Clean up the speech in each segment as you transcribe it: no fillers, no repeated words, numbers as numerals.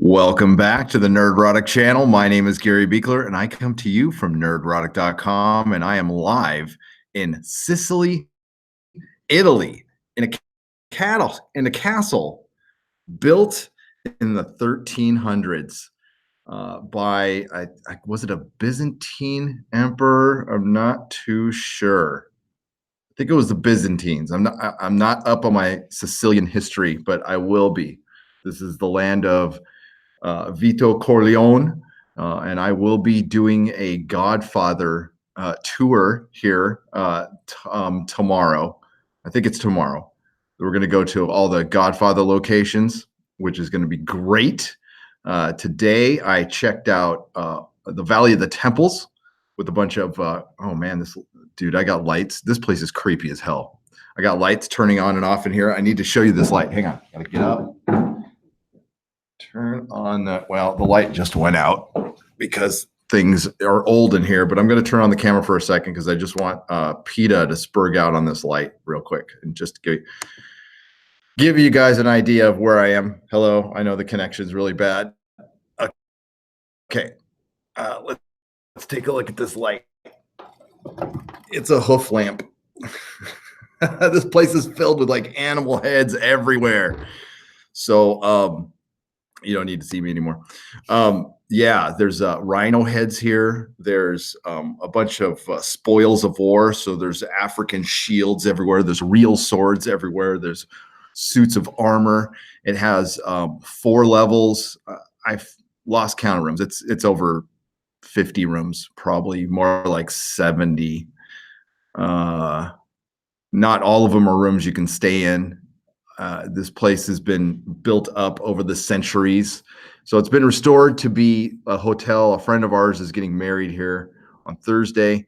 Welcome back to the Nerdortic channel. My name is Gary Beekler, and I come to you from nerdrotic.com, and I am live in Sicily, Italy, in a castle built in the 1300s by was it a Byzantine emperor? I'm not too sure. I think it was the Byzantines. I'm not up on my Sicilian history, but I will be. This is the land of Vito Corleone, and I will be doing a Godfather tour here tomorrow. I think it's tomorrow. We're going to go to all the Godfather locations, which is going to be great. Today, I checked out the Valley of the Temples with a bunch of, oh man, I got lights. This place is creepy as hell. I got lights turning on and off in here. I need to show you this light. Hang on, gotta get up. Turn on the, well, the light just went out because things are old in here, but I'm going to turn on the camera for a second because I just want PETA to spurg out on this light real quick and just give you guys an idea of where I am. Hello, I know the connection is really bad. Okay, let's take a look at this light. It's a hoof lamp. This place is filled with like animal heads everywhere. So, you don't need to see me anymore. Yeah, there's rhino heads here. There's a bunch of spoils of war. So there's African shields everywhere. There's real swords everywhere. There's suits of armor. It has 4 levels. I've lost count of rooms. It's over 50 rooms, probably more like 70. Not all of them are rooms you can stay in. This place has been built up over the centuries. So it's been restored to be a hotel. A friend of ours is getting married here on Thursday,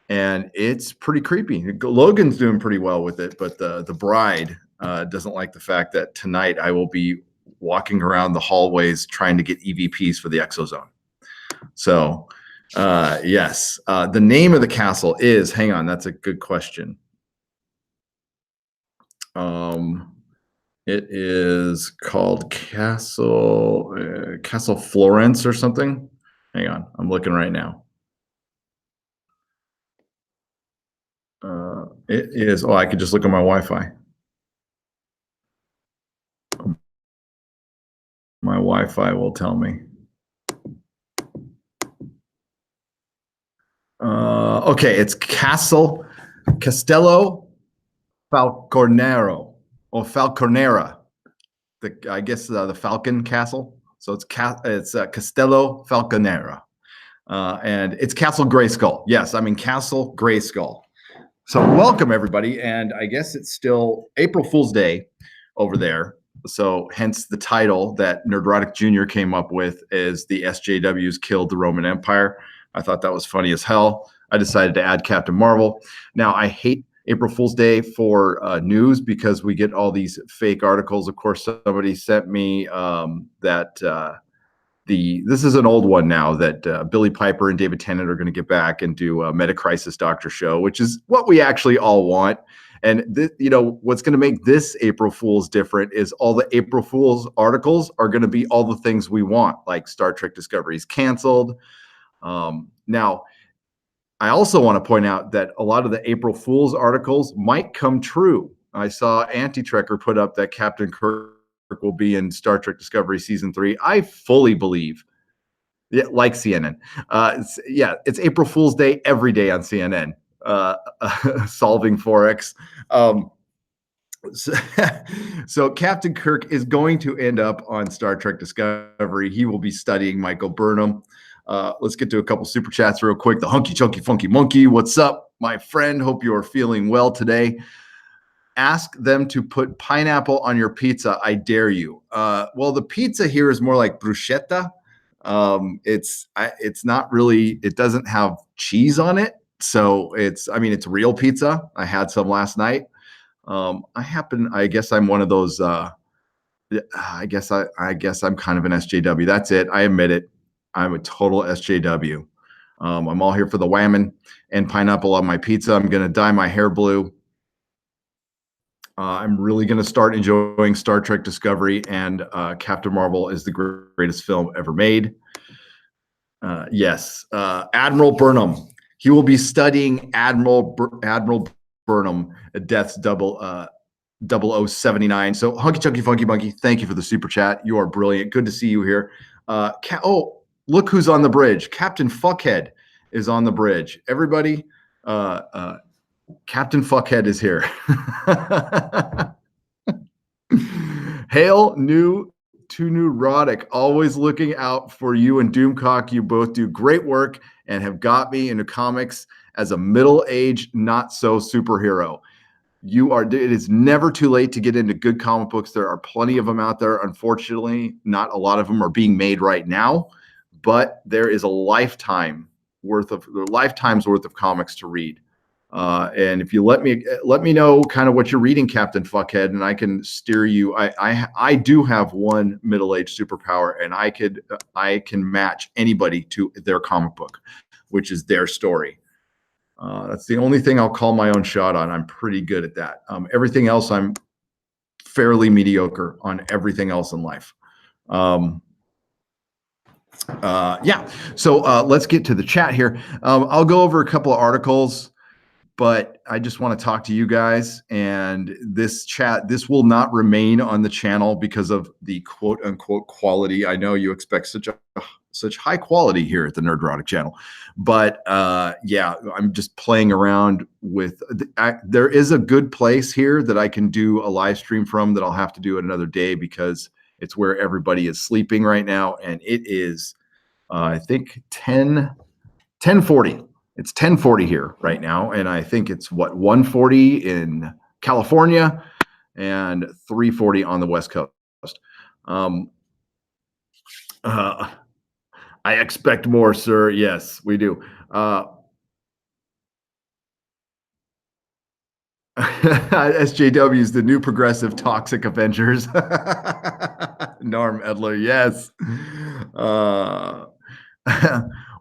and it's pretty creepy. Logan's doing pretty well with it, but the bride doesn't like the fact that tonight I will be walking around the hallways trying to get EVPs for the Exozone. So, yes. The name of the castle is, hang on, that's a good question. It is called Castle Florence or something. Hang on, I'm looking right now. It is. Oh, I could just look at my Wi-Fi. My Wi-Fi will tell me. Okay, it's Castello Falconero. Or Falconera, I guess the Falcon Castle. So it's Castello Falconera, and it's Castle Grayskull. Yes, I'm in Castle Grayskull. So welcome everybody, and I guess it's still April Fool's Day over there. So hence the title that Nerdortic Jr. came up with is the SJWs killed the Roman Empire. I thought that was funny as hell. I decided to add Captain Marvel. Now I hate April Fool's Day for news because we get all these fake articles. Of course, somebody sent me that this is an old one now that Billy Piper and David Tennant are going to get back and do a Meta-Crisis Doctor show, which is what we actually all want. And what's going to make this April Fool's different is all the April Fool's articles are going to be all the things we want, like Star Trek Discovery is canceled. Now, I also want to point out that a lot of the April Fool's articles might come true. I saw Anti-Trekker put up that Captain Kirk will be in Star Trek Discovery Season 3. I fully believe, like CNN. It's April Fool's Day every day on CNN, solving Forex. So Captain Kirk is going to end up on Star Trek Discovery. He will be studying Michael Burnham. Let's get to a couple super chats real quick. The Hunky Chunky Funky Monkey, what's up, my friend? Hope you are feeling well today. Ask them to put pineapple on your pizza. I dare you. Well, the pizza here is more like bruschetta. It's not really. It doesn't have cheese on it, so it's real pizza. I had some last night. I guess I'm one of those. I guess I'm kind of an SJW. That's it. I admit it. I'm a total SJW. I'm all here for the whammon and pineapple on my pizza. I'm going to dye my hair blue. I'm really going to start enjoying Star Trek Discovery, and Captain Marvel is the greatest film ever made. Yes, Admiral Burnham. He will be studying Admiral Burnham at Death's 0079. So, Hunky Chunky Funky Monkey, thank you for the super chat. You are brilliant. Good to see you here. Look who's on the bridge. Captain Fuckhead is on the bridge. Everybody, Captain Fuckhead is here. Hail to Nerdortic, always looking out for you and Doomcock. You both do great work and have got me into comics as a middle-aged, not-so superhero. It is never too late to get into good comic books. There are plenty of them out there. Unfortunately, not a lot of them are being made right now, but there is a lifetime's worth of comics to read. And if you let me know kind of what you're reading, Captain Fuckhead, and I can steer you. I do have one middle-aged superpower, and I can match anybody to their comic book, which is their story. That's the only thing I'll call my own shot on. I'm pretty good at that. Everything else, I'm fairly mediocre on everything else in life. Yeah. So let's get to the chat here. I'll go over a couple of articles, but I just want to talk to you guys. And this will not remain on the channel because of the quote unquote quality. I know you expect such high quality here at the Nerdortic channel, but yeah, I'm just playing around with. There is a good place here that I can do a live stream from that I'll have to do it another day because it's where everybody is sleeping right now, and it is I think 10:40. It's 10:40 here right now, and I think it's 1:40 in California and 3:40 on the West Coast. I expect more, sir. Yes, we do. SJW is the new progressive toxic Avengers. Norm Edler, yes.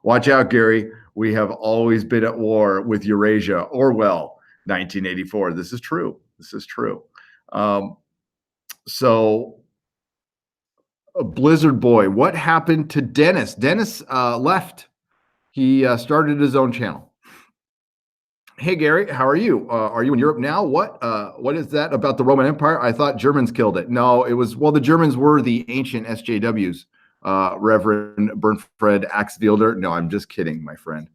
Watch out, Gary. We have always been at war with Eurasia. Orwell, 1984. This is true. So, Blizzard Boy, what happened to Dennis? Dennis left. He started his own channel. Hey, Gary, how are you? Are you in Europe now? What is that about the Roman Empire? I thought Germans killed it. No, it was, well, the Germans were the ancient SJWs. Reverend Bernfred Axfielder. No, I'm just kidding, my friend.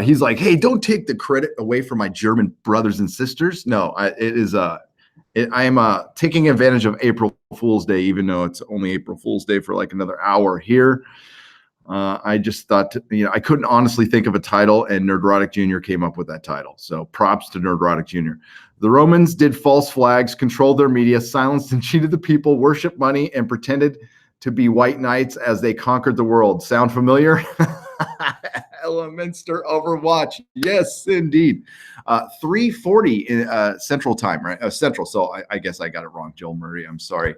He's like, hey, don't take the credit away from my German brothers and sisters. No, I am taking advantage of April Fool's Day, even though it's only April Fool's Day for like another hour here. I just thought, I couldn't honestly think of a title, and Nerdortic Jr. came up with that title. So props to Nerdortic Jr. The Romans did false flags, controlled their media, silenced and cheated the people, worshiped money, and pretended to be white knights as they conquered the world. Sound familiar? Elemenster Overwatch. Yes, indeed. 3:40 in Central Time, right? Central. So I guess I got it wrong, Joel Murray. I'm sorry.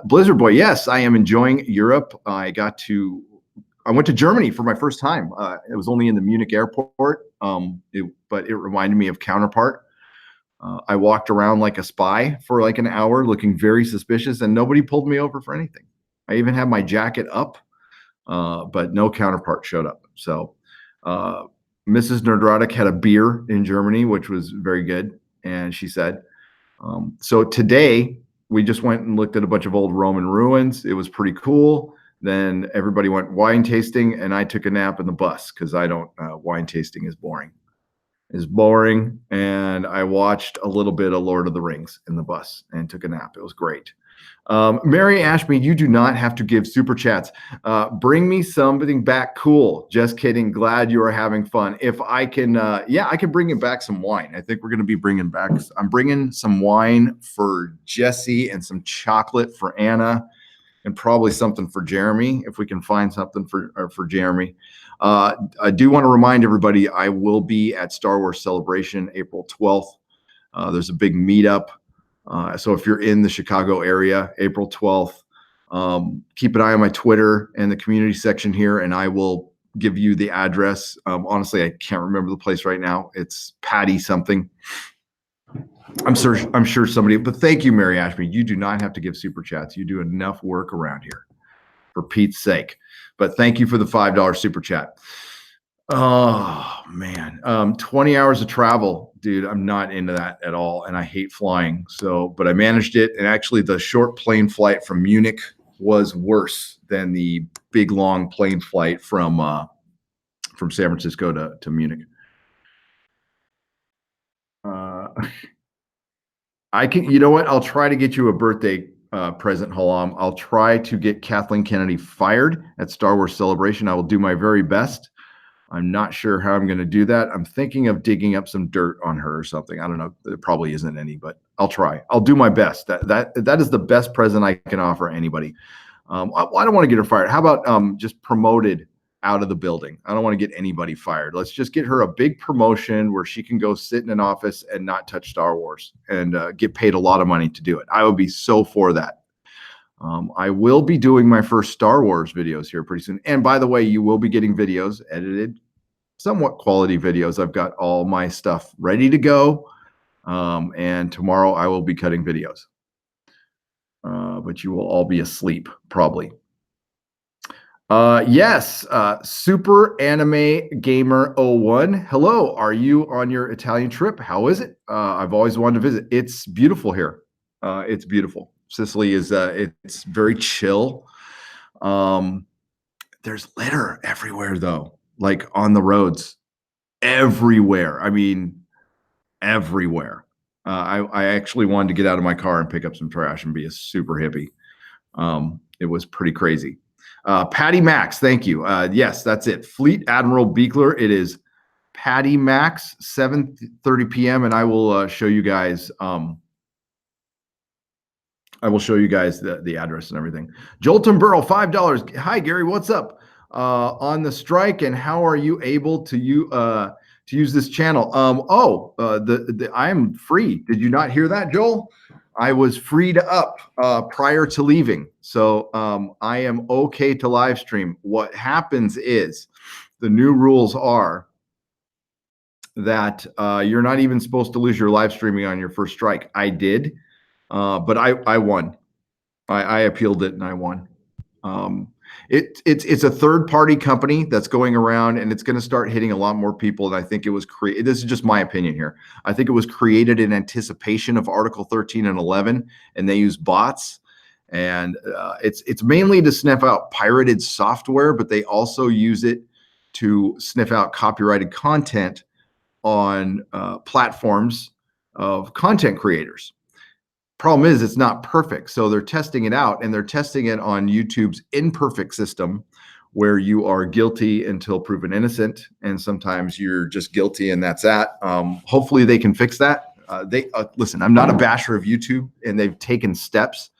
Blizzard Boy. Yes, I am enjoying Europe. I went to Germany for my first time. It was only in the Munich airport, but it reminded me of Counterpart. I walked around like a spy for like an hour, looking very suspicious, and nobody pulled me over for anything. I even had my jacket up, but no Counterpart showed up. So Mrs. Nerdrotic had a beer in Germany, which was very good. And she said, so today we just went and looked at a bunch of old Roman ruins. It was pretty cool. Then everybody went wine tasting, and I took a nap in the bus because wine tasting is boring. And I watched a little bit of Lord of the Rings in the bus and took a nap. It was great. Mary Ashby, you do not have to give super chats. Bring me something back cool. Just kidding. Glad you are having fun. If I can, I can bring you back some wine. I think we're going to be I'm bringing some wine for Jesse and some chocolate for Anna and probably something for Jeremy, if we can find something for Jeremy. I do want to remind everybody, I will be at Star Wars Celebration April 12th. There's a big meetup. So if you're in the Chicago area, April 12th, keep an eye on my Twitter and the community section here, and I will give you the address. Honestly, I can't remember the place right now. It's Patty something. I'm sure somebody, but thank you, Mary Ashby. You do not have to give super chats. You do enough work around here, for Pete's sake. But thank you for the $5 super chat. Oh man, 20 hours of travel, dude. I'm not into that at all, and I hate flying. So, but I managed it, and actually, the short plane flight from Munich was worse than the big long plane flight from San Francisco to Munich. I can, you know what? I'll try to get you a birthday present, Halam. I'll try to get Kathleen Kennedy fired at Star Wars Celebration. I will do my very best. I'm not sure how I'm going to do that. I'm thinking of digging up some dirt on her or something. I don't know. There probably isn't any, but I'll try. I'll do my best. That is the best present I can offer anybody. I don't want to get her fired. How about just promoted out of the building? I don't want to get anybody fired. Let's just get her a big promotion where she can go sit in an office and not touch Star Wars and get paid a lot of money to do it. I would be so for that. I will be doing my first Star Wars videos here pretty soon. And by the way, you will be getting videos, edited, somewhat quality videos. I've got all my stuff ready to go. And tomorrow I will be cutting videos. But you will all be asleep, probably. Yes, Super Anime Gamer 01. Hello, are you on your Italian trip? How is it? I've always wanted to visit. It's beautiful here. It's beautiful. Sicily is it's very chill. There's litter everywhere though, like on the roads, everywhere. I mean, everywhere. I actually wanted to get out of my car and pick up some trash and be a super hippie. It was pretty crazy. Patty Max, thank you. Yes, that's it. Fleet Admiral Beekler. It is Patty Max, 7:30 p.m. And I will show you guys. I will show you guys the address and everything. Jolton Burrow, $5. Hi, Gary. What's up? On the strike, and how are you able to use this channel? I am free. Did you not hear that, Joel? I was freed up prior to leaving, so I am okay to live stream. What happens is the new rules are that you're not even supposed to lose your live streaming on your first strike. I did, but I won. I appealed it and I won. It's a third party company that's going around, and it's going to start hitting a lot more people. And I think it was created. This is just my opinion here. I think it was created in anticipation of Article 13 and 11, and they use bots. And it's mainly to sniff out pirated software, but they also use it to sniff out copyrighted content on platforms of content creators. Problem is, it's not perfect. So they're testing it out, and they're testing it on YouTube's imperfect system, where you are guilty until proven innocent. And sometimes you're just guilty and that's that. Hopefully they can fix that. Listen, I'm not a basher of YouTube, and they've taken steps.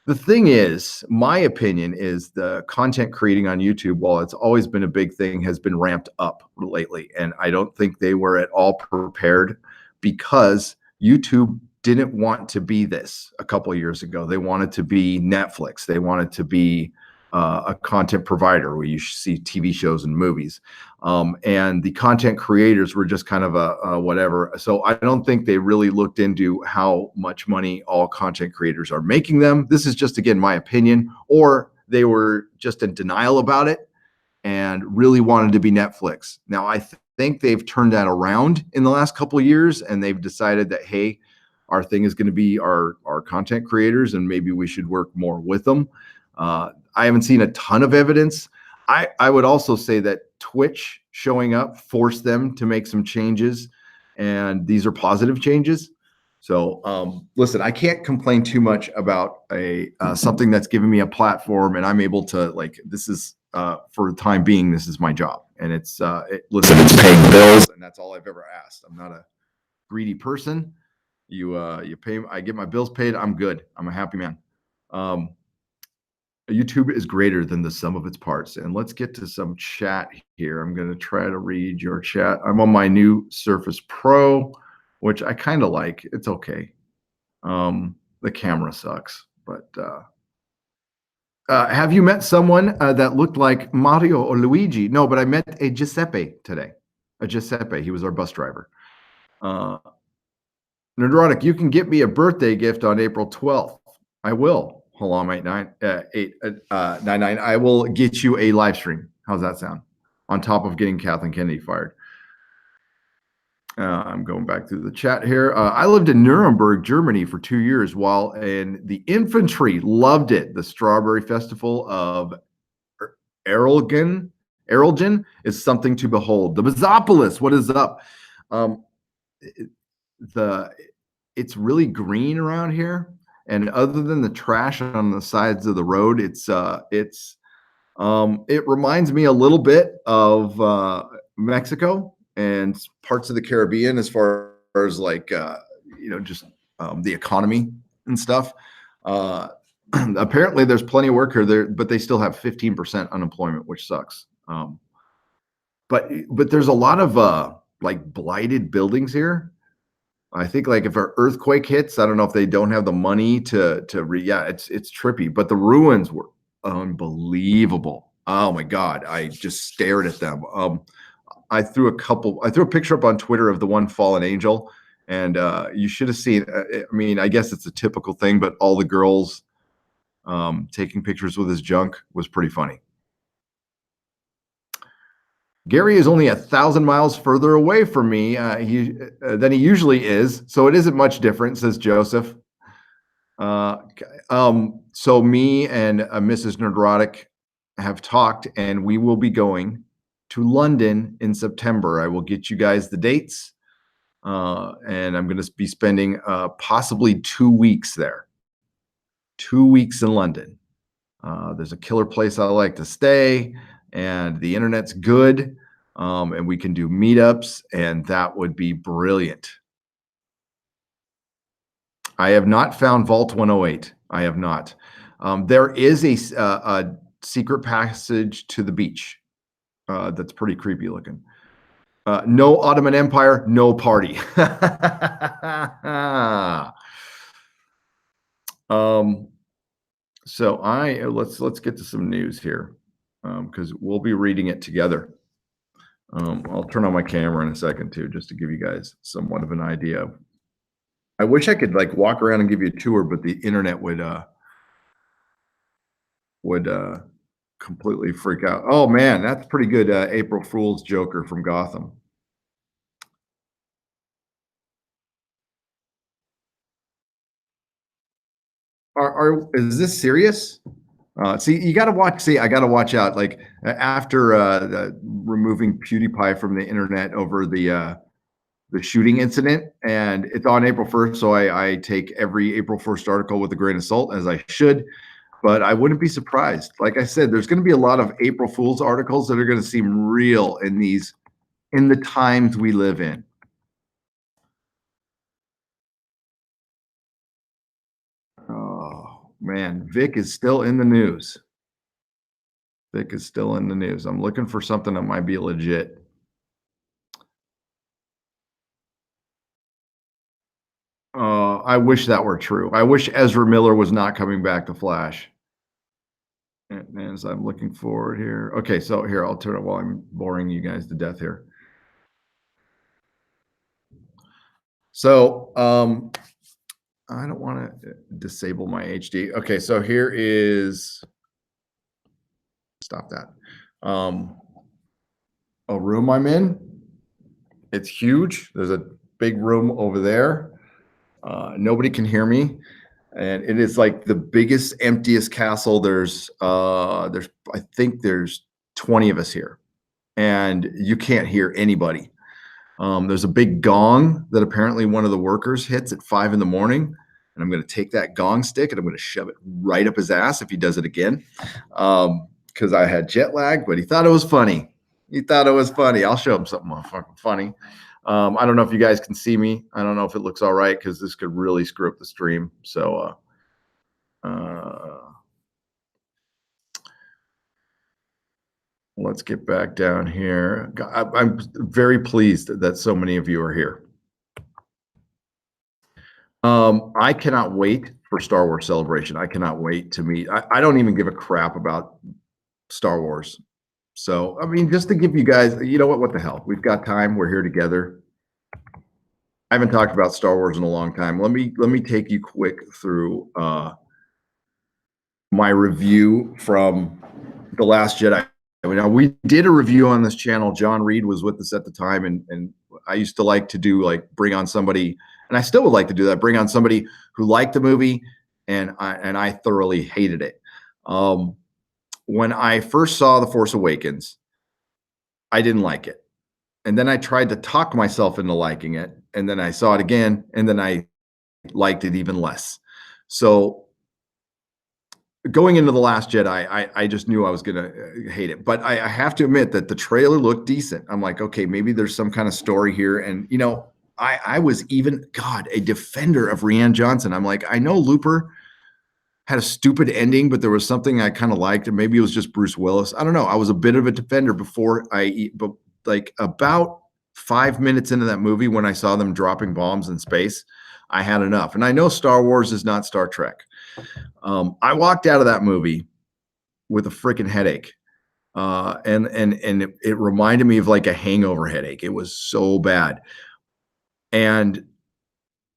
The thing is, my opinion is the content creating on YouTube, while it's always been a big thing, has been ramped up lately. And I don't think they were at all prepared, because YouTube didn't want to be this a couple of years ago. They wanted to be Netflix. They wanted to be a content provider where you see TV shows and movies. And the content creators were just kind of a whatever. So I don't think they really looked into how much money all content creators are making them. This is just, again, my opinion. Or they were just in denial about it and really wanted to be Netflix. Now, I think they've turned that around in the last couple of years, and they've decided that, hey, our thing is going to be our content creators, and maybe we should work more with them. I haven't seen a ton of evidence. I would also say that Twitch showing up forced them to make some changes, and these are positive changes. So listen, I can't complain too much about something that's given me a platform, and I'm able to, like, this is for the time being, this is my job, and listen, it's paying bills, and that's all I've ever asked. I'm not a greedy person. You pay, I get my bills paid, I'm good. I'm a happy man. YouTube is greater than the sum of its parts. And let's get to some chat here. I'm going to try to read your chat. I'm on my new Surface Pro, which I kind of like. It's okay. The camera sucks, but have you met someone that looked like Mario or Luigi? No, but I met a Giuseppe today. A Giuseppe. He was our bus driver. Nerdortic, you can get me a birthday gift on April 12th. I will. Hold on, mate. 99. I will get you a live stream. How's that sound? On top of getting Kathleen Kennedy fired. I'm going back through the chat here. I lived in Nuremberg, Germany for 2 years while in the infantry. Loved it. The Strawberry Festival of Erlgen is something to behold. The Bizzopolis, what is up? It's really green around here, and other than the trash on the sides of the road, it reminds me a little bit of Mexico and parts of the Caribbean as far as like just the economy and stuff. Apparently there's plenty of work here there, but they still have 15% unemployment, which sucks. But there's a lot of like blighted buildings here. I think like if an earthquake hits, I don't know if they don't have the money it's trippy, but the ruins were unbelievable. Oh my God. I just stared at them. I threw a picture up on Twitter of the one fallen angel, and you should have seen, I mean, I guess it's a typical thing, but all the girls taking pictures with his junk was pretty funny. Gary is only 1,000 miles further away from me than he usually is, so it isn't much different, says Joseph. So me and Mrs. Nerdrotic have talked, and we will be going to London in September. I will get you guys the dates, and I'm going to be spending possibly 2 weeks there. 2 weeks in London. There's a killer place I like to stay, and the internet's good, and we can do meetups, and that would be brilliant. I have not found Vault 108. I have not. There is a secret passage to the beach that's pretty creepy looking. No Ottoman Empire, no party. So let's get to some news here, because we'll be reading it together. I'll turn on my camera in a second too, just to give you guys somewhat of an idea. I wish I could like walk around and give you a tour, but the internet would completely freak out. Oh man, that's pretty good. April Fool's Joker from Gotham. Is this serious? See, you got to watch. See, I got to watch out. Like after removing PewDiePie from the internet over the shooting incident, and it's on April 1st, so I take every April 1st article with a grain of salt, as I should. But I wouldn't be surprised. Like I said, there's going to be a lot of April Fool's articles that are going to seem real in the times we live in. Oh man, Vic is still in the news. Vic is still in the news. I'm looking for something that might be legit. I wish that were true. I wish Ezra Miller was not coming back to Flash. And as I'm looking forward here. Okay, so here, I'll turn it while I'm boring you guys to death here. So I don't want to disable my HD. Okay, so here is, stop that. A room I'm in. It's huge. There's a big room over there. Nobody can hear me. And it is like the biggest, emptiest castle. I think there's 20 of us here, and you can't hear anybody. There's a big gong that apparently one of the workers hits at 5 in the morning, and I'm going to take that gong stick and I'm going to shove it right up his ass if he does it again. Because I had jet lag, but he thought it was funny. I'll show him something fucking funny. I don't know if you guys can see me. I don't know if it looks all right, because this could really screw up the stream. So let's get back down here. I'm very pleased that so many of you are here. I cannot wait for Star Wars Celebration. I cannot wait to meet. I don't even give a crap about Star Wars. So, I mean, just to give you guys, you know what the hell? We've got time. We're here together. I haven't talked about Star Wars in a long time. Let me take you quick through my review from The Last Jedi. Now, we did a review on this channel. John Reed was with us at the time, and I used to like to do like bring on somebody, and I still would like to do that. Bring on somebody who liked the movie, and I thoroughly hated it. When I first saw The Force Awakens, I didn't like it, and then I tried to talk myself into liking it, and then I saw it again, and then I liked it even less. So going into The Last Jedi, I just knew I was gonna hate it. But I have to admit that the trailer looked decent. I'm like, okay, maybe there's some kind of story here. And I was even a defender of Rian Johnson. I'm like, I know Looper had a stupid ending, but there was something I kind of liked, and maybe it was just Bruce Willis. I don't know. I was a bit of a defender but like about 5 minutes into that movie, when I saw them dropping bombs in space, I had enough. And I know Star Wars is not Star Trek. I walked out of that movie with a freaking headache. And it reminded me of like a hangover headache. It was so bad. And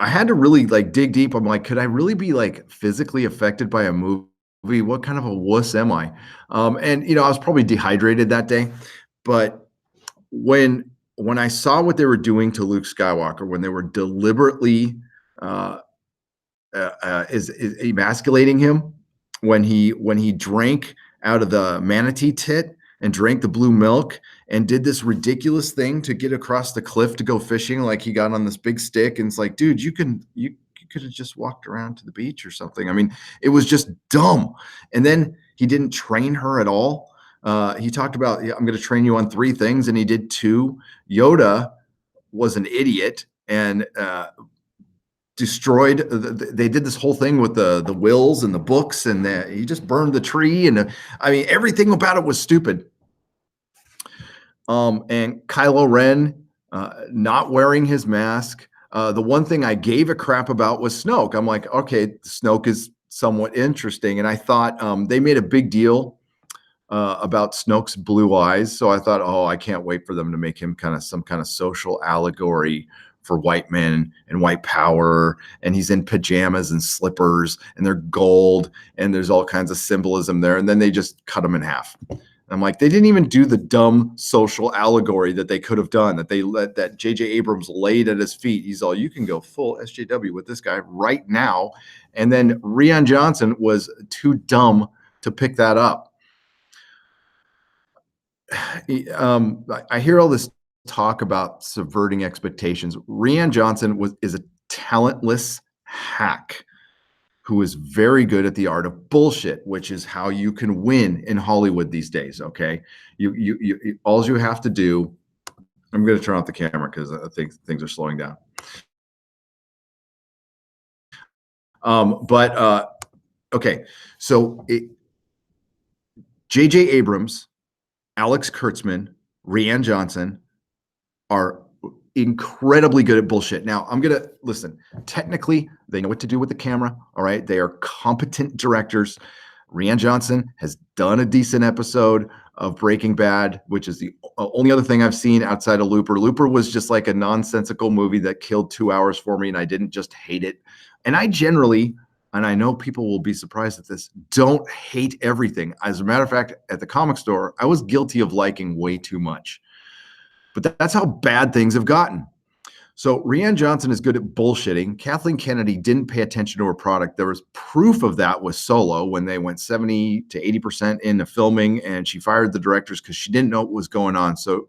I had to really like dig deep. I'm like, could I really be like physically affected by a movie? What kind of a wuss am I? And I was probably dehydrated that day. But when I saw what they were doing to Luke Skywalker, when they were deliberately uh, is emasculating him, when he drank out of the manatee tit and drank the blue milk and did this ridiculous thing to get across the cliff to go fishing, like he got on this big stick, and it's like, dude, you could have just walked around to the beach or something. I mean, it was just dumb. And then he didn't train her at all. He talked about, "Yeah, I'm going to train you on 3 things," and he did 2. Yoda was an idiot and destroyed. They did this whole thing with the wills and the books, and he just burned the tree. And I mean, everything about it was stupid. And Kylo Ren not wearing his mask. The one thing I gave a crap about was Snoke. I'm like, okay, Snoke is somewhat interesting, and I thought they made a big deal about Snoke's blue eyes. So I thought, oh, I can't wait for them to make him kind of some kind of social allegory for white men and white power. And he's in pajamas and slippers, and they're gold, and there's all kinds of symbolism there. And then they just cut him in half. I'm like, they didn't even do the dumb social allegory that they could have done, that J.J. Abrams laid at his feet. He's all, you can go full SJW with this guy right now. And then Rian Johnson was too dumb to pick that up. I hear all this talk about subverting expectations. Rian Johnson is a talentless hack who is very good at the art of bullshit, which is how you can win in Hollywood these days. Okay, all you have to do. I'm going to turn off the camera because I think things are slowing down. Okay, so J.J. Abrams, Alex Kurtzman, Rian Johnson are incredibly good at bullshit. Now, I'm going to listen. Technically, they know what to do with the camera. All right. They are competent directors. Rian Johnson has done a decent episode of Breaking Bad, which is the only other thing I've seen outside of Looper. Looper was just like a nonsensical movie that killed 2 hours for me, and I didn't just hate it. And I generally, and I know people will be surprised at this, don't hate everything. As a matter of fact, at the comic store, I was guilty of liking way too much. But that's how bad things have gotten. So Rian Johnson is good at bullshitting. Kathleen Kennedy didn't pay attention to her product. There was proof of that with Solo when they went 70 to 80% into filming, and she fired the directors because she didn't know what was going on. So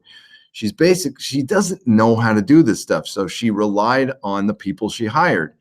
she doesn't know how to do this stuff. So she relied on the people she hired.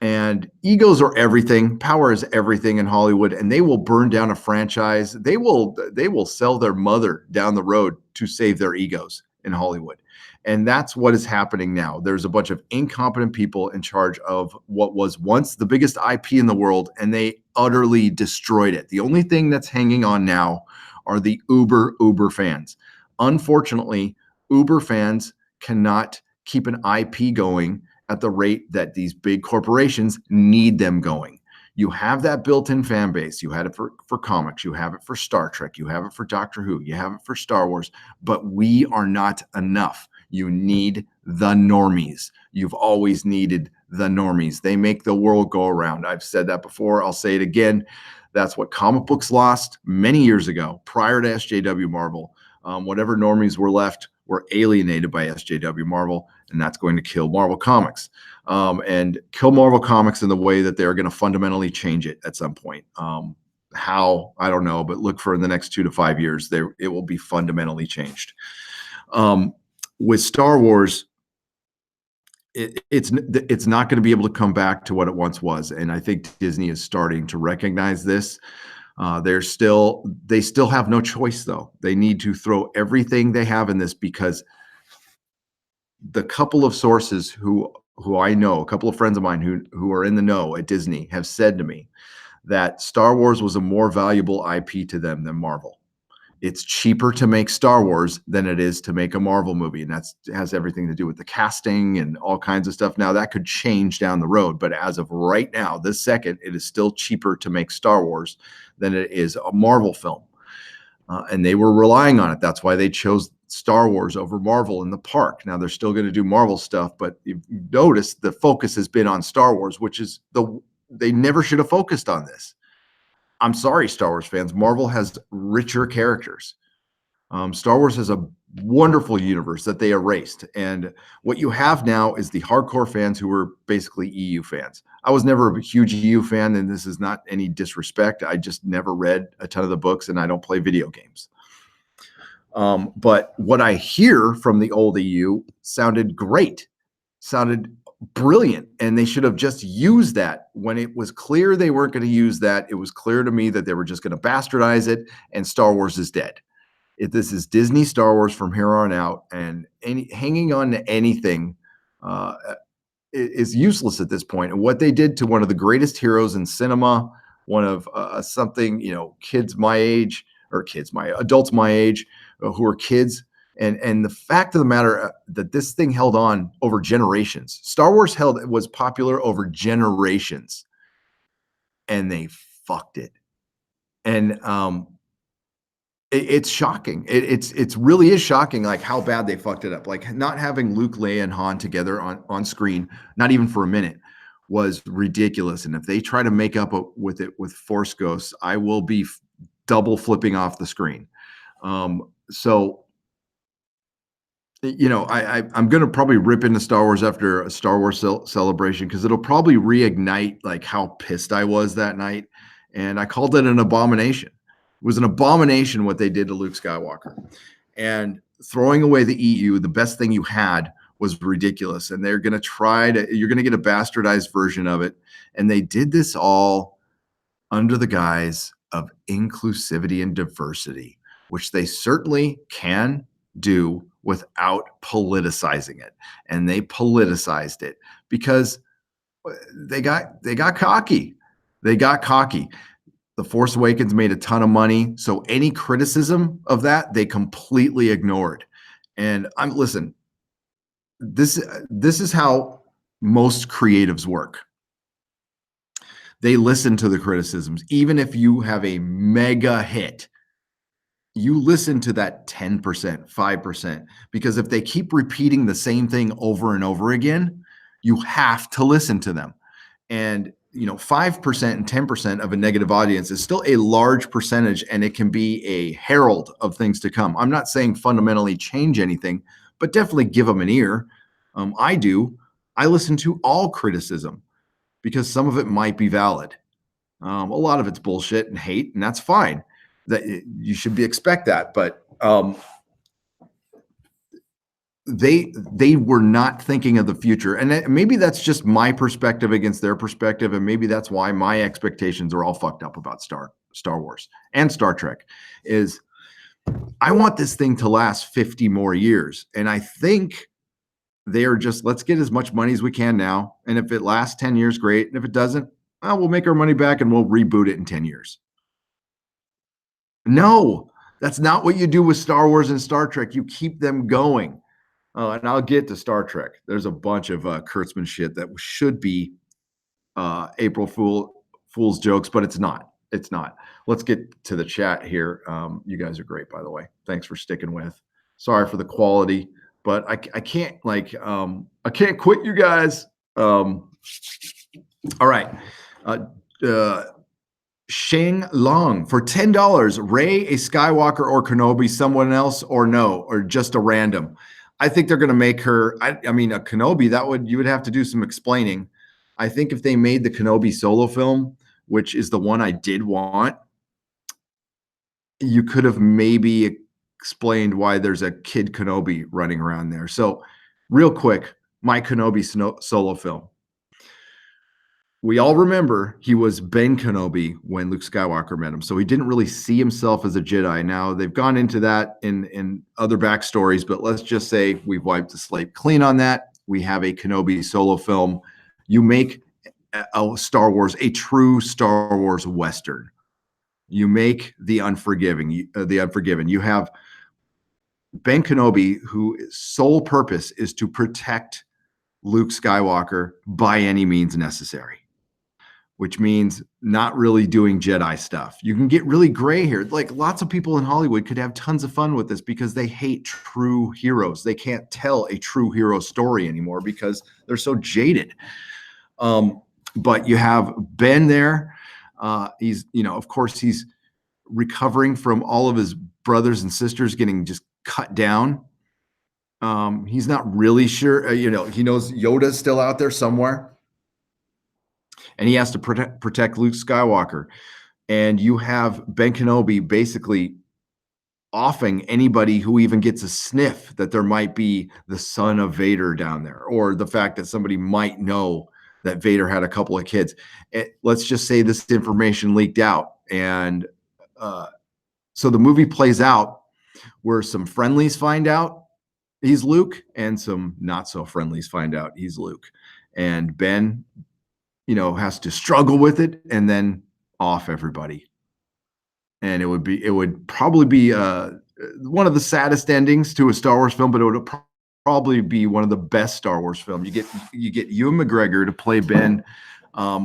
And egos are everything. Power is everything in Hollywood, and they will burn down a franchise. They will sell their mother down the road to save their egos in Hollywood. And that's what is happening now. There's a bunch of incompetent people in charge of what was once the biggest IP in the world, and they utterly destroyed it. The only thing that's hanging on now are the Uber fans. Unfortunately, Uber fans cannot keep an IP going at the rate that these big corporations need them going. You have that built-in fan base. You had it for comics. You have it for Star Trek. You have it for Doctor Who. You have it for Star Wars. But we are not enough. You need the normies. You've always needed the normies. They make the world go around. I've said that before. I'll say it again. That's what comic books lost many years ago, prior to SJW Marvel. Whatever normies were left were alienated by SJW Marvel, and that's going to kill Marvel Comics. And kill Marvel Comics in the way that they're going to fundamentally change it at some point. How, I don't know, but look for in the next 2 to 5 years, it will be fundamentally changed. With Star Wars, it's not going to be able to come back to what it once was, and I think Disney is starting to recognize this. They still have no choice, though. They need to throw everything they have in this, because the couple of sources who I know, a couple of friends of mine who are in the know at Disney, have said to me that Star Wars was a more valuable IP to them than Marvel. It's cheaper to make Star Wars than it is to make a Marvel movie, and that has everything to do with the casting and all kinds of stuff. Now, that could change down the road, but as of right now, this second, it is still cheaper to make Star Wars than it is a Marvel film. And they were relying on it. That's why they chose Star Wars over Marvel in the park. Now, they're still going to do Marvel stuff, but you've noticed the focus has been on Star Wars, which is they never should have focused on this. I'm sorry, Star Wars fans. Marvel has richer characters. Star Wars has a wonderful universe that they erased. And what you have now is the hardcore fans who were basically EU fans. I was never a huge EU fan, and this is not any disrespect. I just never read a ton of the books, and I don't play video games. But what I hear from the old EU sounded great, sounded brilliant, and they should have just used that. When it was clear they weren't going to use that, it was clear to me that they were just going to bastardize it, and Star Wars is dead. This is Disney Star Wars from here on out, and hanging on to anything is useless at this point. And what they did to one of the greatest heroes in cinema, one of something, adults my age, who are kids. And the fact of the matter that this thing held on over generations. Star Wars was popular over generations, and they fucked it. And it's shocking. It's really is shocking, like how bad they fucked it up. Like not having Luke, Leia, and Han together on screen, not even for a minute, was ridiculous. And if they try to make up with it with Force Ghosts, I will be double flipping off the screen. So. I'm going to probably rip into Star Wars after a Star Wars celebration, because it'll probably reignite like how pissed I was that night. And I called it an abomination. It was an abomination what they did to Luke Skywalker. And throwing away the EU, the best thing you had, was ridiculous. And they're going to you're going to get a bastardized version of it. And they did this all under the guise of inclusivity and diversity, which they certainly can do without politicizing it. And they politicized it because they got cocky. They got cocky. The Force Awakens made a ton of money, so any criticism of that they completely ignored. And listen, this is how most creatives work. They listen to the criticisms. Even if you have a mega hit, you listen to that 10%, 5%, because if they keep repeating the same thing over and over again, you have to listen to them. And 5% and 10% of a negative audience is still a large percentage, and it can be a herald of things to come. I'm not saying fundamentally change anything, but definitely give them an ear. I do. I listen to all criticism because some of it might be valid. A lot of it's bullshit and hate, and that's fine. That you should expect that, but they were not thinking of the future, and maybe that's just my perspective against their perspective, and maybe that's why my expectations are all fucked up about Star Wars and Star Trek. Is I want this thing to last 50 more years, and I think they are just, let's get as much money as we can now, and if it lasts 10 years, great, and if it doesn't, we'll make our money back and we'll reboot it in 10 years. No, that's not what you do with Star Wars and Star Trek. You keep them going. And I'll get to Star Trek. There's a bunch of Kurtzman shit that should be April Fool's jokes, but it's not. It's not. Let's get to the chat here. You guys are great, by the way. Thanks for sticking with. Sorry for the quality. but I can't I can't quit you guys. All right. Uh, uh, Shang Long for $10. Ray, a Skywalker or Kenobi, someone else or no, or just a random. I think they're going to make her. I mean, a Kenobi you would have to do some explaining. I think if they made the Kenobi solo film, which is the one I did want, you could have maybe explained why there's a kid Kenobi running around there. So, real quick, my Kenobi solo film. We all remember he was Ben Kenobi when Luke Skywalker met him. So he didn't really see himself as a Jedi. Now they've gone into that in other backstories, but let's just say we've wiped the slate clean on that. We have a Kenobi solo film. You make a Star Wars, a true Star Wars Western. You make The Unforgiven. You have Ben Kenobi, whose sole purpose is to protect Luke Skywalker by any means necessary, which means not really doing Jedi stuff. You can get really gray here. Like lots of people in Hollywood could have tons of fun with this because they hate true heroes. They can't tell a true hero story anymore because they're so jaded. But you have Ben there. He's, of course, he's recovering from all of his brothers and sisters getting just cut down. He's not really sure. He knows Yoda's still out there somewhere, and he has to protect Luke Skywalker. And you have Ben Kenobi basically offing anybody who even gets a sniff that there might be the son of Vader down there, or the fact that somebody might know that Vader had a couple of kids. Let's just say this information leaked out. And so the movie plays out where some friendlies find out he's Luke and some not so friendlies find out he's Luke. And Ben, has to struggle with it and then off everybody. And it would probably be one of the saddest endings to a Star Wars film, but it would probably be one of the best Star Wars films. You get Ewan McGregor to play Ben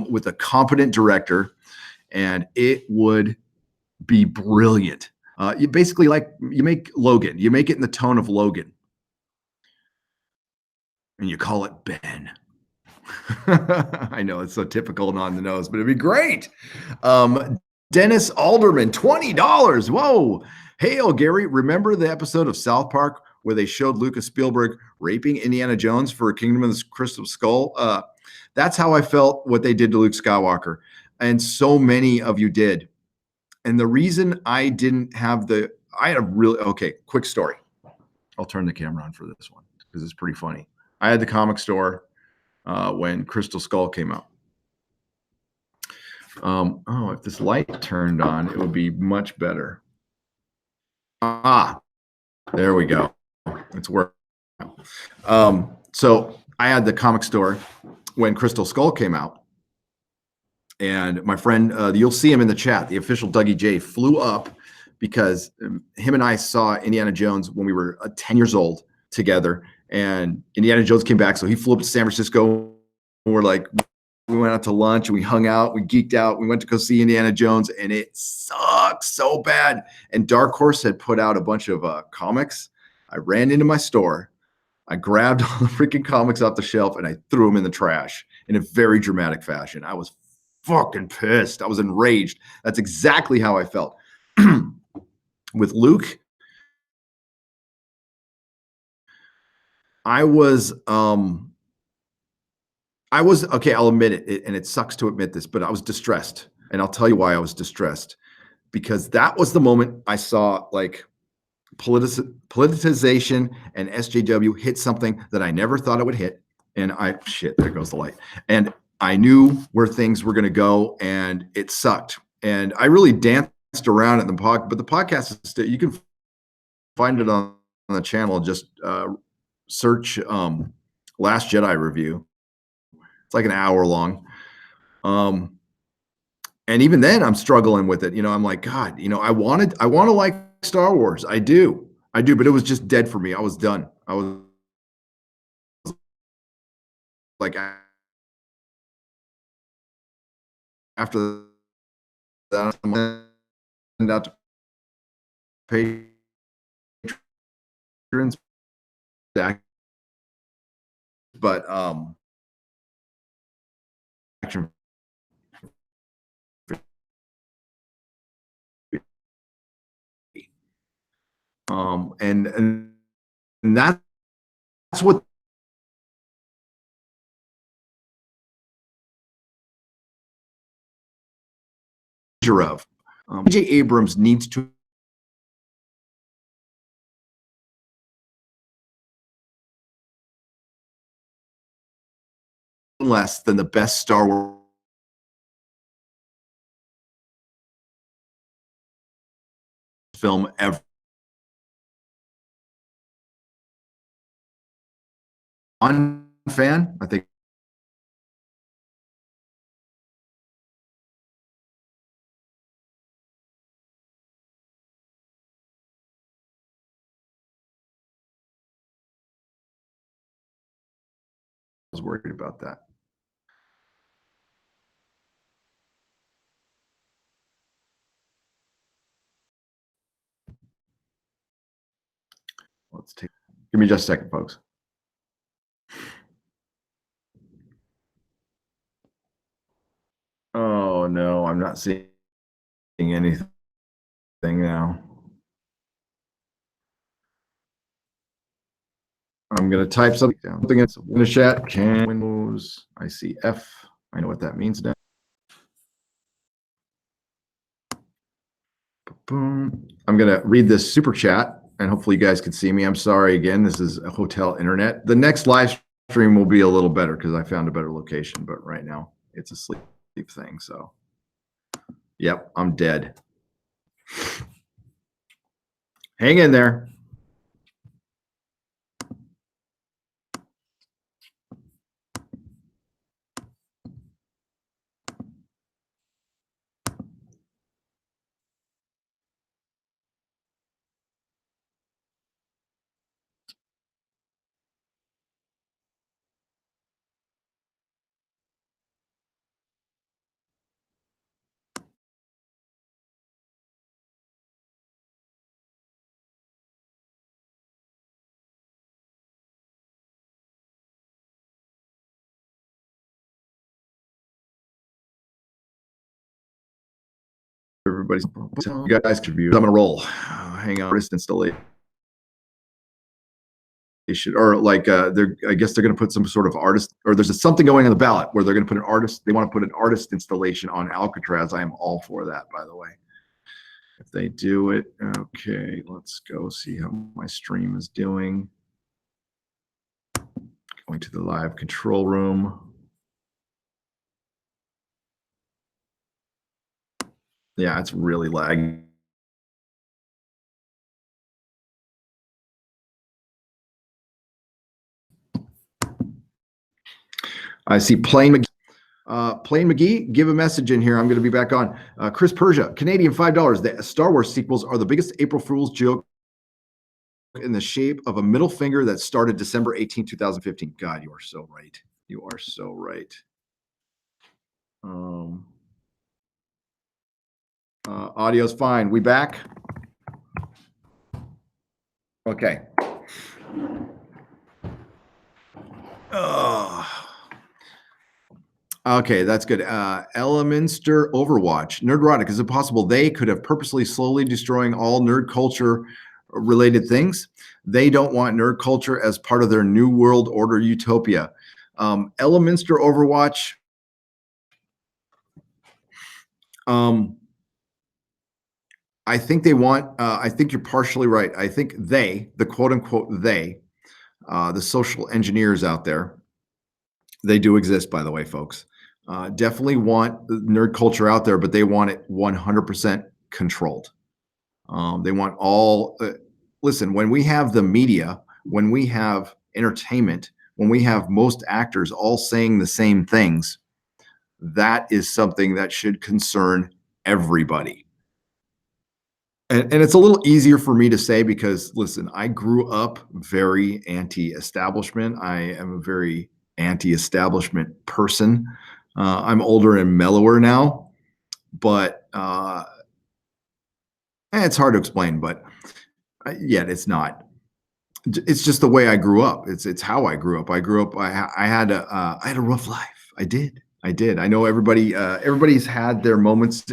with a competent director, and it would be brilliant. You basically you make Logan, you make it in the tone of Logan, and you call it Ben. I know it's so typical and on the nose, but it'd be great. Dennis Alderman, $20. Whoa. Hail, Gary. Remember the episode of South Park where they showed Lucas Spielberg raping Indiana Jones for Kingdom of the Crystal Skull? That's how I felt what they did to Luke Skywalker. And so many of you did. And the reason I didn't have okay, quick story. I'll turn the camera on for this one because it's pretty funny. I had the comic store when Crystal Skull came out. If this light turned on, it would be much better. There we go. It's working. So I had the comic store when Crystal Skull came out. And my friend, you'll see him in the chat, the official Dougie J, flew up because him and I saw Indiana Jones when we were 10 years old together. And Indiana Jones came back. So he flew up to San Francisco. And we went out to lunch and we hung out, we geeked out. We went to go see Indiana Jones and it sucks so bad. And Dark Horse had put out a bunch of comics. I ran into my store. I grabbed all the freaking comics off the shelf and I threw them in the trash in a very dramatic fashion. I was fucking pissed. I was enraged. That's exactly how I felt. With Luke, I was okay, I'll admit it, and it sucks to admit this, but I was distressed. And I'll tell you why I was distressed. Because that was the moment I saw politicization and SJW hit something that I never thought it would hit. And there goes the light. And I knew where things were going to go, and it sucked. And I really danced around it in the podcast, but the podcast is you can find it on the channel. Just search Last Jedi Review. It's like an hour long. And even then I'm struggling with it. I'm like, God, I want to like Star Wars. I do, but it was just dead for me. I was done. I was like, after that, I'm out to patrons but action, and that's what of J. Abrams needs to less than the best Star Wars film ever. On fan, I think I was worried about that. Let's take. Give me just a second, folks. Oh no, I'm not seeing anything now. I'm going to type something down. Something in the chat. Can Windows. I see F. I know what that means now. Boom. I'm going to read this super chat, and hopefully you guys can see me. I'm sorry again. This is a hotel internet. The next live stream will be a little better because I found a better location, but right now it's a sleep thing. So, yep, I'm dead. Hang in there. Everybody's you guys could view. I'm gonna roll. Hang on, artist installation, or like I guess they're gonna put some sort of artist, or there's something going on the ballot where they're gonna put an artist. They want to put an artist installation on Alcatraz. I am all for that, by the way. If they do it, okay. Let's go see how my stream is doing. Going to the live control room. Yeah, it's really lagging. I see Plain McGee. Plain McGee, give a message in here. I'm going to be back on. Chris Persia, Canadian $5. The Star Wars sequels are the biggest April Fool's joke in the shape of a middle finger that started December 18, 2015. God, you are so right. You are so right. Audio's fine. We back? Okay. Okay, that's good. Elemenster Overwatch. Nerdortic, is it possible they could have purposely slowly destroying all nerd culture related things? They don't want nerd culture as part of their new world order utopia. Elemenster Overwatch. I think they want, I think you're partially right. I think they, the quote unquote they, the social engineers out there, they do exist, by the way, folks. Definitely want the nerd culture out there, but they want it 100% controlled. They want all, listen, when we have the media, when we have entertainment, when we have most actors all saying the same things, that is something that should concern everybody. And it's a little easier for me to say because, listen, I grew up very anti-establishment. I am a very anti-establishment person. I'm older and mellower now, but it's hard to explain, but yet it's not. It's just the way I grew up. It's how I grew up. I grew up. I had a rough life. I did. I did. I know everybody's had their moments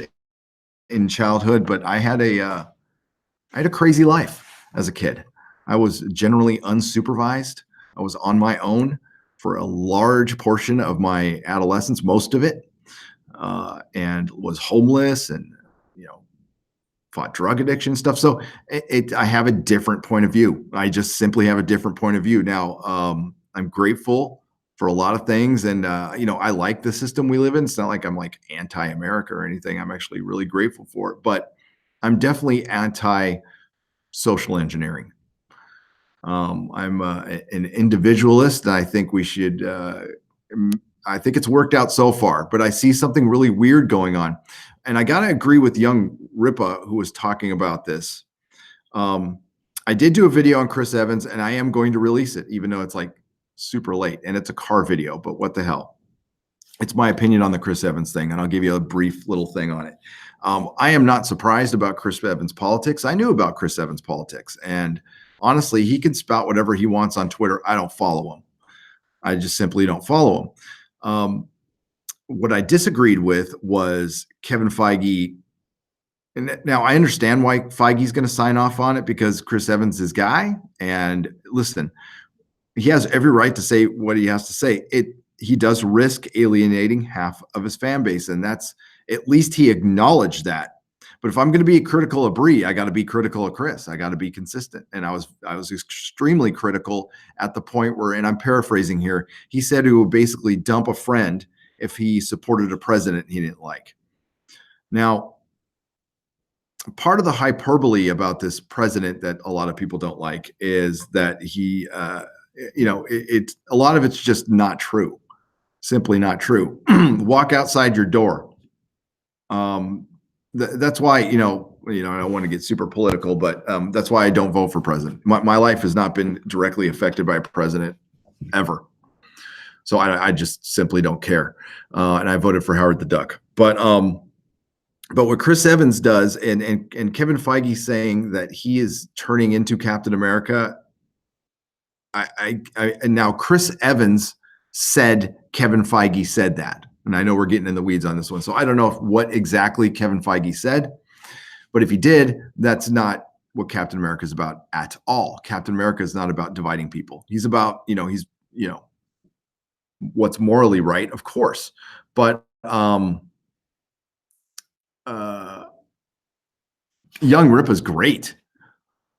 in childhood, but I had a crazy life as a kid. I was generally unsupervised. I was on my own for a large portion of my adolescence, most of it, and was homeless and you know fought drug addiction stuff. So I have a different point of view. I just simply have a different point of view now. I'm grateful for a lot of things, and I like the system we live in. It's not like I'm like anti-America or anything. I'm actually really grateful for it, but I'm definitely anti social engineering. I'm an individualist, and I think we should. I think it's worked out so far, but I see something really weird going on, and I gotta agree with young Ripa who was talking about this. Um, I did do a video on Chris Evans, and I am going to release it, even though it's like super late, and it's a car video. But what the hell? It's my opinion on the Chris Evans thing, and I'll give you a brief little thing on it. I am not surprised about Chris Evans' politics. I knew about Chris Evans' politics, and honestly, he can spout whatever he wants on Twitter. I don't follow him. I just simply don't follow him. What I disagreed with was Kevin Feige. And now I understand why Feige's going to sign off on it because Chris Evans is his guy. And listen, he has every right to say what he has to say. He does risk alienating half of his fan base, and that's at least he acknowledged that. But if I'm going to be critical of Brie, I got to be critical of Chris. I got to be consistent. And I was extremely critical at the point where, and I'm paraphrasing here, he said he would basically dump a friend if he supported a president he didn't like. Now, part of the hyperbole about this president that a lot of people don't like is that he, it's a lot of it's just not true. Simply not true. Walk outside your door. That's why I don't want to get super political, but that's why I don't vote for president. My life has not been directly affected by a president ever, so I just simply don't care. And I voted for Howard the Duck. But what Chris Evans does, and Kevin Feige saying that he is turning into Captain America. And now Chris Evans said Kevin Feige said that. And I know we're getting in the weeds on this one. So I don't know what exactly Kevin Feige said, but if he did, that's not what Captain America is about at all. Captain America is not about dividing people. He's about, what's morally right, of course. But Young Rip is great.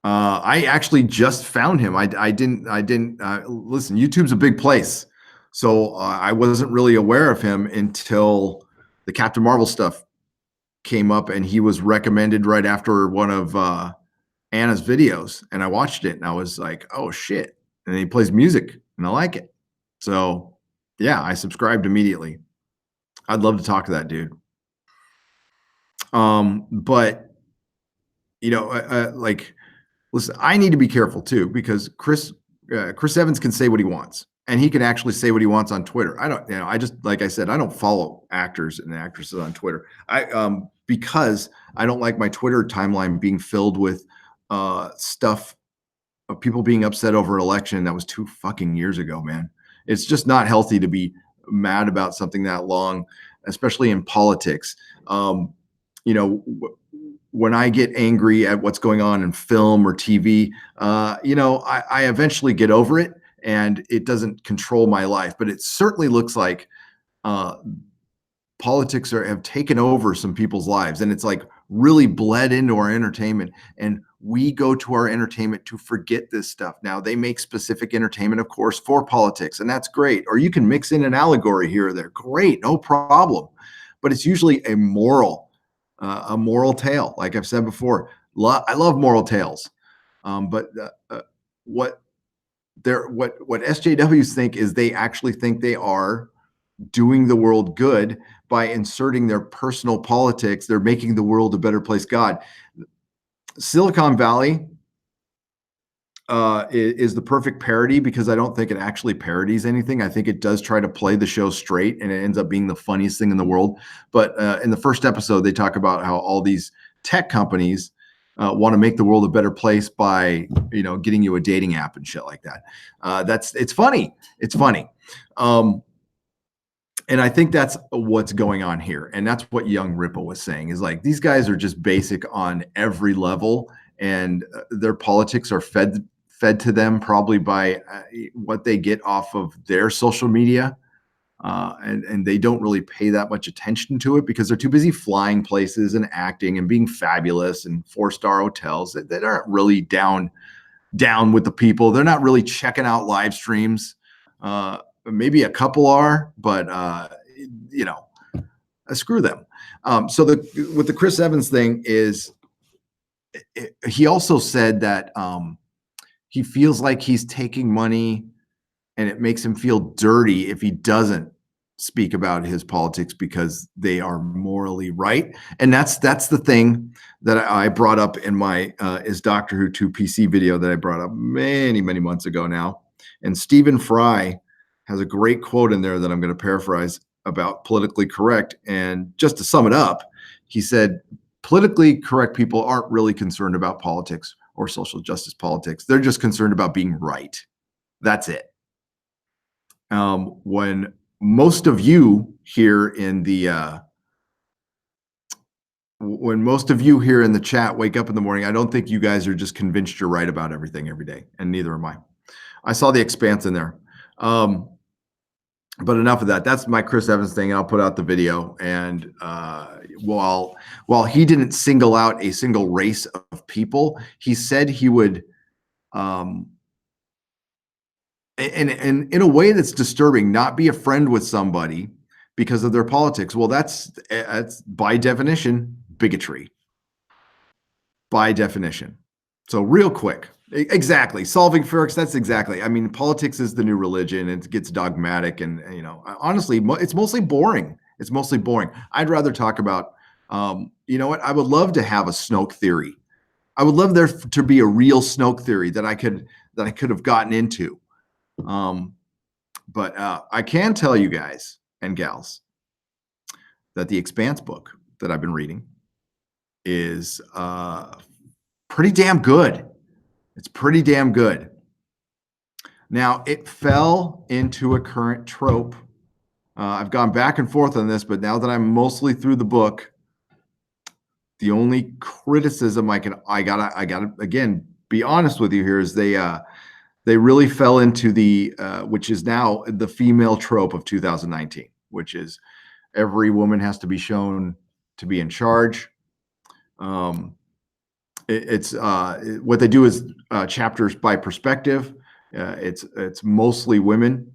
I actually just found him. I didn't listen. YouTube's a big place, so I wasn't really aware of him until the Captain Marvel stuff came up, and he was recommended right after one of Anna's videos, and I watched it, and I was like, "Oh shit!" And he plays music, and I like it. So yeah, I subscribed immediately. I'd love to talk to that dude. But like. Listen, I need to be careful too because Chris Evans can say what he wants, and he can actually say what he wants on Twitter. I just like I said, I don't follow actors and actresses on Twitter. Because I don't like my Twitter timeline being filled with stuff of people being upset over an election that was 2 fucking years ago, man. It's just not healthy to be mad about something that long, especially in politics. When I get angry at what's going on in film or TV, I eventually get over it and it doesn't control my life. But it certainly looks like politics have taken over some people's lives, and it's like really bled into our entertainment. And we go to our entertainment to forget this stuff. Now, they make specific entertainment, of course, for politics, and that's great. Or you can mix in an allegory here or there. Great, no problem. But it's usually a moral tale. Like I've said before, I love moral tales. But what SJWs think is they actually think they are doing the world good by inserting their personal politics. They're making the world a better place. God, Silicon Valley is the perfect parody because I don't think it actually parodies anything. I think it does try to play the show straight, and it ends up being the funniest thing in the world. But in the first episode, they talk about how all these tech companies want to make the world a better place by, getting you a dating app and shit like that. It's funny. It's funny. And I think that's what's going on here. And that's what Young Ripple was saying, is like, these guys are just basic on every level, and their politics are fed to them probably by what they get off of their social media. And they don't really pay that much attention to it because they're too busy flying places and acting and being fabulous and 4-star hotels. They aren't really down with the people. They're not really checking out live streams. Maybe a couple are, but screw them. So with the Chris Evans thing is, he also said that he feels like he's taking money, and it makes him feel dirty if he doesn't speak about his politics because they are morally right. And that's the thing that I brought up in my is Doctor Who 2 PC video that I brought up many months ago now. And Stephen Fry has a great quote in there that I'm going to paraphrase about politically correct. And just to sum it up, he said, politically correct people aren't really concerned about politics or social justice politics. They're just concerned about being right. That's it. When most of you here in the chat wake up in the morning, I don't think you guys are just convinced you're right about everything every day, and neither am I. I saw The Expanse in there. But enough of that. That's my Chris Evans thing. I'll put out the video. And while he didn't single out a single race of people, he said he would, and in a way that's disturbing, not be a friend with somebody because of their politics. Well, that's by definition bigotry. By definition. So real quick. Exactly. Solving Ferrix, that's exactly. I mean, politics is the new religion. It gets dogmatic, and honestly, it's mostly boring. It's mostly boring. I'd rather talk about, you know what? I would love to have a Snoke theory. I would love there to be a real Snoke theory that I could have gotten into. But I can tell you guys and gals that the Expanse book that I've been reading is pretty damn good. It's pretty damn good. Now, it fell into a current trope. I've gone back and forth on this, but now that I'm mostly through the book, the only criticism I gotta again be honest with you here is they really fell into the which is now the female trope of 2019, which is every woman has to be shown to be in charge. It's what they do is chapters by perspective. It's mostly women,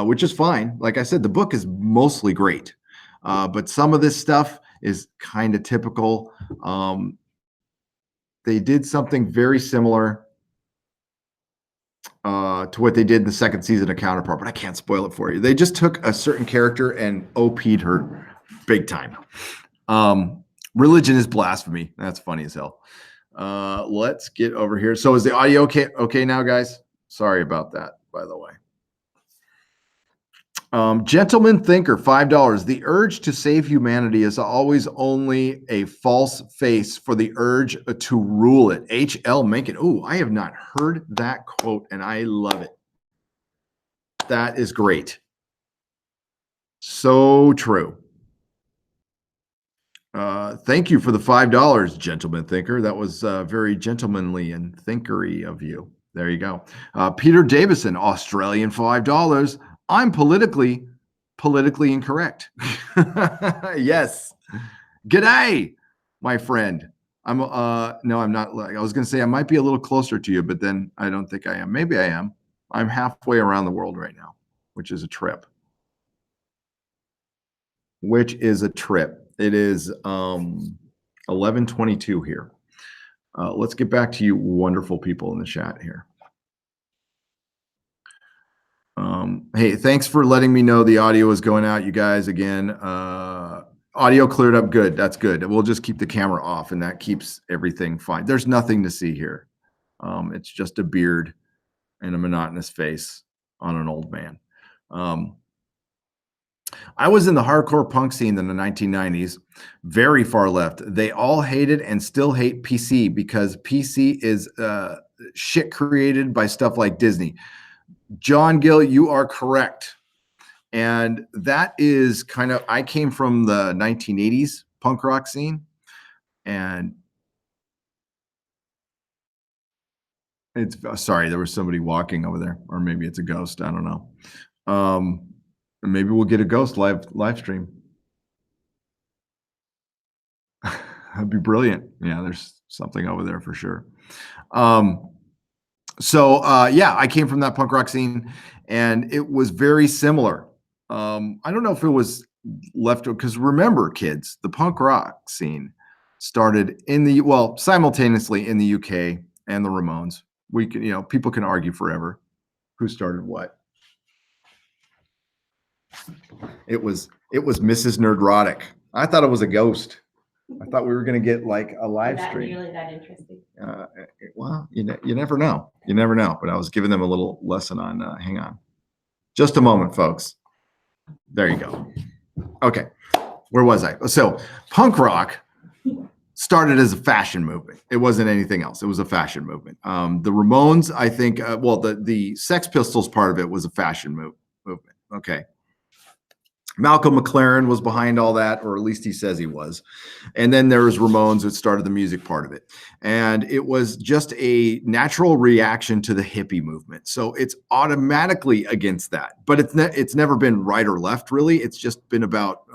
which is fine. Like I said, the book is mostly great, but some of this stuff is kind of typical. They did something very similar to what they did in the second season of Counterpart, but I can't spoil it for you. They just took a certain character and OP'd her big time. Religion is blasphemy. That's funny as hell. Let's get over here. So is the audio okay now, guys? Sorry about that, by the way. Gentleman Thinker, $5. The urge to save humanity is always only a false face for the urge to rule it. H.L. Mencken. Ooh, I have not heard that quote, and I love it. That is great. So true. Thank you for the $5, Gentleman Thinker. That was very gentlemanly and thinkery of you. There you go. Peter Davison, Australian $5. I'm politically incorrect. Yes. G'day, my friend. I'm no, I'm not. I was going to say I might be a little closer to you, but then I don't think I am. Maybe I am. I'm halfway around the world right now, which is a trip. It is 11:22 here. Let's get back to you wonderful people in the chat here. Hey, thanks for letting me know the audio is going out, you guys. Again, audio cleared up. Good. That's good. We'll just keep the camera off, and that keeps everything fine. There's nothing to see here. It's just a beard and a monotonous face on an old man. I was in the hardcore punk scene in the 1990s, very far left. They all hated and still hate PC because PC is shit created by stuff like Disney. John Gill, you are correct. And that is kind of, I came from the 1980s punk rock scene, and it's sorry, there was somebody walking over there, or maybe it's a ghost. I don't know. Maybe we'll get a ghost live stream. That'd be brilliant. Yeah, there's something over there for sure. Yeah, I came from that punk rock scene, and it was very similar. I don't know if it was left, because remember, kids, the punk rock scene started simultaneously in the UK and the Ramones. We can, people can argue forever who started what. It was Mrs. Nerdrotic. I thought it was a ghost. I thought we were going to get like a live stream. Really that interesting. Well, you never know. You never know. But I was giving them a little lesson on. Hang on, just a moment, folks. There you go. Okay, where was I? So, punk rock started as a fashion movement. It wasn't anything else. It was a fashion movement. The Ramones, I think. The Sex Pistols part of it was a fashion movement. Okay. Malcolm McLaren was behind all that, or at least he says he was. And then there was Ramones that started the music part of it. And it was just a natural reaction to the hippie movement. So it's automatically against that. But it's never been right or left, really. It's just been about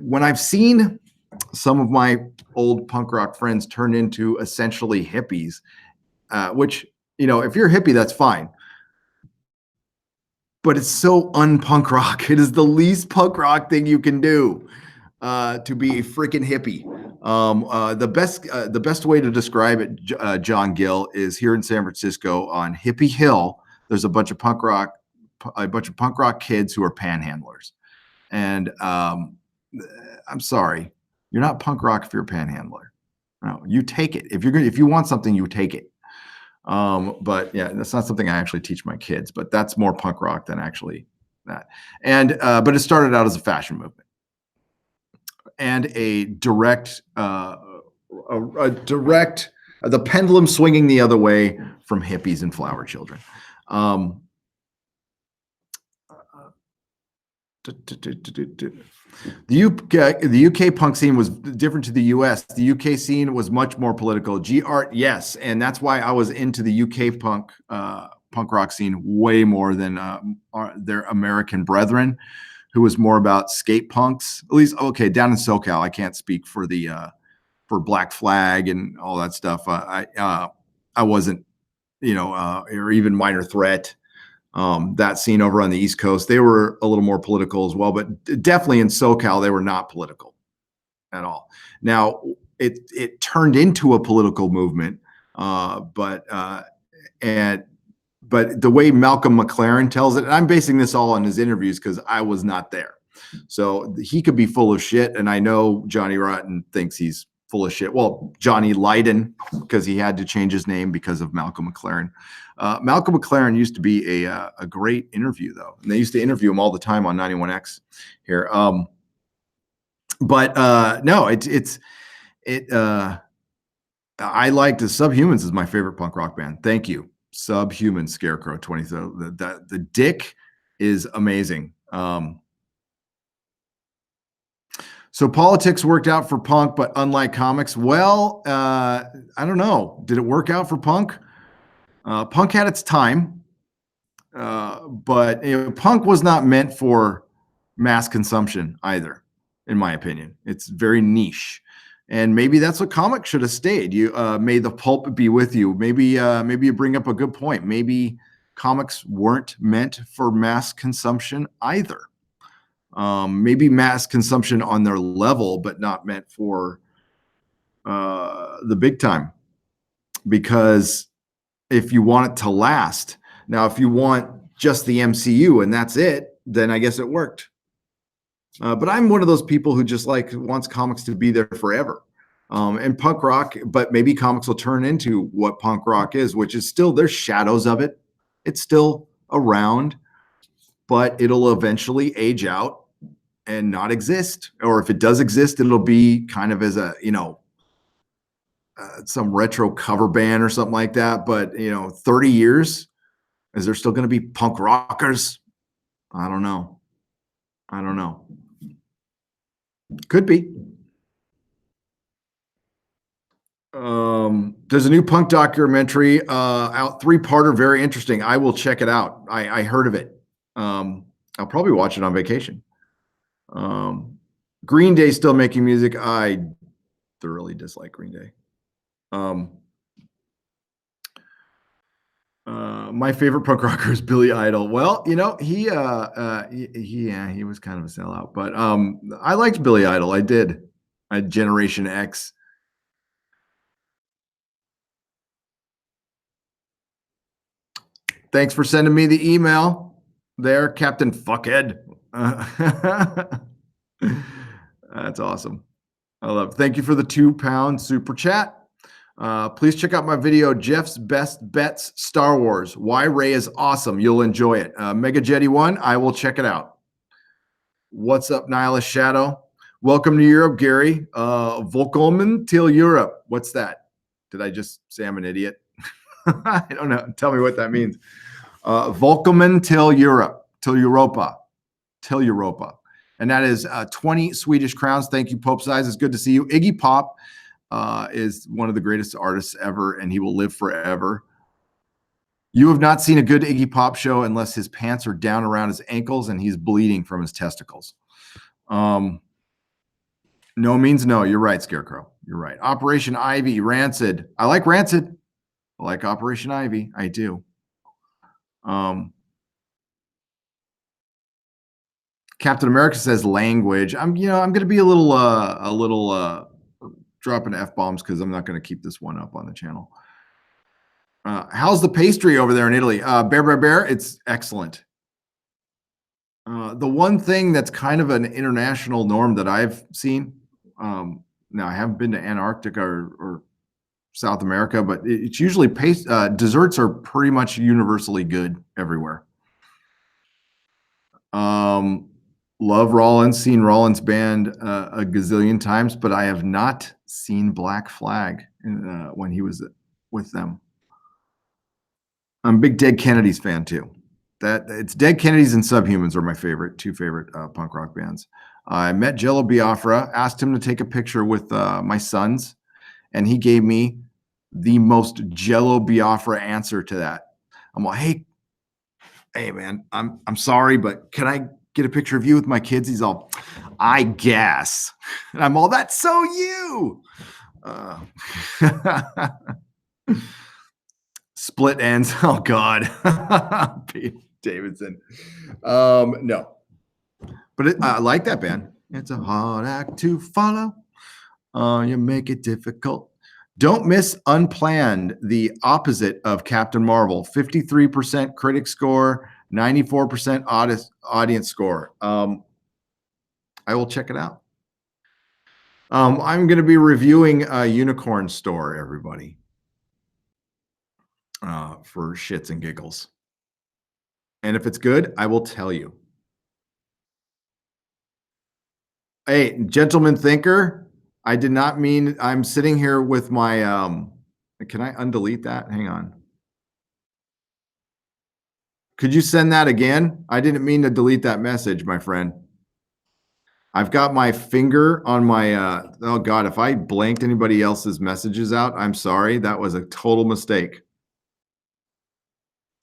when I've seen some of my old punk rock friends turn into essentially hippies, which, if you're a hippie, that's fine. But it's so un-punk rock. It is the least punk rock thing you can do, to be a freaking hippie. The best way to describe it, John Gill, is here in San Francisco on Hippie Hill. There's a bunch of punk rock kids who are panhandlers, and I'm sorry, you're not punk rock if you're a panhandler. No, you take it. If you want something, you take it. But yeah, that's not something I actually teach my kids, but that's more punk rock than actually that. And, but it started out as a fashion movement and the pendulum swinging the other way from hippies and flower children. The UK punk scene was different to the US. The UK scene was much more political. G-Art, yes, and that's why I was into the UK punk rock scene way more than their American brethren, who was more about skate punks. At least, okay, down in SoCal, I can't speak for the for Black Flag and all that stuff. I wasn't, or even Minor Threat. That scene over on the East Coast, they were a little more political as well, but definitely in SoCal, they were not political at all. Now, it turned into a political movement, but the way Malcolm McLaren tells it, and I'm basing this all on his interviews because I was not there. So he could be full of shit, and I know Johnny Rotten thinks he's full of shit. Well, Johnny Lydon, because he had to change his name because of Malcolm McLaren. Malcolm McLaren used to be a great interview, though. And they used to interview him all the time on 91X here. No, I liked the Subhumans is my favorite punk rock band. Thank you. Subhuman Scarecrow 20. The Dick is amazing. So politics worked out for punk, but unlike comics, well, I don't know. Did it work out for punk? Punk had its time, but punk was not meant for mass consumption either, in my opinion. It's very niche, and maybe that's what comics should have stayed. You may the pulp be with you. Maybe you bring up a good point. Maybe comics weren't meant for mass consumption either. Maybe mass consumption on their level, but not meant for the big time, because if you want it to last. Now, if you want just the MCU and that's it, then I guess it worked. But I'm one of those people who just wants comics to be there forever. And punk rock, but maybe comics will turn into what punk rock is, which is still, there's shadows of it. It's still around, but it'll eventually age out and not exist. Or if it does exist, it'll be kind of as a, some retro cover band or something like that. But, 30 years, is there still going to be punk rockers? I don't know. Could be. There's a new punk documentary out, 3-parter, very interesting. I will check it out. I heard of it. I'll probably watch it on vacation. Green Day still making music. I thoroughly dislike Green Day. My favorite punk rocker is Billy Idol. Well, he was kind of a sellout, but I liked Billy Idol. I did. Generation X. Thanks for sending me the email there, Captain Fuckhead. That's awesome. I love it. Thank you for the £2 super chat. Please check out my video, Jeff's Best Bets Star Wars. Why Rey is awesome. You'll enjoy it. Mega Jetty 1, I will check it out. What's up, Nihilist Shadow? Welcome to Europe, Gary. Volkomen till Europe. What's that? Did I just say I'm an idiot? I don't know. Tell me what that means. Volkomen till Europe, till Europa. And that is 20 Swedish crowns. Thank you, Pope Size. It's good to see you. Iggy Pop is one of the greatest artists ever, and he will live forever. You have not seen a good Iggy Pop show unless his pants are down around his ankles and he's bleeding from his testicles. No means no. You're right, Scarecrow. You're right. Operation Ivy, Rancid. I like Rancid. I like Operation Ivy. I do. Captain America says language. I'm going to be a little dropping F-bombs because I'm not going to keep this one up on the channel. How's the pastry over there in Italy? Bear. It's excellent. The one thing that's kind of an international norm that I've seen, now I haven't been to Antarctica or South America, but it's usually desserts are pretty much universally good everywhere. Love Rollins, seen Rollins band a gazillion times, but I have not seen Black Flag when he was with them. I'm a big Dead Kennedys fan too. It's Dead Kennedys and Subhumans are my two favorite punk rock bands. I met Jello Biafra, asked him to take a picture with my sons, and he gave me the most Jello Biafra answer to that. I'm like, hey man, I'm sorry, but can I get a picture of you with my kids? He's all, I guess. And I'm all, that's so you. Split ends. Oh God. Pete Davidson. No, but I like that band. It's a hard act to follow. You make it difficult. Don't miss Unplanned, the opposite of Captain Marvel. 53% critic score, 94% audience score. I will check it out. I'm going to be reviewing Unicorn Store, everybody, for shits and giggles. And if it's good, I will tell you. Hey, gentleman thinker, I did not mean, I'm sitting here with my, can I undelete that? Hang on. Could you send that again? I didn't mean to delete that message, my friend. I've got my finger on my, oh God, if I blanked anybody else's messages out, I'm sorry. That was a total mistake.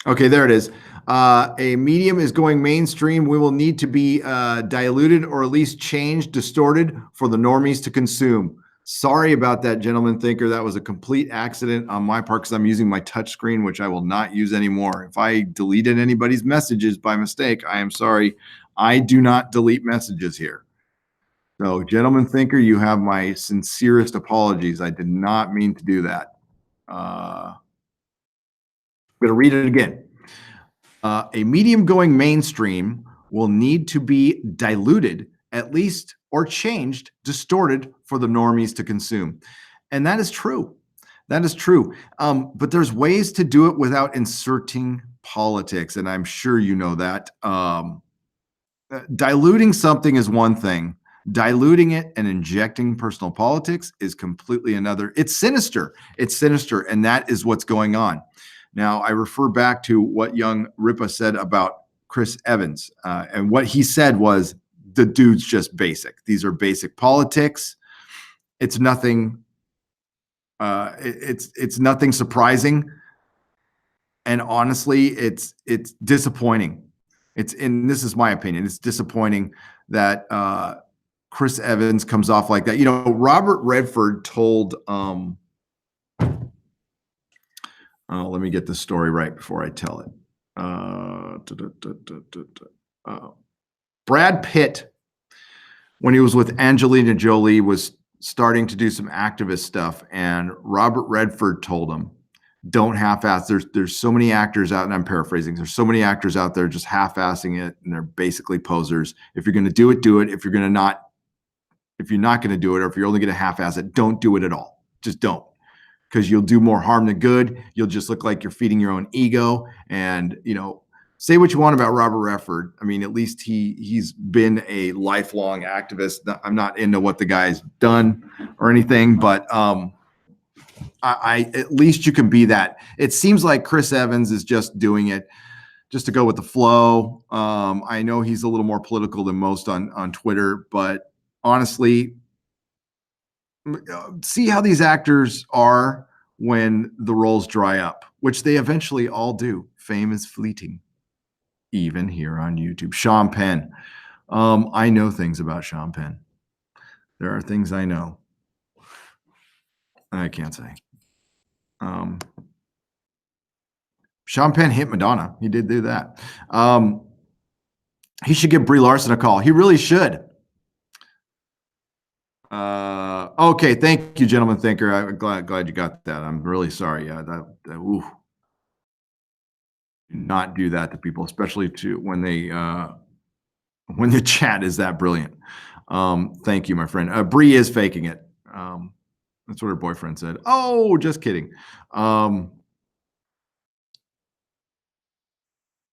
Okay, there it is. A medium is going mainstream. We will need to be diluted or at least changed, distorted for the normies to consume. Sorry about that, gentleman thinker. That was a complete accident on my part because I'm using my touch screen, which I will not use anymore. If I deleted anybody's messages by mistake, I am sorry. I do not delete messages here. So, gentleman thinker, you have my sincerest apologies. I did not mean to do that. I'm going to read it again. A medium going mainstream will need to be diluted, at least, or changed, distorted for the normies to consume. And that is true. That is true. But there's ways to do it without inserting politics, and I'm sure you know that. Diluting something is one thing. Diluting it and injecting personal politics is completely another. It's sinister. It's sinister, and that is what's going on. Now, I refer back to what young Ripa said about Chris Evans, and what he said was the dude's just basic. These are basic politics. It's nothing. It's nothing surprising, and honestly, it's disappointing. And this is my opinion. It's disappointing that Chris Evans comes off like that. You know, Robert Redford told. Let me get the story right before I tell it. Brad Pitt, when he was with Angelina Jolie, was starting to do some activist stuff, and Robert Redford told him, "Don't half-ass. There's so many actors out," and I'm paraphrasing. There's so many actors out there just half-assing it, and they're basically posers. If you're going to do it, do it. If you're not going to do it, or if you're only going to half-ass it, don't do it at all. Just don't, because you'll do more harm than good. You'll just look like you're feeding your own ego. And say what you want about Robert Redford. I mean, at least he's been a lifelong activist. I'm not into what the guy's done or anything, but I at least you can be that. It seems like Chris Evans is just doing it just to go with the flow. I know he's a little more political than most on Twitter, but honestly, see how these actors are when the roles dry up, which they eventually all do. Fame is fleeting, even here on YouTube. Sean Penn. I know things about Sean Penn. There are things I know. I can't say. Sean Penn hit Madonna. He did do that. He should give Brie Larson a call. He really should. Okay, thank you, gentleman thinker. I'm glad you got that. I'm really sorry. Yeah, do not do that to people, especially when the chat is that brilliant. Thank you, my friend. Brie is faking it. That's what her boyfriend said. Oh, just kidding. Sean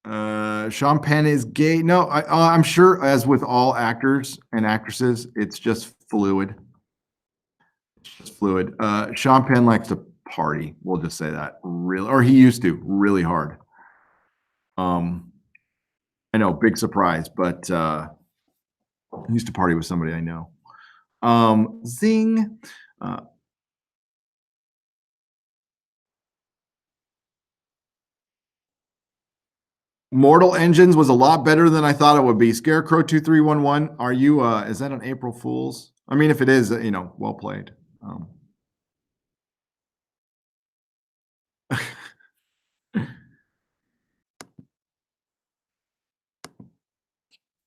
Penn is gay. No, I'm sure, as with all actors and actresses, it's just fluid. It's just fluid. Sean Penn likes to party. We'll just say that, really, or he used to, really hard. I know, big surprise, but he used to party with somebody I know. Zing. Mortal Engines was a lot better than I thought it would be. Scarecrow 2311. Are you? Is that an April Fool's? I mean, if it is, well played.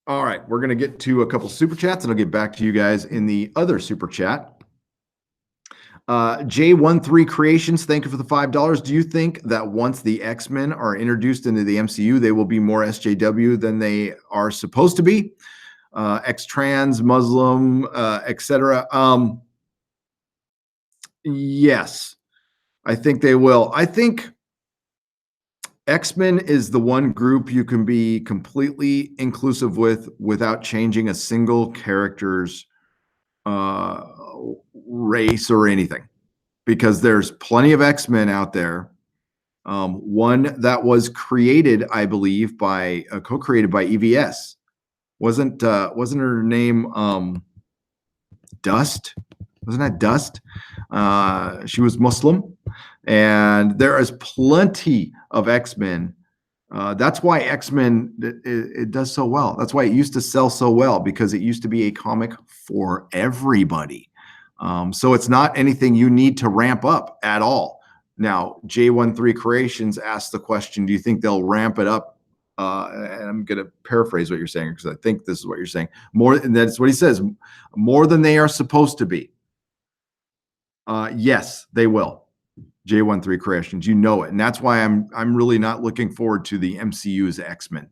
All right, we're gonna get to a couple super chats, and I'll get back to you guys in the other super chat. J13 Creations, thank you for the $5. Do you think that once the X-Men are introduced into the MCU, they will be more SJW than they are supposed to be? X-trans, Muslim, etc. Yes, I think they will. I think X-Men is the one group you can be completely inclusive with without changing a single character's race or anything, because there's plenty of X-Men out there. One that was created, I believe, by co-created by EVS. Wasn't her name Dust? Wasn't that Dust? She was Muslim, and there is plenty of X-Men. That's why X-Men it does so well. That's why it used to sell so well, because it used to be a comic for everybody. So it's not anything you need to ramp up at all. Now, J13 Creations asked the question, do you think they'll ramp it up? And I'm going to paraphrase what you're saying, because I think this is what you're saying. More, and that's what he says, more than they are supposed to be. Yes, they will. J13 Creations, you know it. And that's why I'm really not looking forward to the MCU's X-Men.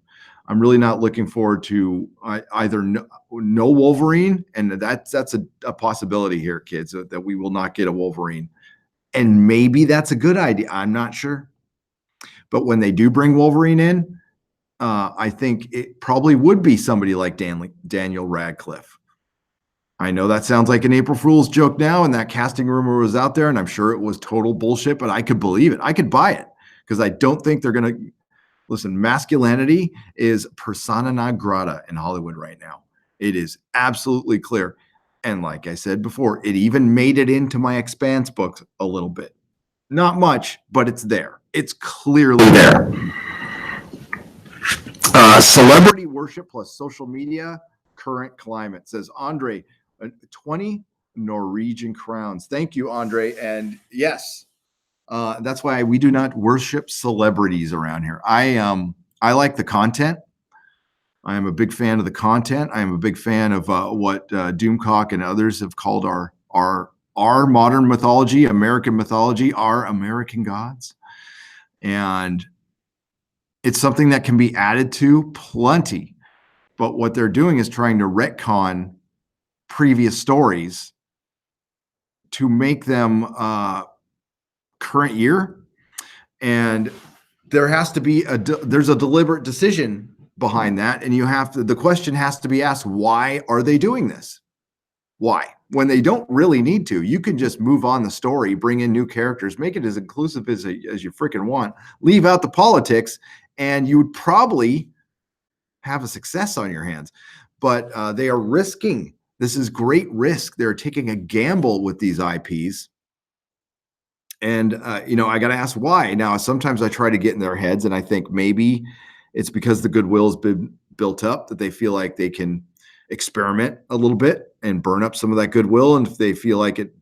I'm really not looking forward to either no Wolverine, and that's a possibility here, kids, that we will not get a Wolverine. And maybe that's a good idea. I'm not sure. But when they do bring Wolverine in, I think it probably would be somebody like Daniel Radcliffe. I know that sounds like an April Fool's joke now, and that casting rumor was out there, and I'm sure it was total bullshit, but I could believe it. I could buy it because I don't think they're going to listen. Masculinity is persona non grata in Hollywood right now. It is absolutely clear. And like I said before, it even made it into my Expanse book a little bit. Not much, but it's there. It's clearly there. Celebrity worship plus social media, current climate, says Andre. 20 Norwegian crowns. Thank you, Andre. And yes, that's why we do not worship celebrities around here. I like the content. I am a big fan of the content. I am a big fan of what Doomcock and others have called our modern mythology, American mythology, our American gods. And it's something that can be added to plenty. But what they're doing is trying to retcon previous stories to make them current year. And there has to be there's a deliberate decision behind that. And the question has to be asked, why are they doing this? Why? When they don't really need to. You can just move on the story, bring in new characters, make it as inclusive as you freaking want, leave out the politics, and you would probably have a success on your hands. But they are risking. This is great risk. They're taking a gamble with these IPs. And, I got to ask why. Now, sometimes I try to get in their heads, and I think maybe it's because the goodwill has been built up that they feel like they can experiment a little bit and burn up some of that goodwill. And if they feel like it,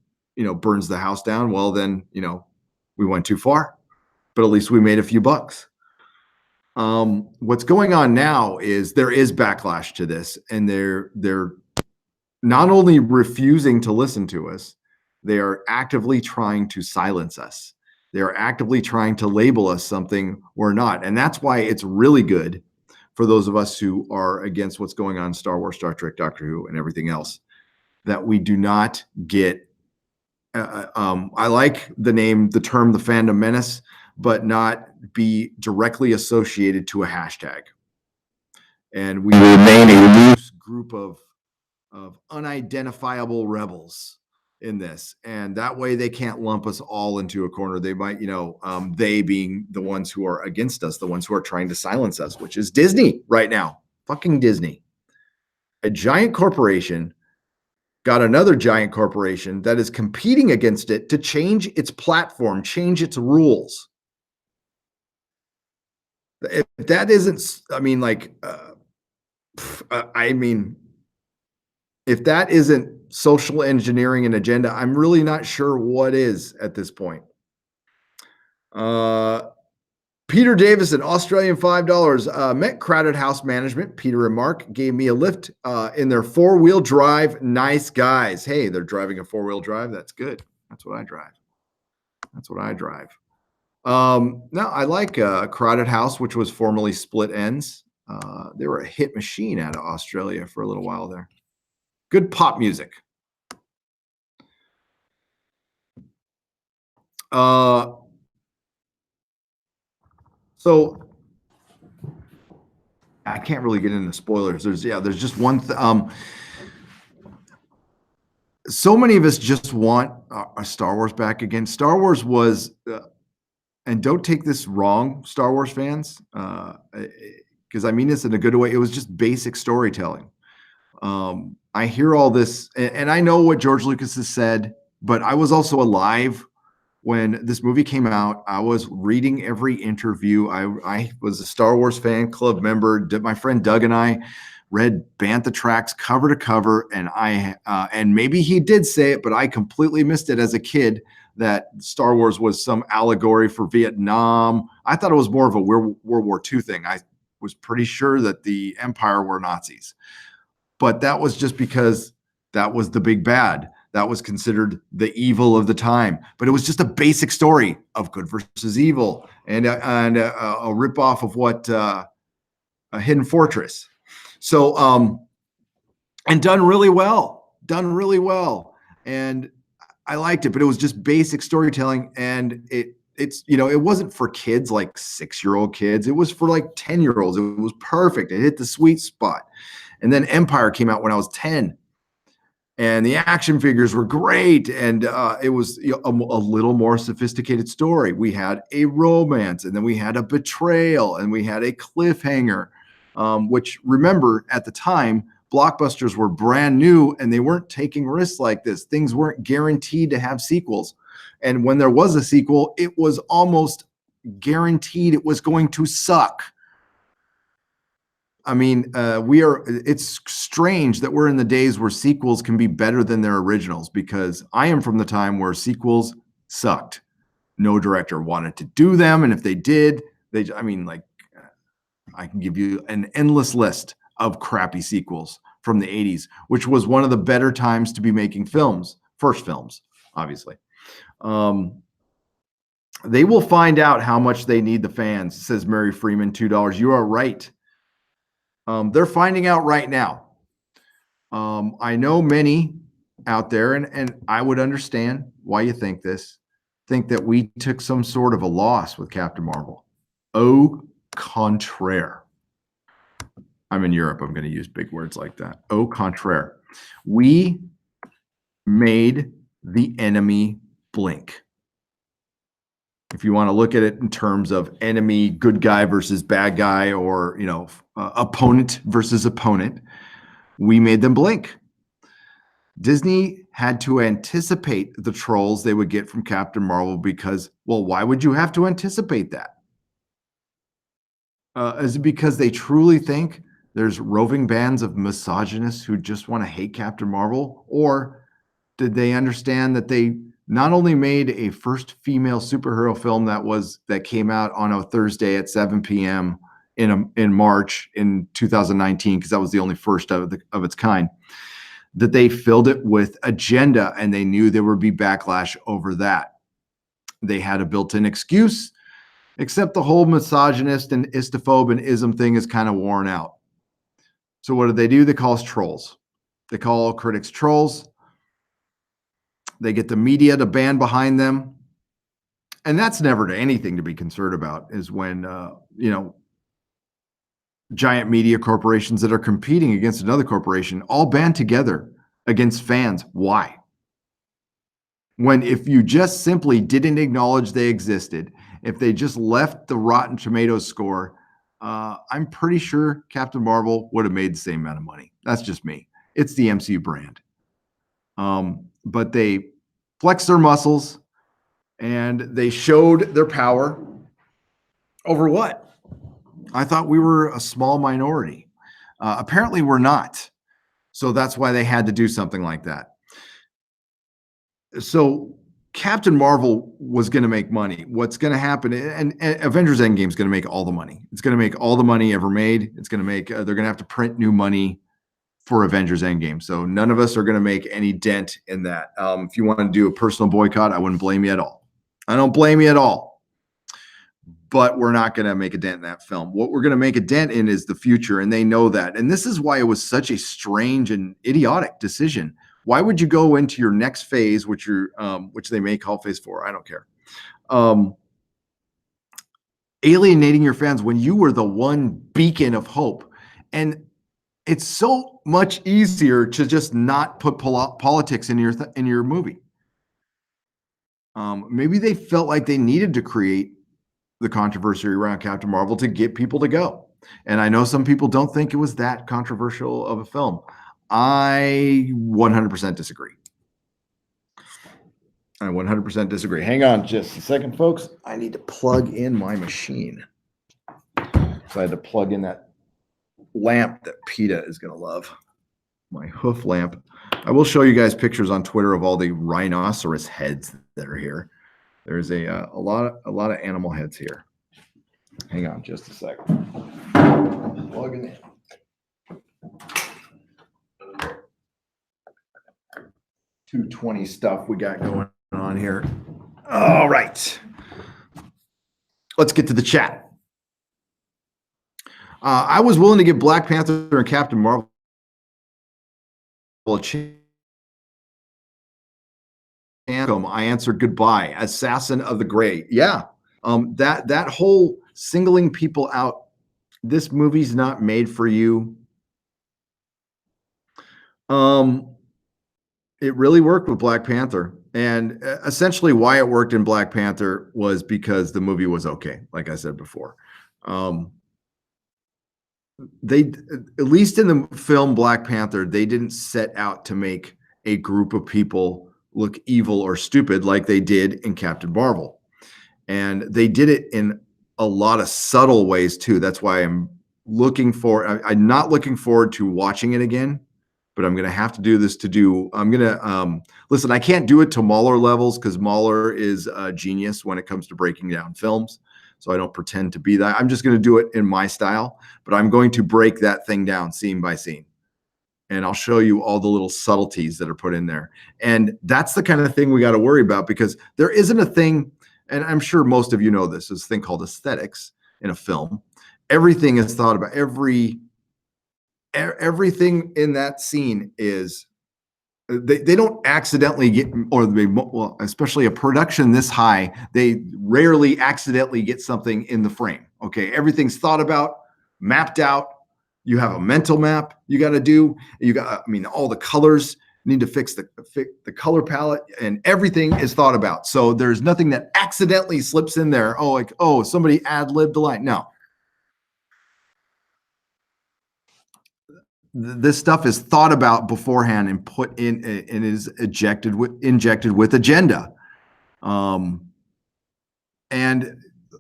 burns the house down, well, then, we went too far. But at least we made a few bucks. What's going on now is there is backlash to this, and they're not only refusing to listen to us, they are actively trying to silence us. They are actively trying to label us something we're not. And that's why it's really good for those of us who are against what's going on in Star Wars, Star Trek, Doctor Who, and everything else, that we do not get, I like the term, the fandom menace, but not be directly associated to a hashtag. And we remain a loose group of unidentifiable rebels in this. And that way they can't lump us all into a corner. They might, they being the ones who are against us, the ones who are trying to silence us, which is Disney right now. Fucking Disney. A giant corporation got another giant corporation that is competing against it to change its platform, change its rules. If that isn't, if that isn't social engineering and agenda, I'm really not sure what is at this point. Peter Davison, Australian $5. Met Crowded House Management. Peter and Mark gave me a lift in their four-wheel drive. Nice guys. Hey, they're driving a four-wheel drive. That's good. That's what I drive. Now, I like Crowded House, which was formerly Split Ends. They were a hit machine out of Australia for a little while there. Good pop music. So I can't really get into spoilers. There's just one. So many of us just want a Star Wars back again. Star Wars was, and don't take this wrong, Star Wars fans, because I mean this in a good way. It was just basic storytelling. I hear all this, and I know what George Lucas has said, but I was also alive when this movie came out. I was reading every interview. I was a Star Wars fan club member. My friend Doug and I read Bantha Tracks cover to cover, and maybe he did say it, but I completely missed it as a kid, that Star Wars was some allegory for Vietnam. I thought it was more of a World War II thing. I was pretty sure that the Empire were Nazis. But that was just because that was the big bad. That was considered the evil of the time. But it was just a basic story of good versus evil, and a ripoff of what a Hidden Fortress. So, and done really well. And I liked it, but it was just basic storytelling, and it's, you know, it wasn't for kids like 6-year-old kids. It was for like 10-year-olds. It was perfect. It hit the sweet spot. And then Empire came out when I was 10. And the action figures were great. And it was, you know, a little more sophisticated story. We had a romance, and then we had a betrayal, and we had a cliffhanger, which, remember, at the time, blockbusters were brand new and they weren't taking risks like this. Things weren't guaranteed to have sequels. And when there was a sequel, it was almost guaranteed it was going to suck. I mean, it's strange that we're in the days where sequels can be better than their originals, because I am from the time where sequels sucked. No director wanted to do them. And if they did, I can give you an endless list of crappy sequels from the 80s, which was one of the better times to be making films, first films, obviously. They will find out how much they need the fans, says Mary Freeman, $2. You are right. They're finding out right now. I know many out there, and I would understand why you think this, think that we took some sort of a loss with Captain Marvel. Au contraire. I'm in Europe. I'm going to use big words like that. Au contraire. We made the enemy blink. If you want to look at it in terms of enemy, good guy versus bad guy, or, you know, opponent versus opponent, we made them blink. Disney had to anticipate the trolls they would get from Captain Marvel because, well, why would you have to anticipate that? Is it because they truly think there's roving bands of misogynists who just want to hate Captain Marvel? Or did they understand that they not only made a first female superhero film that came out on a Thursday at 7 p.m. in March in 2019, because that was the only first of its kind, that they filled it with agenda, and they knew there would be backlash over that. They had a built-in excuse, except the whole misogynist and istophobe and ism thing is kind of worn out. So what do? They call us trolls. They call all critics trolls. They get the media to band behind them. And that's never anything to be concerned about, is when, you know, giant media corporations that are competing against another corporation all band together against fans. Why? When if you just simply didn't acknowledge they existed, if they just left the Rotten Tomatoes score, I'm pretty sure Captain Marvel would have made the same amount of money. That's just me. It's the MCU brand. But they flexed their muscles and they showed their power over what? I thought we were a small minority. Apparently we're not. So that's why they had to do something like that. So Captain Marvel was going to make money. What's going to happen, and Avengers Endgame is going to make all the money. It's going to make all the money ever made. It's going to make, they're going to have to print new money for Avengers Endgame. So none of us are going to make any dent in that. If you want to do a personal boycott, I wouldn't blame you at all. I don't blame you at all. But we're not going to make a dent in that film. What we're going to make a dent in is the future, and they know that. And this is why it was such a strange and idiotic decision. Why would you go into your next phase, which they may call phase 4? I don't care. Alienating your fans when you were the one beacon of hope. And it's so much easier to just not put politics in your movie. Maybe they felt like they needed to create the controversy around Captain Marvel to get people to go. And I know some people don't think it was that controversial of a film. I 100% disagree. I 100% disagree. Hang on just a second, folks. I need to plug in my machine. So I had to plug in that lamp that PETA is going to love. My hoof lamp. I will show you guys pictures on Twitter of all the rhinoceros heads that are here. There's a lot of animal heads here. Hang on just a second. Plugging in. 220 stuff we got going on here. All right. Let's get to the chat. I was willing to give Black Panther and Captain Marvel a chance Anthem, I Answered Goodbye, Assassin of the Great. Yeah. That whole singling people out, this movie's not made for you. Um, it really worked with Black Panther. And essentially why it worked in Black Panther was because the movie was okay, like I said before. Um, they at least in the film Black Panther, they didn't set out to make a group of people look evil or stupid like they did in Captain Marvel. And they did it in a lot of subtle ways too. That's why I'm not looking forward to watching it again, but I'm going to have to do this I'm going to, listen, I can't do it to Mahler levels because Mahler is a genius when it comes to breaking down films. So I don't pretend to be that. I'm just going to do it in my style, but I'm going to break that thing down scene by scene. And I'll show you all the little subtleties that are put in there. And that's the kind of thing we got to worry about, because there isn't a thing, and I'm sure most of you know this, is a thing called aesthetics in a film. Everything is thought about. Everything in that scene is, they don't accidentally get, well, especially a production this high, they rarely accidentally get something in the frame. Okay, everything's thought about, mapped out. You have a mental map you got to do. You got, I mean, all the colors need to fix the color palette, and everything is thought about. So there's nothing that accidentally slips in there. Oh, like, oh, somebody ad-libbed a line. No, this stuff is thought about beforehand and put in, and is injected with agenda. And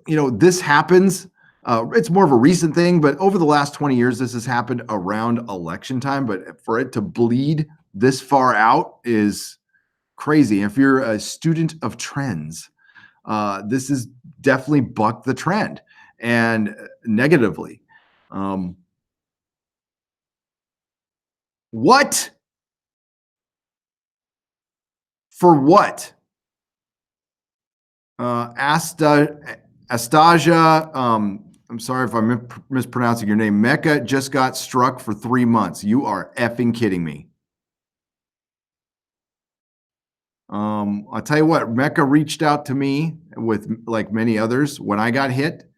this happens. It's more of a recent thing, but over the last 20 years, this has happened around election time. But for it to bleed this far out is crazy. If you're a student of trends, this is definitely bucked the trend, and negatively. What? For what? Astasia, I'm sorry if I'm mispronouncing your name. Mecca just got struck for 3 months. You are effing kidding me. I'll tell you what, Mecca reached out to me with, like many others, when I got hit.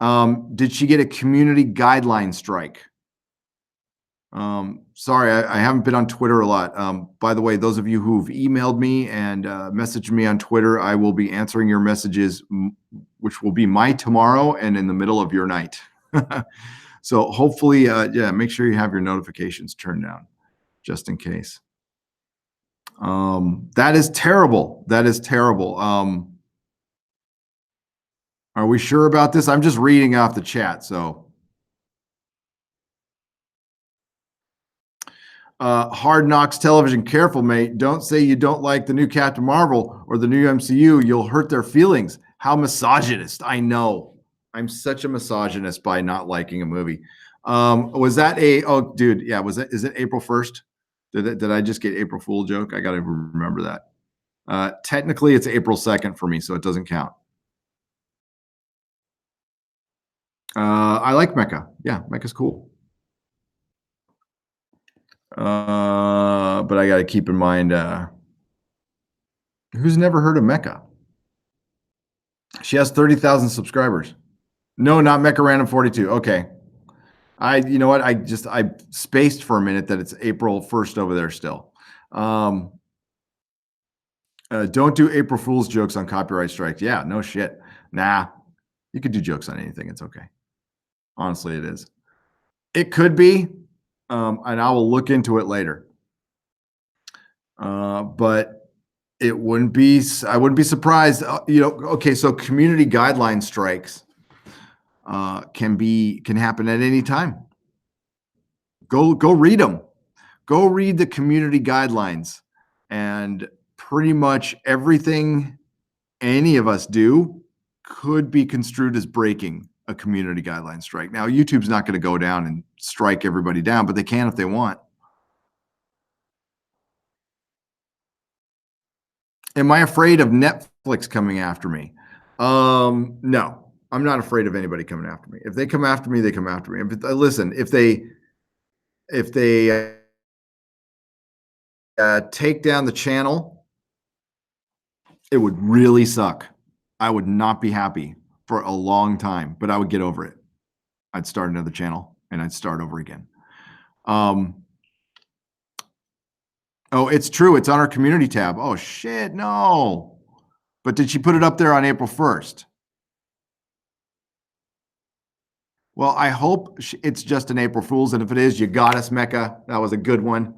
Did she get a community guideline strike? Sorry, I haven't been on Twitter a lot. By the way, those of you who've emailed me and messaged me on Twitter, I will be answering your messages, which will be my tomorrow and in the middle of your night. So hopefully, yeah, make sure you have your notifications turned down just in case. That is terrible. That is terrible. Are we sure about this? I'm just reading off the chat, so. Hard Knocks Television, careful, mate. Don't say you don't like the new Captain Marvel or the new MCU. You'll hurt their feelings. How misogynist. I know. I'm such a misogynist by not liking a movie. Was that oh, dude, yeah, is it April 1st? Did I just get April Fool joke? I got to remember that. Technically, it's April 2nd for me, so it doesn't count. I like Mecca. Yeah, Mecca's cool. But I got to keep in mind, who's never heard of Mecca? She has 30,000 subscribers. No, not Mecca Random 42. Okay. You know what? I spaced for a minute that it's April 1st over there still. Don't do April Fool's jokes on copyright strikes. Yeah, no shit. Nah, you could do jokes on anything. It's okay. Honestly, it is. It could be, and I will look into it later. But it wouldn't be. I wouldn't be surprised. Okay. So community guideline strikes can happen at any time. Go read them. Go read the community guidelines, and pretty much everything any of us do could be construed as breaking a community guideline strike. Now, YouTube's not going to go down and strike everybody down, but they can if they want. Am I afraid of Netflix coming after me? No, I'm not afraid of anybody coming after me. If they come after me, they come after me. Listen, if they take down the channel, It would really suck. I would not be happy for a long time, but I would get over it. I'd start another channel and I'd start over again. Oh, it's true. It's on our community tab. Oh shit, no. But did she put it up there on April 1st? Well, I hope it's just an April Fool's, and if it is, you got us, Mecca. That was a good one.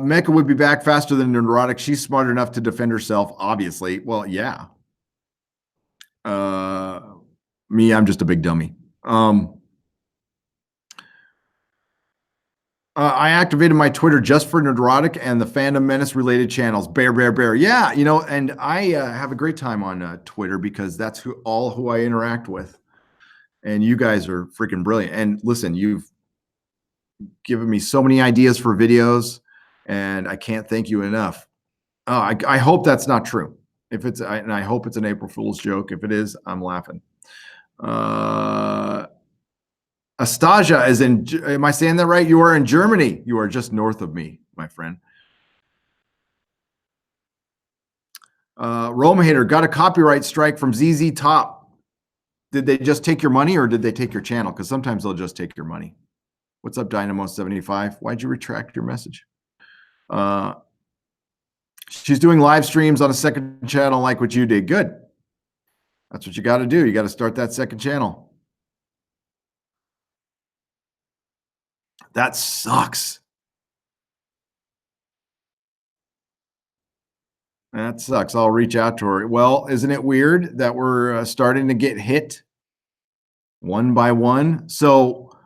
Mecca would be back faster than Nerdortic. She's smart enough to defend herself, obviously. Well, yeah. Me, I'm just a big dummy. I activated my Twitter just for Nerdortic and the Fandom Menace related channels. Bear. Yeah, you know, and I have a great time on Twitter because that's who I interact with. And you guys are freaking brilliant. And listen, you've given me so many ideas for videos, and I can't thank you enough. I hope that's not true. If it's, and I hope it's an April Fool's joke. If it is, I'm laughing. Astasia is in, am I saying that right? You are in Germany. You are just north of me, my friend. Roma Hater got a copyright strike from ZZ Top. Did they just take your money or did they take your channel? Because sometimes they'll just take your money. What's up, Dynamo75? Why'd you retract your message? She's doing live streams on a second channel like what you did. Good. That's what you got to do. You got to start that second channel. That sucks. That sucks. I'll reach out to her. Well, isn't it weird that we're starting to get hit one by one? So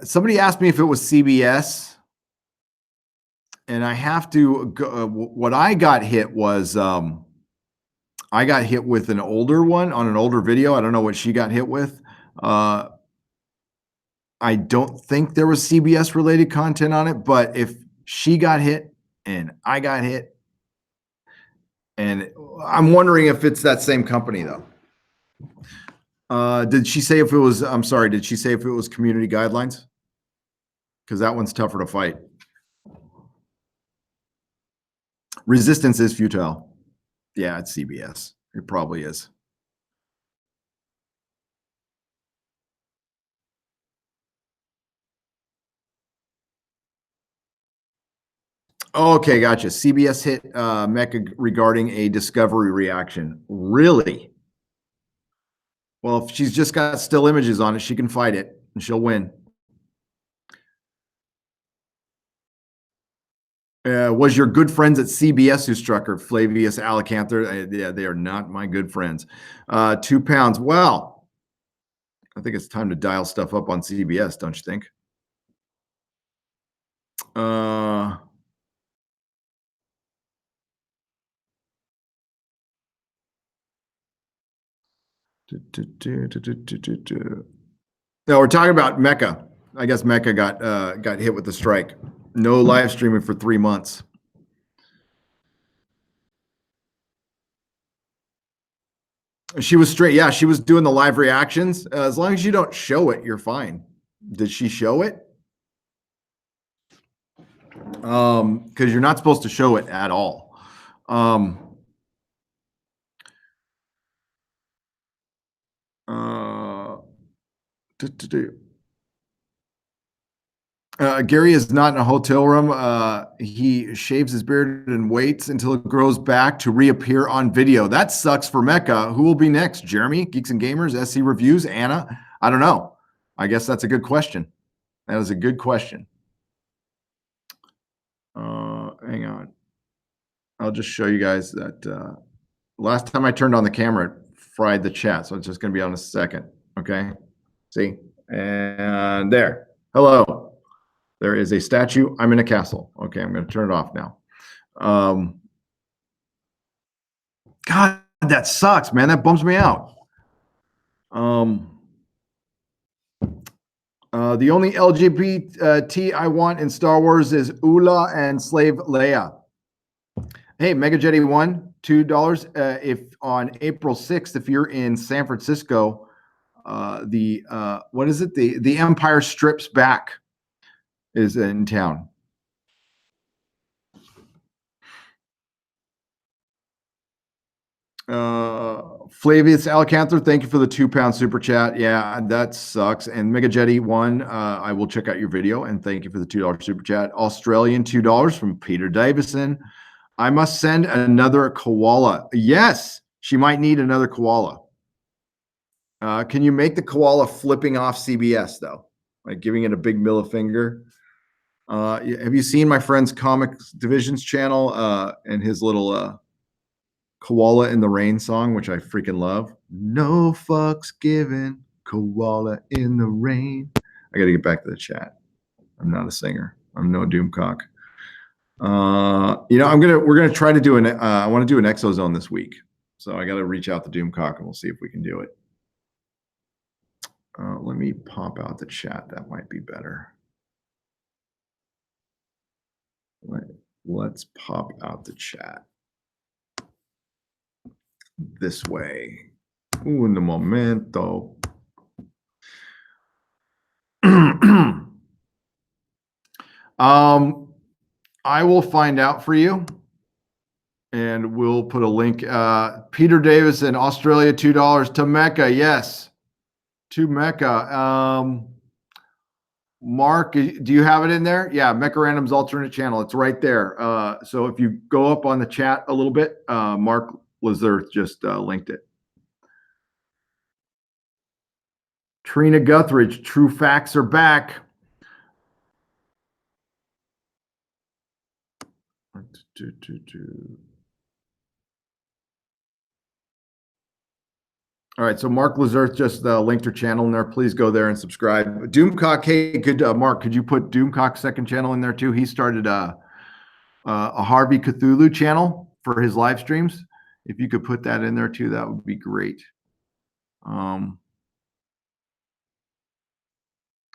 somebody asked me if it was CBS. And I have to go, what I got hit was I got hit with an older one on an older video. I don't know what she got hit with. I don't think there was CBS related content on it, but if she got hit and I got hit, and I'm wondering if it's that same company though. Did she say if it was, I'm sorry, did she say if it was community guidelines? Because that one's tougher to fight. Resistance is futile. Yeah, it's CBS. It probably is. Okay, gotcha. CBS hit Mecca regarding a Discovery reaction. Really? Well, if she's just got still images on it, she can fight it and she'll win. Was your good friends at CBS who struck her, Flavius Alicanther? Yeah, they are not my good friends. 2 pounds. Well, I think it's time to dial stuff up on CBS, don't you think? No, we're talking about Mecca. I guess Mecca got hit with the strike. No live streaming for 3 months. She was straight. Yeah, she was doing the live reactions. As long as you don't show it, you're fine. Did she show it? Because you're not supposed to show it at all. Gary is not in a hotel room. He shaves his beard and waits until it grows back to reappear on video. That sucks for Mecca. Who will be next? Jeremy, Geeks and Gamers, SC Reviews, Anna? I don't know. I guess that's a good question. That is a good question. Hang on. I'll just show you guys that last time I turned on the camera, it fried the chat. So it's just going to be on a second. Okay. See? And there. Hello. There is a statue. I'm in a castle. Okay. I'm going to turn it off now. God, that sucks, man. That bums me out. The only LGBT I want in Star Wars is Ula and Slave Leia. Hey, Mega Jetty 1. $2. If on April 6th, if you're in San Francisco, what is it? The Empire Strips Back is in town. Flavius Alcanther, thank you for the £2 super chat. Yeah, that sucks. And Mega Jetty 1, I will check out your video and thank you for the $2 super chat. Australian $2 from Peter Davison. I must send another koala. Yes, she might need another koala. Can you make the koala flipping off CBS though, like giving it a big middle finger? Have you seen my friend's Comics Divisions channel and his little Koala in the Rain song, which I freaking love? No fucks given, koala in the rain. I got to get back to the chat. I'm not a singer. I'm no Doomcock. We're gonna try to do I want to do an Exozone this week, so I got to reach out to Doomcock and we'll see if we can do it. Let me pop out the chat. That might be better. Let's pop out the chat this way. Un momento. I will find out for you, and we'll put a link. Peter Davis in Australia, $2 to Mecca. Yes, to Mecca. Mark, do you have it in there? Yeah, Mecca Random's alternate channel. It's right there. So if you go up on the chat a little bit, Mark Lazarth just linked it. Trina Guthridge, True Facts are back. All right, so Mark Lazarth just linked her channel in there. Please go there and subscribe. Doomcock, hey, Mark, could you put Doomcock's second channel in there too? He started a Harvey Cthulhu channel for his live streams. If you could put that in there too, that would be great.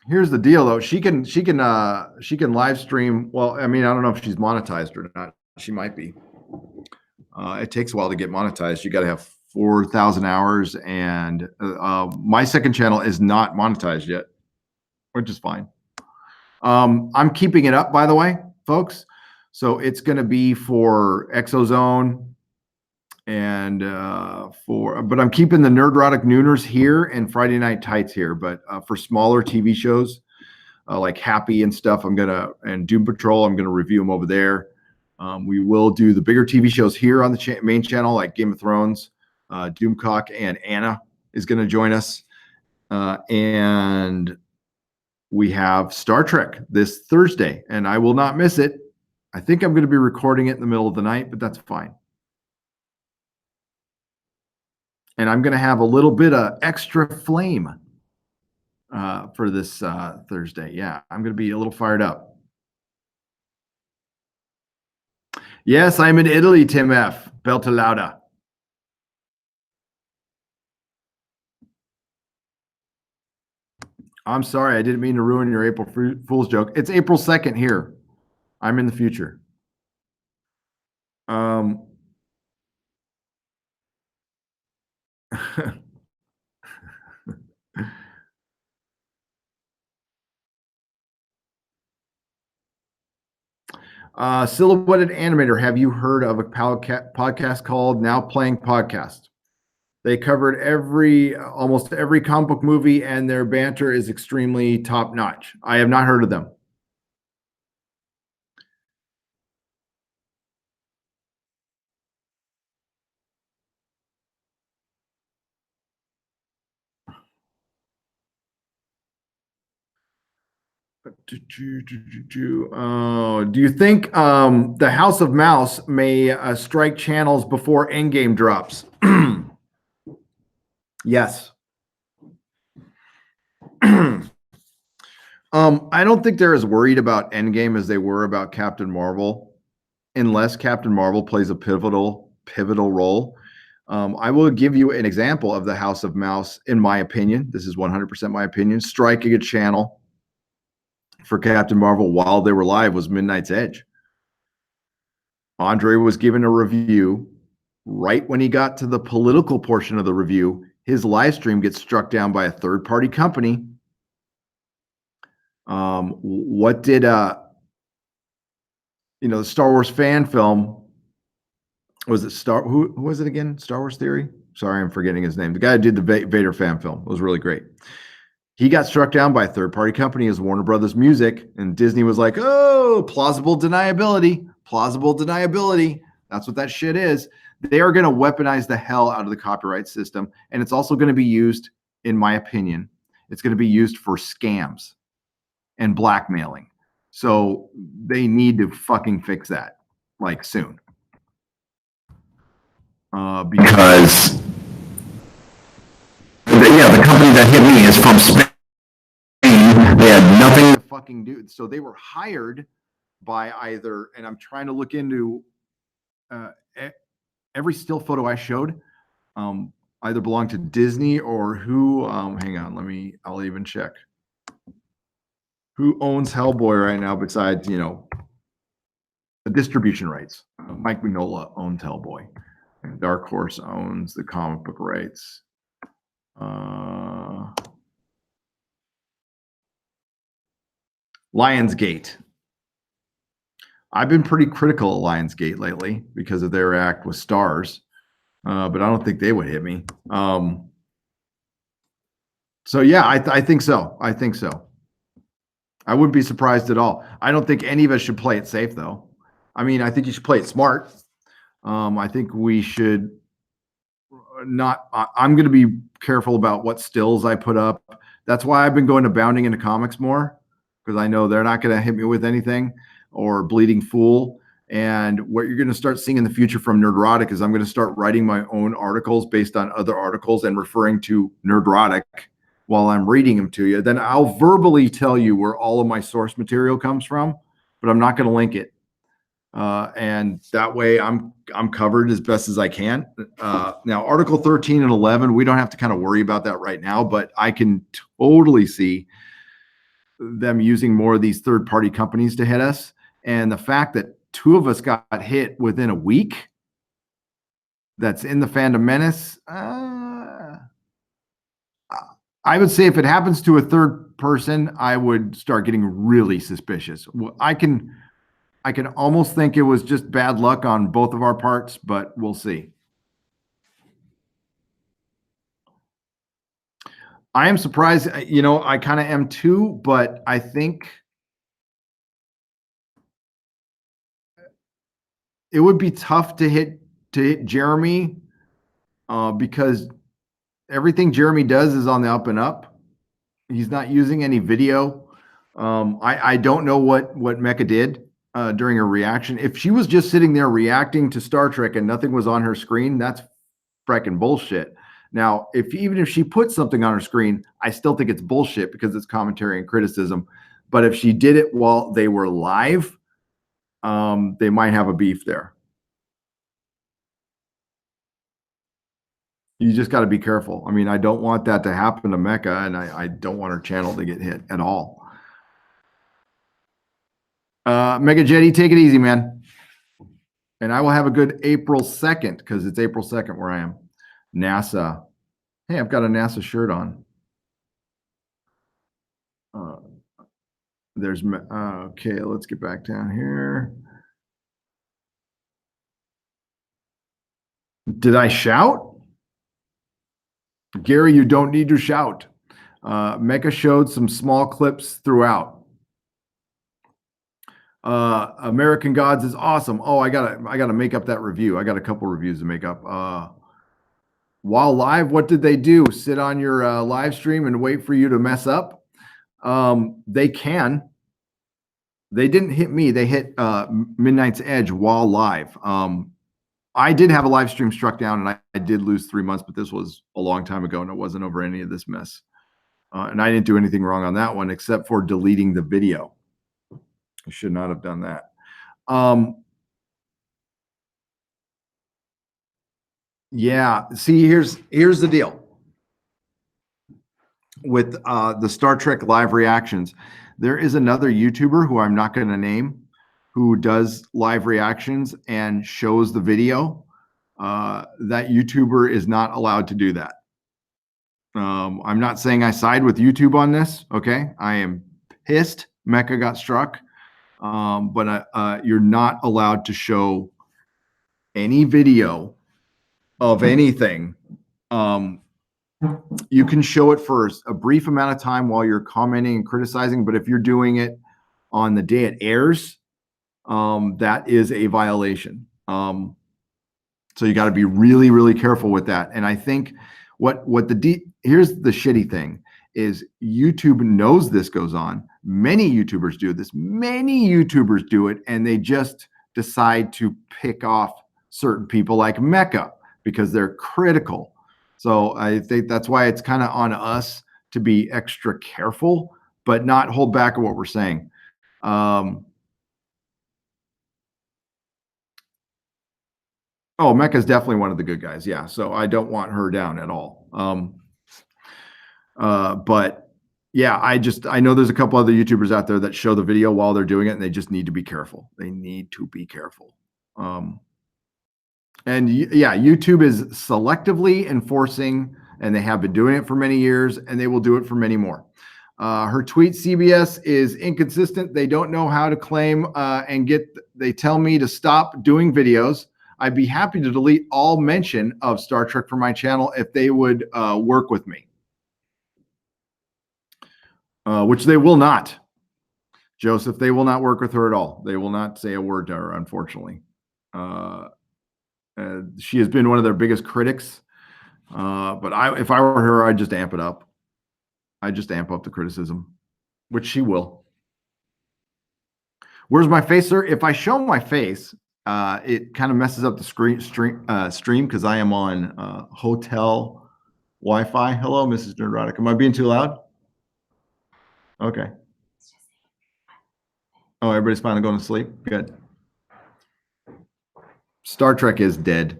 Here's the deal though. She can live stream. Well, I mean, I don't know if she's monetized or not. She might be. It takes a while to get monetized. You got to have 4,000 hours, and my second channel is not monetized yet, which is fine. I'm keeping it up, by the way, folks. So it's going to be for Exozone and but I'm keeping the Nerdrotic Nooners here and Friday Night Tights here. But for smaller TV shows like Happy and stuff, and Doom Patrol, I'm gonna review them over there. We will do the bigger TV shows here on the main channel, like Game of Thrones. Doomcock and Anna is going to join us. And we have Star Trek this Thursday, and I will not miss it. I think I'm going to be recording it in the middle of the night, but that's fine. And I'm going to have a little bit of extra flame for this Thursday. Yeah, I'm going to be a little fired up. Yes, I'm in Italy, Tim F. Beltalauda. I'm sorry, I didn't mean to ruin your April Fool's joke. It's April 2nd here. I'm in the future. Silhouetted Animator, have you heard of a podcast called Now Playing Podcast? They covered almost every comic book movie, and their banter is extremely top notch. I have not heard of them. Do you think the House of Mouse may strike channels before Endgame drops? Yes. I don't think they're as worried about Endgame as they were about Captain Marvel, unless Captain Marvel plays a pivotal role. I will give you an example of the House of Mouse, in my opinion. This is 100% my opinion. Striking a channel for Captain Marvel while they were live was Midnight's Edge. Andre was given a review Right when he got to the political portion of the review, his live stream gets struck down by a third-party company. What did the Star Wars fan film? Was it who was it again? Star Wars Theory? Sorry, I'm forgetting his name. The guy who did the Vader fan film. It was really great. He got struck down by a third-party company as Warner Brothers Music, and Disney was like, oh, plausible deniability. Plausible deniability. That's what that shit is. They are going to weaponize the hell out of the copyright system, and it's also going to be used, in my opinion, it's going to be used for scams and blackmailing. So they need to fucking fix that, like, soon. Because the company that hit me is from Spain. They had nothing to fucking do. So they were hired by either, and I'm trying to look into every still photo I showed, either belonged to Disney or who. Hang on, I'll even check. Who owns Hellboy right now besides, the distribution rights? Mike Mignola owns Hellboy. And Dark Horse owns the comic book rights. Lionsgate. I've been pretty critical of Lionsgate lately because of their act with Stars, but I don't think they would hit me. So yeah, I think so. I think so. I wouldn't be surprised at all. I don't think any of us should play it safe, though. I mean, I think you should play it smart. I think we should not. I'm going to be careful about what stills I put up. That's why I've been going to Bounding into Comics more, because I know they're not going to hit me with anything, or Bleeding Fool. And what you're going to start seeing in the future from Nerdortic is I'm going to start writing my own articles based on other articles and referring to Nerdortic while I'm reading them to you. Then I'll verbally tell you where all of my source material comes from, but I'm not going to link it. And that way I'm covered as best as I can. Now, Article 13 and 11, we don't have to kind of worry about that right now, but I can totally see them using more of these third-party companies to hit us. And the fact that 2 of us got hit within a week, that's in the Fandom Menace, I would say if it happens to a third person, I would start getting really suspicious. I can almost think it was just bad luck on both of our parts, but we'll see. I am surprised, I kind of am too, but I think it would be tough to hit Jeremy because everything Jeremy does is on the up and up. He's not using any video. I don't know what Mecha did during her reaction. If she was just sitting there reacting to Star Trek and nothing was on her screen, that's frickin' bullshit. Now, even if she put something on her screen, I still think it's bullshit because it's commentary and criticism. But if she did it while they were live, they might have a beef there. You just got to be careful. I mean, I don't want that to happen to Mecha, and I don't want her channel to get hit at all. Mega Jetty, take it easy, man. And I will have a good April 2nd because it's April 2nd where I am. NASA. Hey, I've got a NASA shirt on. Okay, let's get back down here. Did I shout? Gary, you don't need to shout. Mecha showed some small clips throughout. American Gods is awesome. Oh, I gotta make up that review. I got a couple reviews to make up. While live, what did they do? Sit on your live stream and wait for you to mess up? They can. They didn't hit me. They hit Midnight's Edge while live. I did have a live stream struck down, and I did lose 3 months, but this was a long time ago, and it wasn't over any of this mess. And I didn't do anything wrong on that one except for deleting the video. I should not have done that. Yeah, see, here's the deal with the Star Trek live reactions. There is another YouTuber who I'm not going to name who does live reactions and shows the video. that YouTuber is not allowed to do that. I'm not saying I side with YouTube on this. Okay, I am pissed Mecca got struck, but you're not allowed to show any video of anything. You can show it for a brief amount of time while you're commenting and criticizing, but if you're doing it on the day it airs, that is a violation. So you got to be really, really careful with that. And I think here's the shitty thing is YouTube knows this goes on. Many YouTubers do this. Many YouTubers do it, and they just decide to pick off certain people like Mecca because they're critical. So I think that's why it's kind of on us to be extra careful, but not hold back on what we're saying. Oh, Mecca's definitely one of the good guys. Yeah. So I don't want her down at all. But yeah, I know there's a couple other YouTubers out there that show the video while they're doing it, and they just need to be careful. They need to be careful. And yeah, YouTube is selectively enforcing, and they have been doing it for many years, and they will do it for many more. Her tweet, CBS is inconsistent. They don't know how to claim they tell me to stop doing videos. I'd be happy to delete all mention of Star Trek from my channel if they would work with me. Which they will not. Joseph, they will not work with her at all. They will not say a word to her, unfortunately. She has been one of their biggest critics. But if I were her, I'd just amp it up. I'd just amp up the criticism, which she will. Where's my face, sir? If I show my face, it kind of messes up the stream because I am on hotel Wi-Fi. Hello, Mrs. Nerdortic. Am I being too loud? Okay. Oh, everybody's finally going to sleep? Good. Star Trek is dead.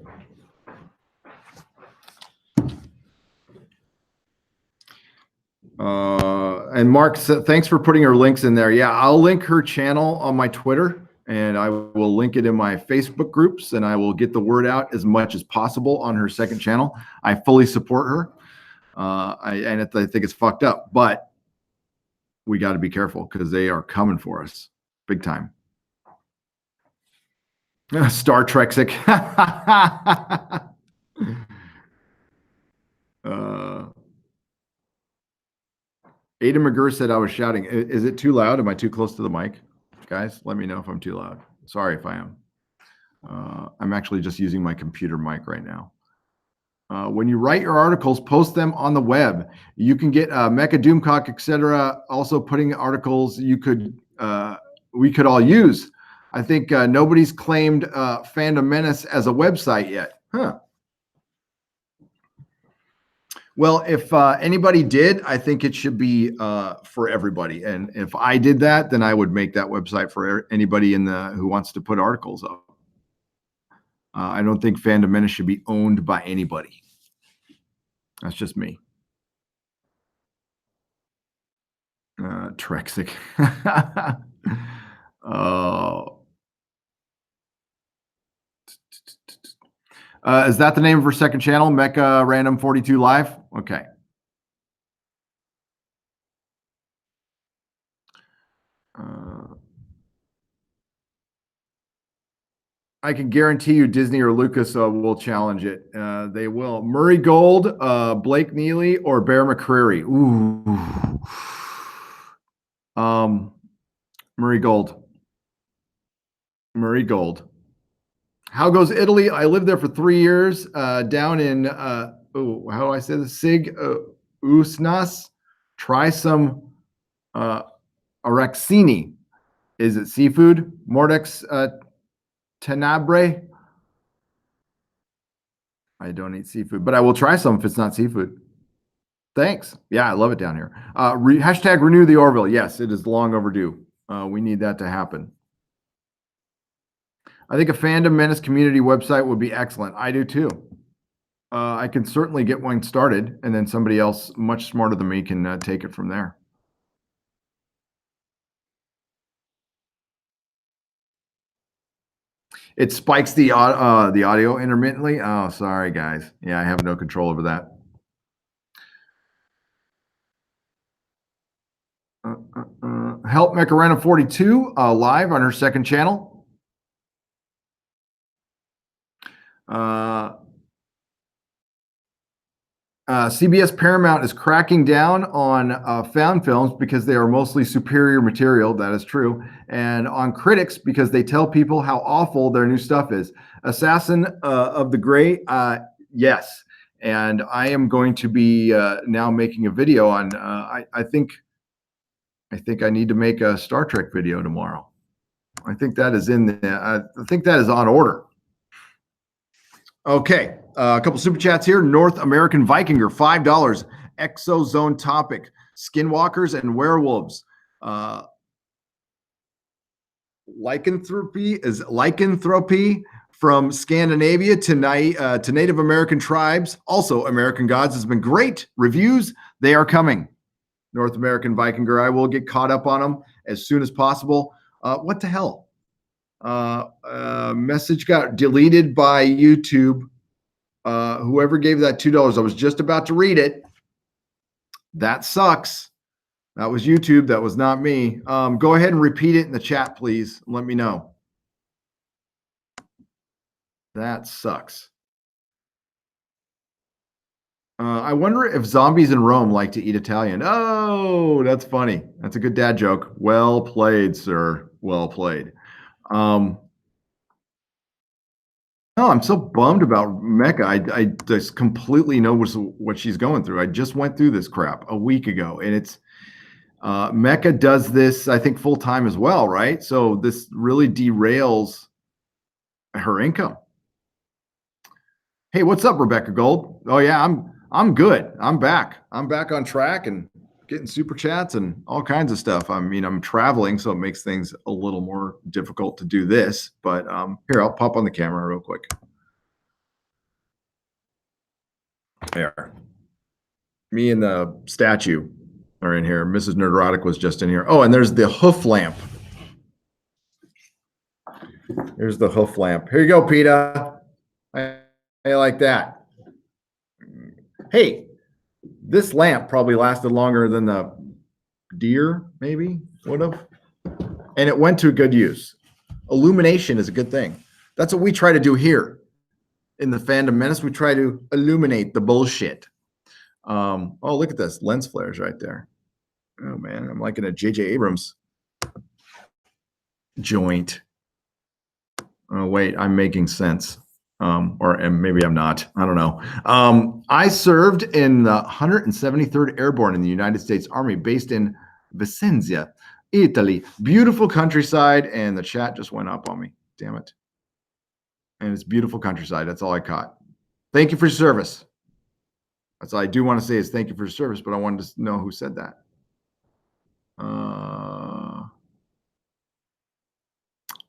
And Mark, thanks for putting her links in there. Yeah, I'll link her channel on my Twitter, and I will link it in my Facebook groups, and I will get the word out as much as possible on her second channel. I fully support her. I think it's fucked up, but we got to be careful because they are coming for us big time. Star Trek-sick. Ada McGurr said I was shouting. Is it too loud? Am I too close to the mic? Guys, let me know if I'm too loud. Sorry if I am. I'm actually just using my computer mic right now. When you write your articles, post them on the web. You can get Mecha Doomcock, etc. Also putting articles we could all use. I think nobody's claimed Fandom Menace as a website yet. Huh. Well, if anybody did, I think it should be for everybody. And if I did that, then I would make that website for anybody who wants to put articles up. I don't think Fandom Menace should be owned by anybody. That's just me. Trexic. Is that the name of her second channel? Mecha Random 42 Live? Okay. I can guarantee you Disney or Lucas will challenge it. They will. Murray Gold, Blake Neely, or Bear McCreary? Ooh. Murray Gold. Murray Gold. How goes Italy? I lived there for 3 years down in, how do I say this? Sig Usnas. Try some arancini. Is it seafood? Mordex tenebrae. I don't eat seafood, but I will try some if it's not seafood. Thanks. Yeah, I love it down here. Hashtag renew the Orville. Yes, it is long overdue. We need that to happen. I think a Fandom Menace community website would be excellent. I do too. I can certainly get one started, and then somebody else much smarter than me can take it from there. It spikes the audio intermittently. Oh, sorry guys. Yeah, I have no control over that. Help Macarena 42 live on her second channel. CBS Paramount is cracking down on found films because they are mostly superior material. That is true. And on critics because they tell people how awful their new stuff is. Assassin of the Grey, yes. And I am going to be now making a video on. I think I need to make a Star Trek video tomorrow. I think that is in the. I think that is on order. Okay, a couple super chats here. North American Vikinger, $5. Exozone topic: skinwalkers and werewolves. Lycanthropy is lycanthropy from Scandinavia to Native American tribes. Also, American Gods has been great. Reviews, they are coming. North American Vikinger, I will get caught up on them as soon as possible. What the hell? Message got deleted by YouTube. Whoever gave that $2, I was just about to read it. That sucks. That was YouTube. That was not me. Go ahead and repeat it in the chat, please. Let me know. That sucks. I wonder if zombies in Rome like to eat Italian. Oh, that's funny. That's a good dad joke. Well played, sir. Well played. No, I'm so bummed about Mecca. I just completely know what she's going through. I just went through this crap a week ago, and it's Mecca does this, I think, full time as well, right? So this really derails her income. Hey, what's up, Rebecca Gold? Oh yeah, I'm good. I'm back. I'm back on track and getting super chats and all kinds of stuff. I mean, I'm traveling, so it makes things a little more difficult to do this. But here, I'll pop on the camera real quick. There. Me and the statue are in here. Mrs. Nerdortic was just in here. Oh, and there's the hoof lamp. There's the hoof lamp. Here you go, PETA. I like that. Hey, this lamp probably lasted longer than the deer, maybe would have. And it went to good use. Illumination is a good thing. That's what we try to do here in the Fandom Menace. We try to illuminate the bullshit. Oh, look at this. Lens flares right there. Oh, man. I'm like in a J.J. Abrams joint. Oh, wait. I'm making sense. And maybe I'm not. I don't know. I served in the 173rd Airborne in the United States Army, based in Vicenza, Italy. Beautiful countryside, and the chat just went up on me. Damn it. And it's beautiful countryside. That's all I caught. Thank you for your service. That's all I do want to say is thank you for your service, but I wanted to know who said that.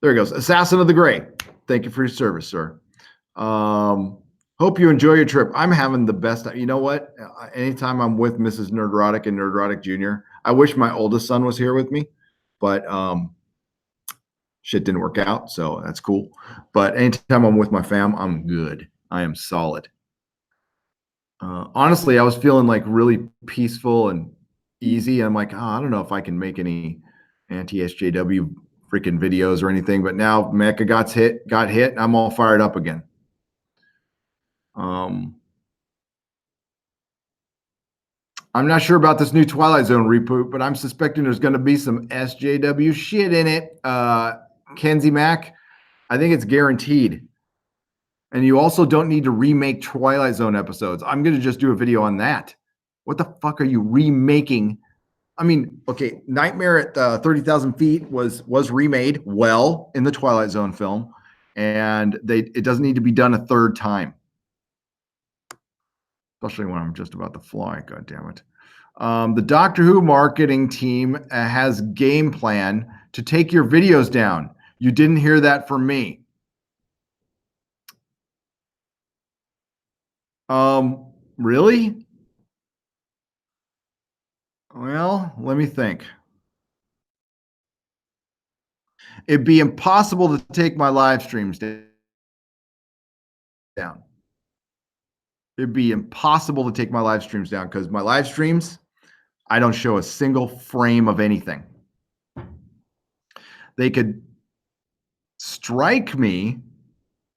There he goes. Assassin of the Grey. Thank you for your service, sir. Hope you enjoy your trip. I'm having the best. You know what? Anytime I'm with Mrs. Nerdrotic and Nerdrotic Jr., I wish my oldest son was here with me, but shit didn't work out, so that's cool. But anytime I'm with my fam, I'm good. I am solid. Honestly, I was feeling like really peaceful and easy. I'm like, oh, I don't know if I can make any anti-SJW freaking videos or anything. But now Mecca got hit, and I'm all fired up again. I'm not sure about this new Twilight Zone reboot, but I'm suspecting there's going to be some SJW shit in it. Kenzie Mac, I think it's guaranteed. And you also don't need to remake Twilight Zone episodes. I'm going to just do a video on that. What the fuck are you remaking? I mean, okay, Nightmare at 30,000 Feet was remade well in the Twilight Zone film, and it doesn't need to be done a third time. Especially when I'm just about to fly. God damn it. The Doctor Who marketing team has game plan to take your videos down. You didn't hear that from me. Really? Well, let me think. It'd be impossible to take my live streams down. It'd be impossible to take my live streams down because my live streams, I don't show a single frame of anything. They could strike me,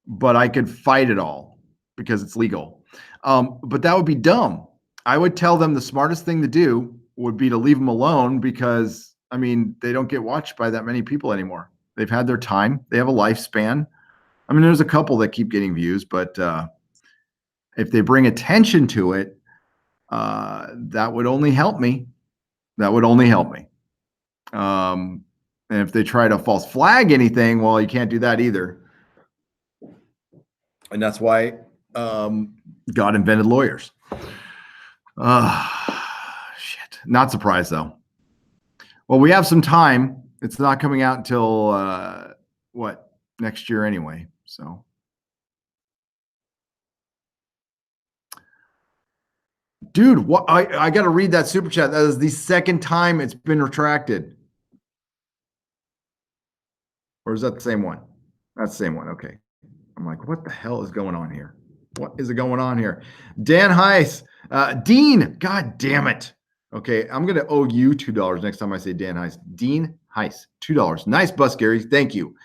but I could fight it all because it's legal. But that would be dumb. I would tell them the smartest thing to do would be to leave them alone because, I mean, they don't get watched by that many people anymore. They've had their time. They have a lifespan. I mean, there's a couple that keep getting views, but if they bring attention to it, that would only help me. That would only help me. And if they try to false flag anything, well, you can't do that either. And that's why God invented lawyers. Shit. Not surprised, though. Well, we have some time. It's not coming out until, next year anyway. So. Dude, what? I got to read that super chat. That is the second time it's been retracted. Or is that the same one? That's the same one. Okay. I'm like, what the hell is going on here? What is going on here? Dan Heiss. Dean, God damn it. Okay, I'm going to owe you $2 next time I say Dan Heiss. Dean Heiss, $2. Nice bus, Gary. Thank you.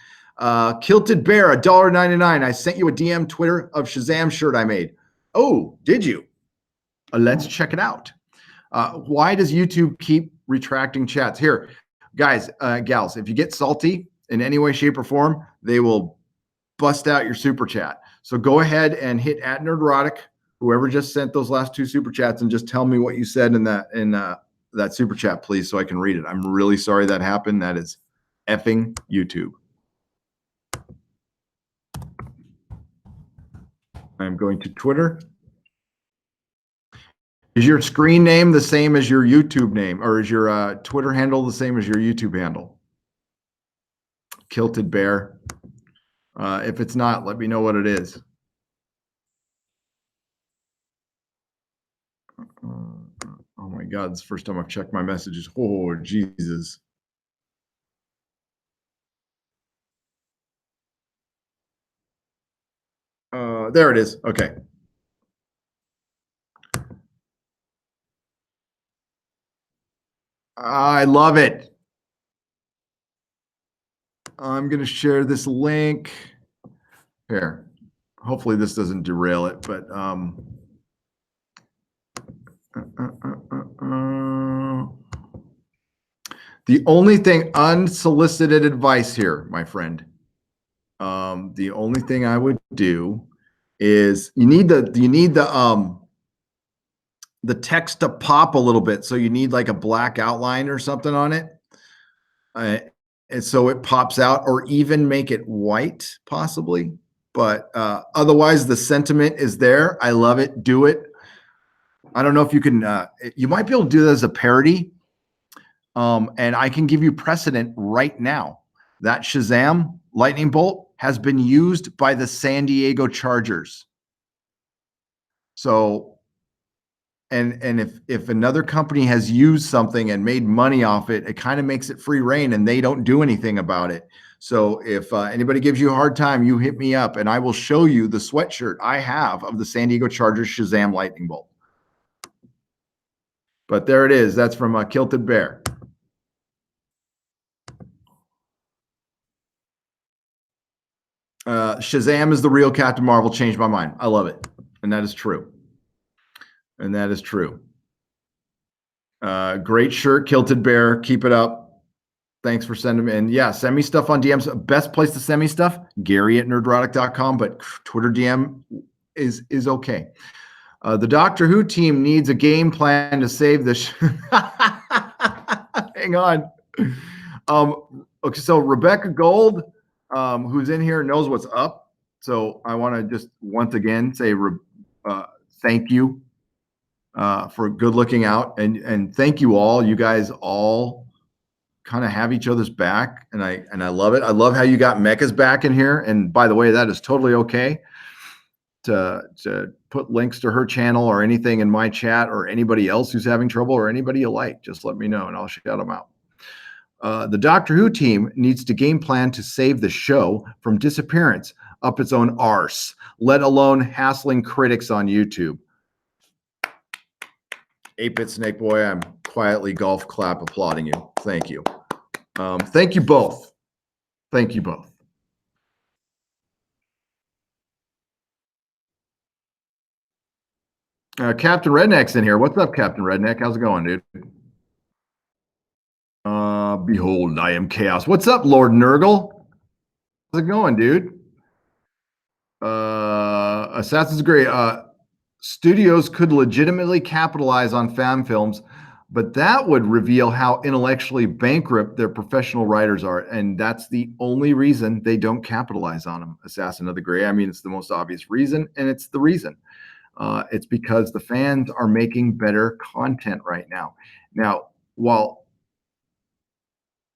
Kilted Bear, $1.99. I sent you a DM Twitter of Shazam shirt I made. Oh, did you? Let's check it out. Why does YouTube keep retracting chats? Here, guys, gals, if you get salty in any way, shape, or form, they will bust out your super chat. So go ahead and hit @Nerdortic, whoever just sent those last two super chats, and just tell me what you said in that super chat, please, so I can read it. I'm really sorry that happened. That is effing YouTube. I'm going to Twitter. Is your screen name the same as your YouTube name, or is your Twitter handle the same as your YouTube handle? Kilted Bear. If it's not, let me know what it is. Oh my God, it's the first time I've checked my messages. Oh, Jesus. There it is. Okay. I love it. I'm going to share this link here. Hopefully this doesn't derail it, but the only thing, unsolicited advice here, my friend. The only thing I would do is you need the text to pop a little bit. So you need like a black outline or something on it. And so it pops out, or even make it white possibly. But otherwise the sentiment is there. I love it. Do it. I don't know if you can, you might be able to do that as a parody. And I can give you precedent right now. That Shazam lightning bolt has been used by the San Diego Chargers. So, and if another company has used something and made money off it, it kind of makes it free reign and they don't do anything about it. So if anybody gives you a hard time, you hit me up and I will show you the sweatshirt I have of the San Diego Chargers Shazam lightning bolt. But there it is. That's from Kilted Bear. Shazam is the real Captain Marvel. Changed my mind. I love it. And that is true. And that is true. Great shirt, Kilted Bear. Keep it up. Thanks for sending me. And yeah, send me stuff on DMs. Best place to send me stuff, Gary@nerdrotic.com, but Twitter DM is okay. The Doctor Who team needs a game plan to save this. Hang on. Okay, so Rebecca Gold, who's in here, knows what's up. So I want to just once again say thank you for good looking out, and thank you all. You guys all kind of have each other's back, and I love it. I love how you got Mecca's back in here. And by the way, that is totally okay to put links to her channel or anything in my chat, or anybody else who's having trouble, or anybody you like. Just let me know and I'll shout them out. The Doctor Who team needs to game plan to save the show from disappearance up its own arse, let alone hassling critics on YouTube. 8-Bit Snake Boy, I'm quietly golf clap applauding you. Thank you. Thank you both. Thank you both. Captain Redneck's in here. What's up, Captain Redneck? How's it going, dude? Behold, I am chaos. What's up, Lord Nurgle? How's it going, dude? Assassin's Creed. Studios could legitimately capitalize on fan films, but that would reveal how intellectually bankrupt their professional writers are, and that's the only reason they don't capitalize on them. Assassin of the Grey. I mean, it's the most obvious reason, and it's the reason. It's because the fans are making better content right now. Now, while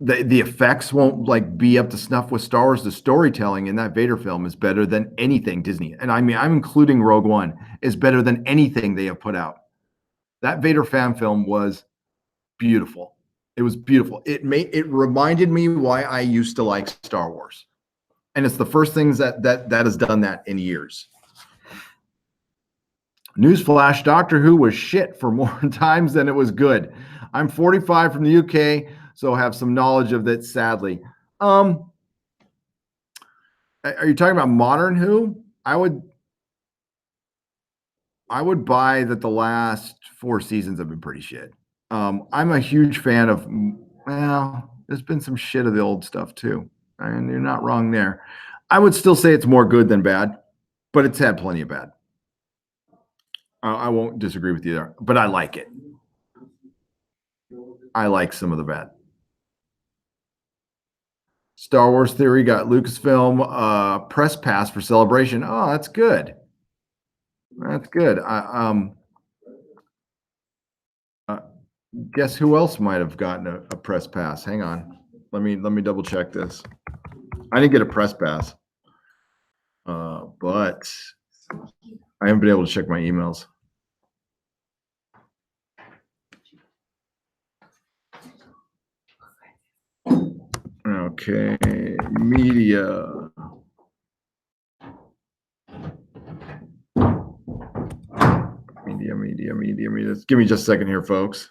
the effects won't like be up to snuff with Star Wars, the storytelling in that Vader film is better than anything Disney, and I mean I'm including Rogue One, is better than anything they have put out. That Vader fan film was beautiful. It was beautiful. It reminded me why I used to like Star Wars, and it's the first things that has done that in years. Newsflash: Doctor Who was shit for more times than it was good. I'm 45 from the UK, so have some knowledge of that, sadly. Are you talking about modern Who? I would buy that the last 4 seasons have been pretty shit. I'm a huge fan of, well, there's been some shit of the old stuff too. And you're not wrong there. I would still say it's more good than bad, but it's had plenty of bad. I won't disagree with you there, but I like it. I like some of the bad. Star Wars Theory got Lucasfilm press pass for Celebration. Oh, that's good. That's good. Guess who else might have gotten a press pass? Hang on. Let me double check this. I didn't get a press pass, but I haven't been able to check my emails. Okay, media. Media. Give me just a second here, folks.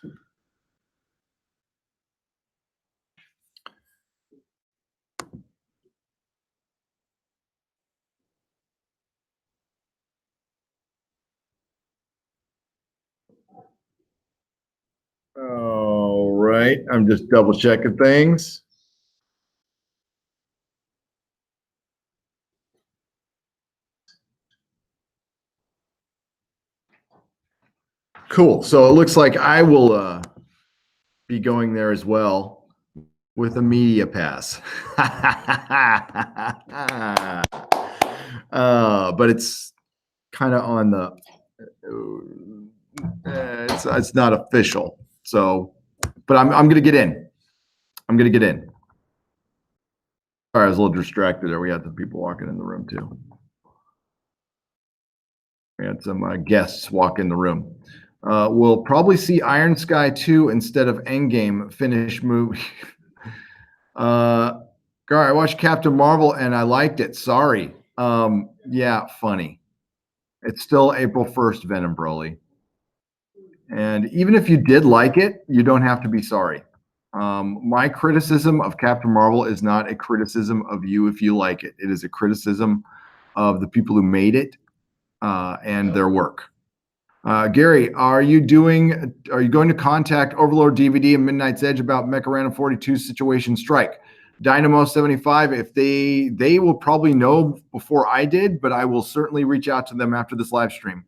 All right, I'm just double checking things. Cool. So it looks like I will be going there as well with a media pass. But it's kind of on the it's not official. So, but I'm going to get in. I'm going to get in. Sorry, I was a little distracted there. We had some people walking in the room too. We had some guests walk in the room. We'll probably see Iron Sky 2 instead of Endgame finish movie. I watched Captain Marvel and I liked it. Sorry. Yeah, funny. It's still April 1st, Venom Broly. And even if you did like it, you don't have to be sorry. My criticism of Captain Marvel is not a criticism of you if you like it. It is a criticism of the people who made it and their work. Gary, are you going to contact Overlord DVD and Midnight's Edge about Mecha Random 42 Situation Strike? Dynamo 75, if they will probably know before I did, but I will certainly reach out to them after this live stream.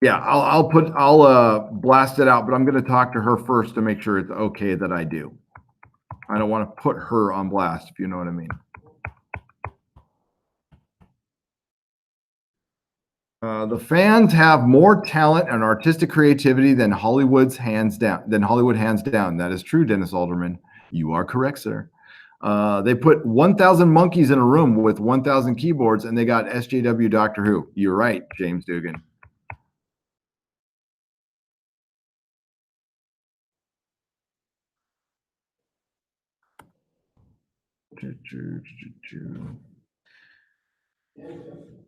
Yeah, I'll blast it out, but I'm going to talk to her first to make sure it's okay that I do. I don't want to put her on blast, if you know what I mean. The fans have more talent and artistic creativity than Hollywood hands down. That is true, Dennis Alderman. You are correct, sir. They put 1,000 monkeys in a room with 1,000 keyboards, and they got SJW Doctor Who. You're right, James Dugan.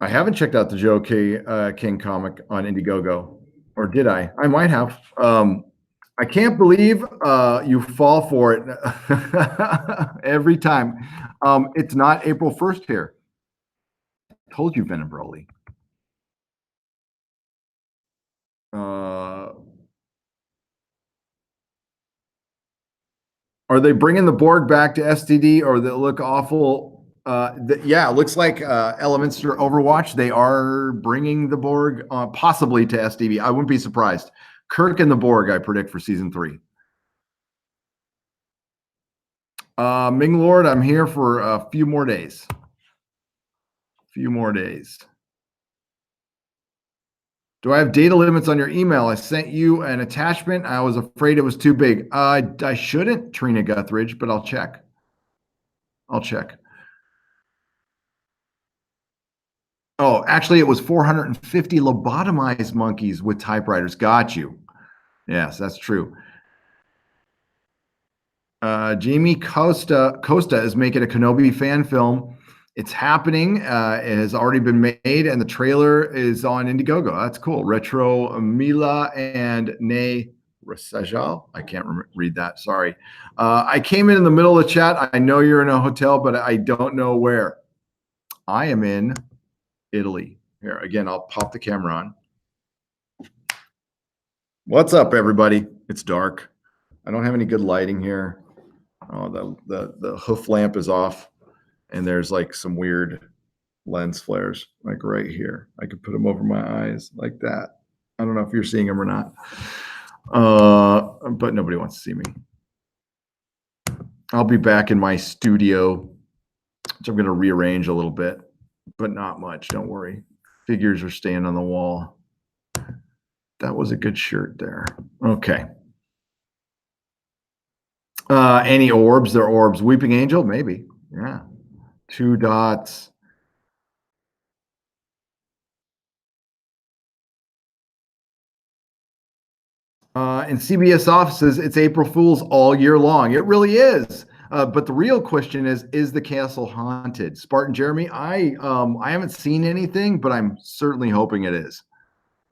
I haven't checked out the Joe King comic on Indiegogo, or did I? I might have. I can't believe you fall for it every time. It's not April 1st here. I told you, Venom Broly. Are they bringing the Borg back to STD, or they look awful? Yeah, it looks like elements for Overwatch. They are bringing the Borg possibly to STD. I wouldn't be surprised. Kirk and the Borg, I predict for season 3. Ming Lord, I'm here for a few more days. Do I have data limits on your email? I sent you an attachment. I was afraid it was too big. I shouldn't, Trina Guthridge, but I'll check. Oh, actually, it was 450 lobotomized monkeys with typewriters. Got you. Yes, that's true. Jamie Costa is making a Kenobi fan film. It's happening. It has already been made, and the trailer is on Indiegogo. That's cool. Retro Mila and Nay Rasajal. I can't read that. Sorry. I came in the middle of the chat. I know you're in a hotel, but I don't know where. I am in Italy. Here, again, I'll pop the camera on. What's up, everybody? It's dark. I don't have any good lighting here. Oh, the hoof lamp is off, and there's like some weird lens flares, like right here. I could put them over my eyes like that. I don't know if you're seeing them or not, but nobody wants to see me. I'll be back in my studio, which I'm going to rearrange a little bit, but not much. Don't worry. Figures are staying on the wall. That was a good shirt there. Okay. Any orbs? They're orbs. Weeping Angel? Maybe. Yeah. 2 dots. In CBS offices, it's April Fool's all year long. It really is. But the real question is the castle haunted? Spartan Jeremy, I haven't seen anything, but I'm certainly hoping it is.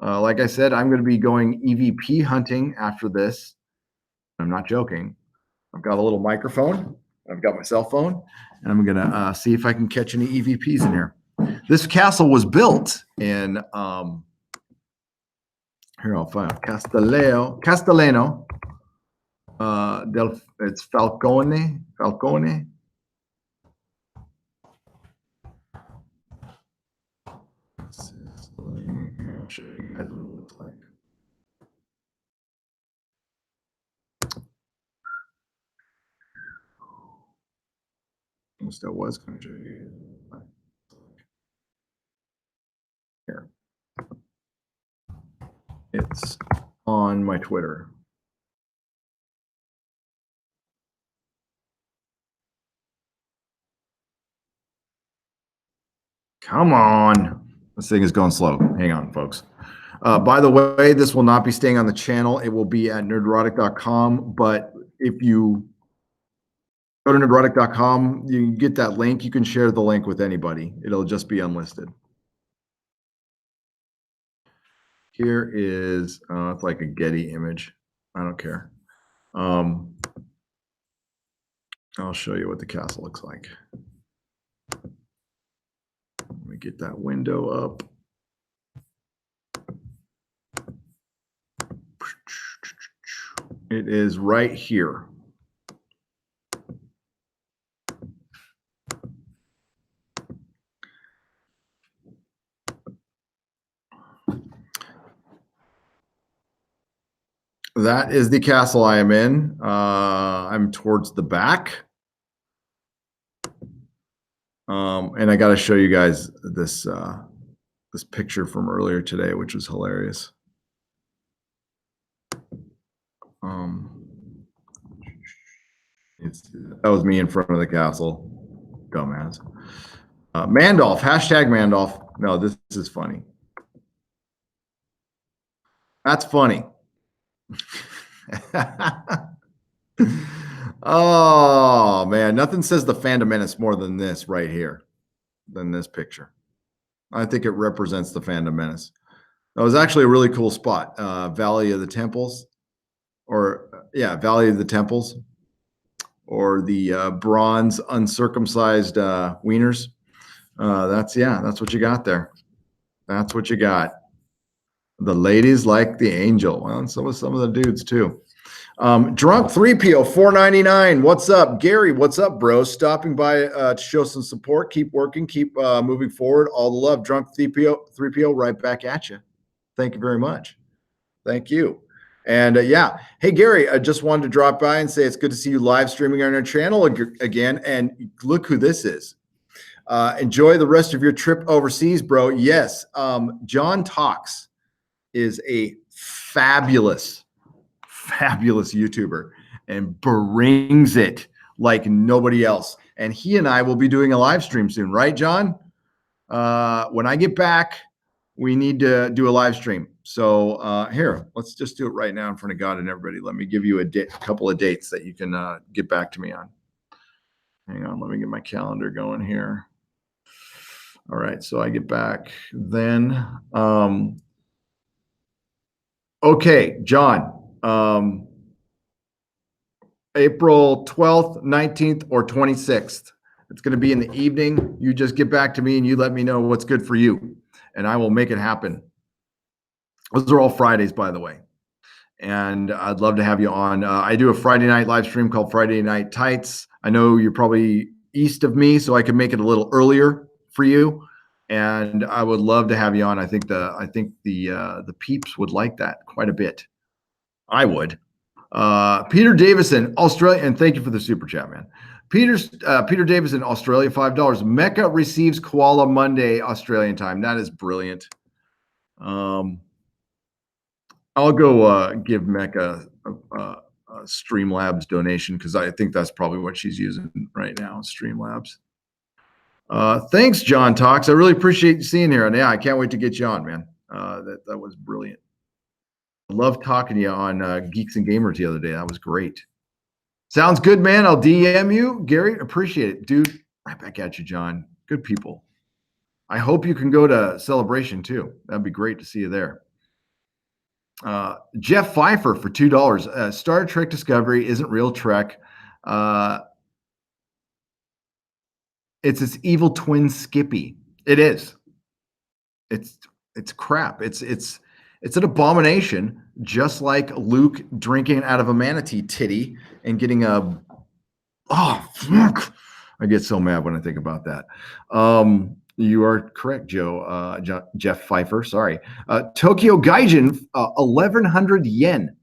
Like I said, I'm going to be going EVP hunting after this. I'm not joking. I've got a little microphone. I've got my cell phone, and I'm going to see if I can catch any EVPs in here. This castle was built in, here I'll find Castellano. It's Falcone. I'll show you guys what it looks like. Almost I was going to show you. Here. It's on my Twitter. Come on. This thing is going slow. Hang on, folks. By the way, this will not be staying on the channel. It will be at nerdrotic.com. But if you go to nerdrotic.com, you can get that link. You can share the link with anybody. It'll just be unlisted. Here is, it's like a Getty image. I don't care. I'll show you what the castle looks like. Let me get that window up. It is right here. That is the castle I am in. I'm towards the back. And I got to show you guys this this picture from earlier today, which was hilarious. That was me in front of the castle. Dumbass. Mandolph, hashtag Mandolph. No, this is funny. That's funny. Oh man, nothing says the Phantom Menace more than this right here, than this picture. I think it represents the Phantom Menace. That was actually a really cool spot. Valley of the Temples, or yeah, Valley of the Temples, or the bronze uncircumcised wieners. That's what you got there. That's what you got. The ladies like the angel. Well, and so with some of the dudes too. Drunk 3PO 499. What's up, Gary? What's up, bro? Stopping by to show some support. Keep working. Keep moving forward. All the love. Drunk 3PO right back at you. Thank you very much. Thank you. And yeah, hey Gary, I just wanted to drop by and say it's good to see you live streaming on our channel again. And look who this is. Enjoy the rest of your trip overseas, bro. Yes, John Talks is a fabulous YouTuber and brings it like nobody else. And he and I will be doing a live stream soon, right, John? When I get back, we need to do a live stream. So here, let's just do it right now in front of God and everybody. Let me give you a couple of dates that you can get back to me on. Hang on, let me get my calendar going here. All right, so I get back then. Okay, John. April 12th, 19th, or 26th. It's going to be in the evening. You just get back to me and you let me know what's good for you, and I will make it happen. Those are all Fridays, by the way. And I'd love to have you on. I do a Friday night live stream called Friday Night Tights. I know you're probably east of me, so I can make it a little earlier for you. And I would love to have you on. I think the peeps would like that quite a bit. I would. Peter Davison, Australia, and thank you for the super chat, man. Peter Davison, Australia, $5. Mecca receives Koala Monday, Australian time. That is brilliant. I'll go give Mecca a Streamlabs donation because I think that's probably what she's using right now, Streamlabs. Thanks, John Talks. I really appreciate you seeing here. And yeah, I can't wait to get you on, man. That was brilliant. I love talking to you on Geeks and Gamers the other day. That was great. Sounds good, man. I'll DM you, Gary. Appreciate it, dude. Right back at you, John. Good people. I hope you can go to Celebration too. That'd be great to see you there. Jeff Pfeiffer for $2. Star Trek Discovery isn't real Trek. It's its evil twin Skippy. It is. It's crap. It's an abomination, just like Luke drinking out of a manatee titty and getting a fuck. I get so mad when I think about that. You are correct, Joe. Jeff Pfeiffer. Sorry. Tokyo Gaijin, 1,100 yen.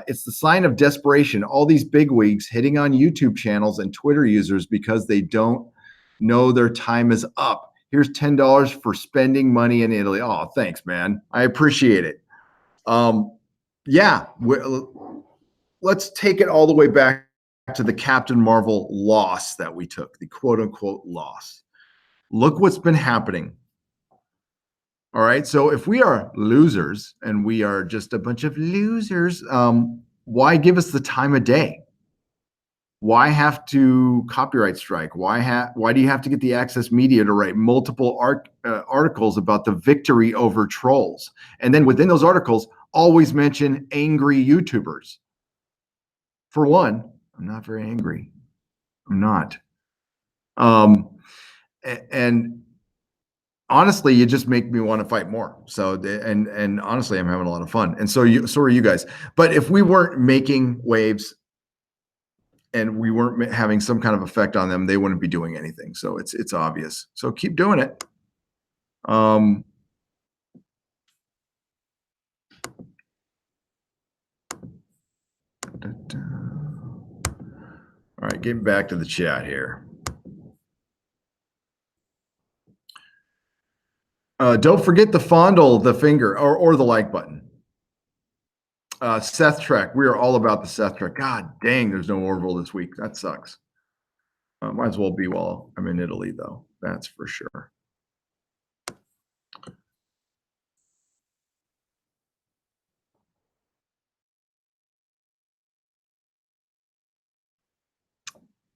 It's the sign of desperation. All these bigwigs hitting on YouTube channels and Twitter users because they don't know their time is up. Here's $10 for spending money in Italy. Oh, thanks, man. I appreciate it. Yeah, let's take it all the way back to the Captain Marvel loss that we took, the quote unquote loss. Look what's been happening. All right. So if we are losers and we are just a bunch of losers, why give us the time of day? Why have to copyright strike? Why do you have to get the Access Media to write multiple articles about the victory over trolls? And then within those articles, always mention angry YouTubers. For one, I'm not very angry. I'm not. And honestly, you just make me want to fight more. So, and honestly, I'm having a lot of fun. And so are you guys. But if we weren't making waves and we weren't having some kind of effect on them, they wouldn't be doing anything. So it's obvious. So keep doing it. All right, getting back to the chat here. Don't forget to fondle the finger or the like button. Seth Trek. We are all about the Seth Trek. God dang, there's no Orville this week. That sucks. Might as well be while I'm in Italy, though. That's for sure.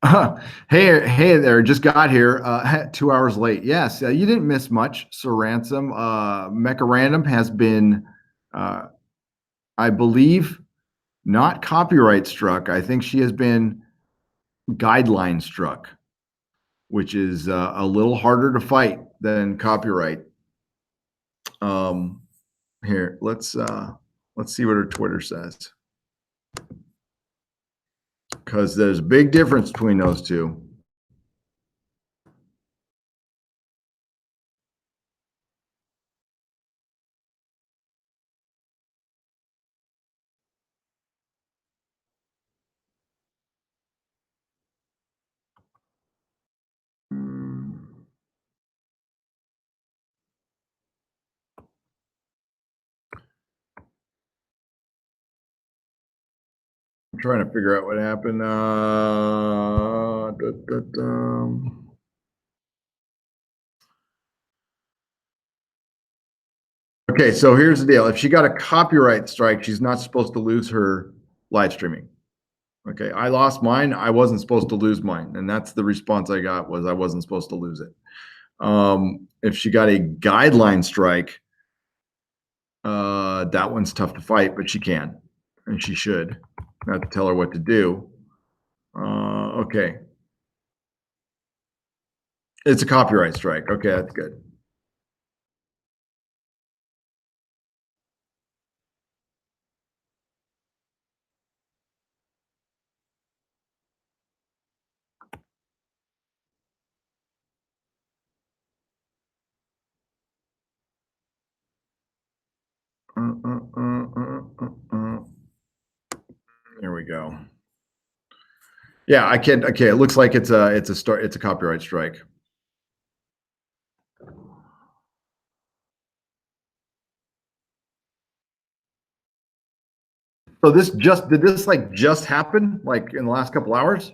Hey there, just got here, 2 hours late. Yes, you didn't miss much, Sir Ransom. Mecha Random has been, uh, I believe, not copyright struck. I think she has been guideline struck, which is a little harder to fight than copyright. Um, Here, let's see what her Twitter says, because there's a big difference between those two. Hmm. I'm trying to figure out what happened. Okay, so here's the deal. If she got a copyright strike, she's not supposed to lose her live streaming. Okay, I lost mine. I wasn't supposed to lose mine, and that's the response I got, was I wasn't supposed to lose it. If she got a guideline strike, that one's tough to fight, but she can, and she should. Not to tell her what to do. Okay, it's a copyright strike. Okay, that's good. There we go. Yeah, I can't. Okay, it looks like it's a copyright strike. So did this like just happen, like in the last couple hours?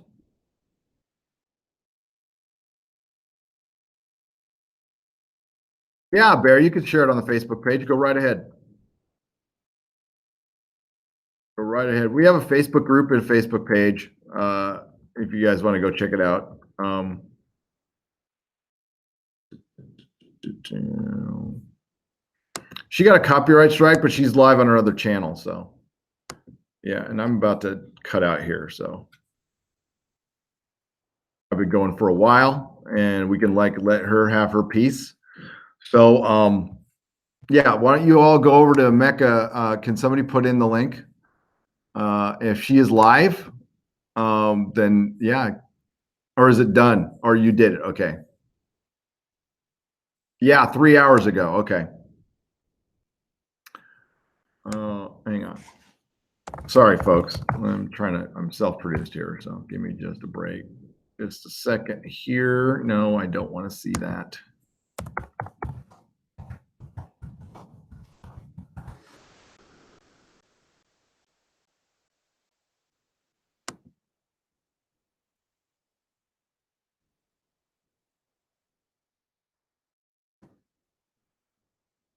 Yeah, Bear, you can share it on the Facebook page. Go right ahead. Go right ahead. We have a Facebook group and a Facebook page. If you guys want to go check it out. She got a copyright strike, but she's live on her other channel. So yeah, and I'm about to cut out here. So I've been going for a while, and we can like let her have her piece. So yeah, why don't you all go over to Mecca? Can somebody put in the link? If she is live, then yeah. Or is it done? Or you did it? Okay. Yeah, 3 hours ago. Okay. Hang on. Sorry, folks. I'm self-produced here, so give me just a break. Just a second here. No, I don't want to see that.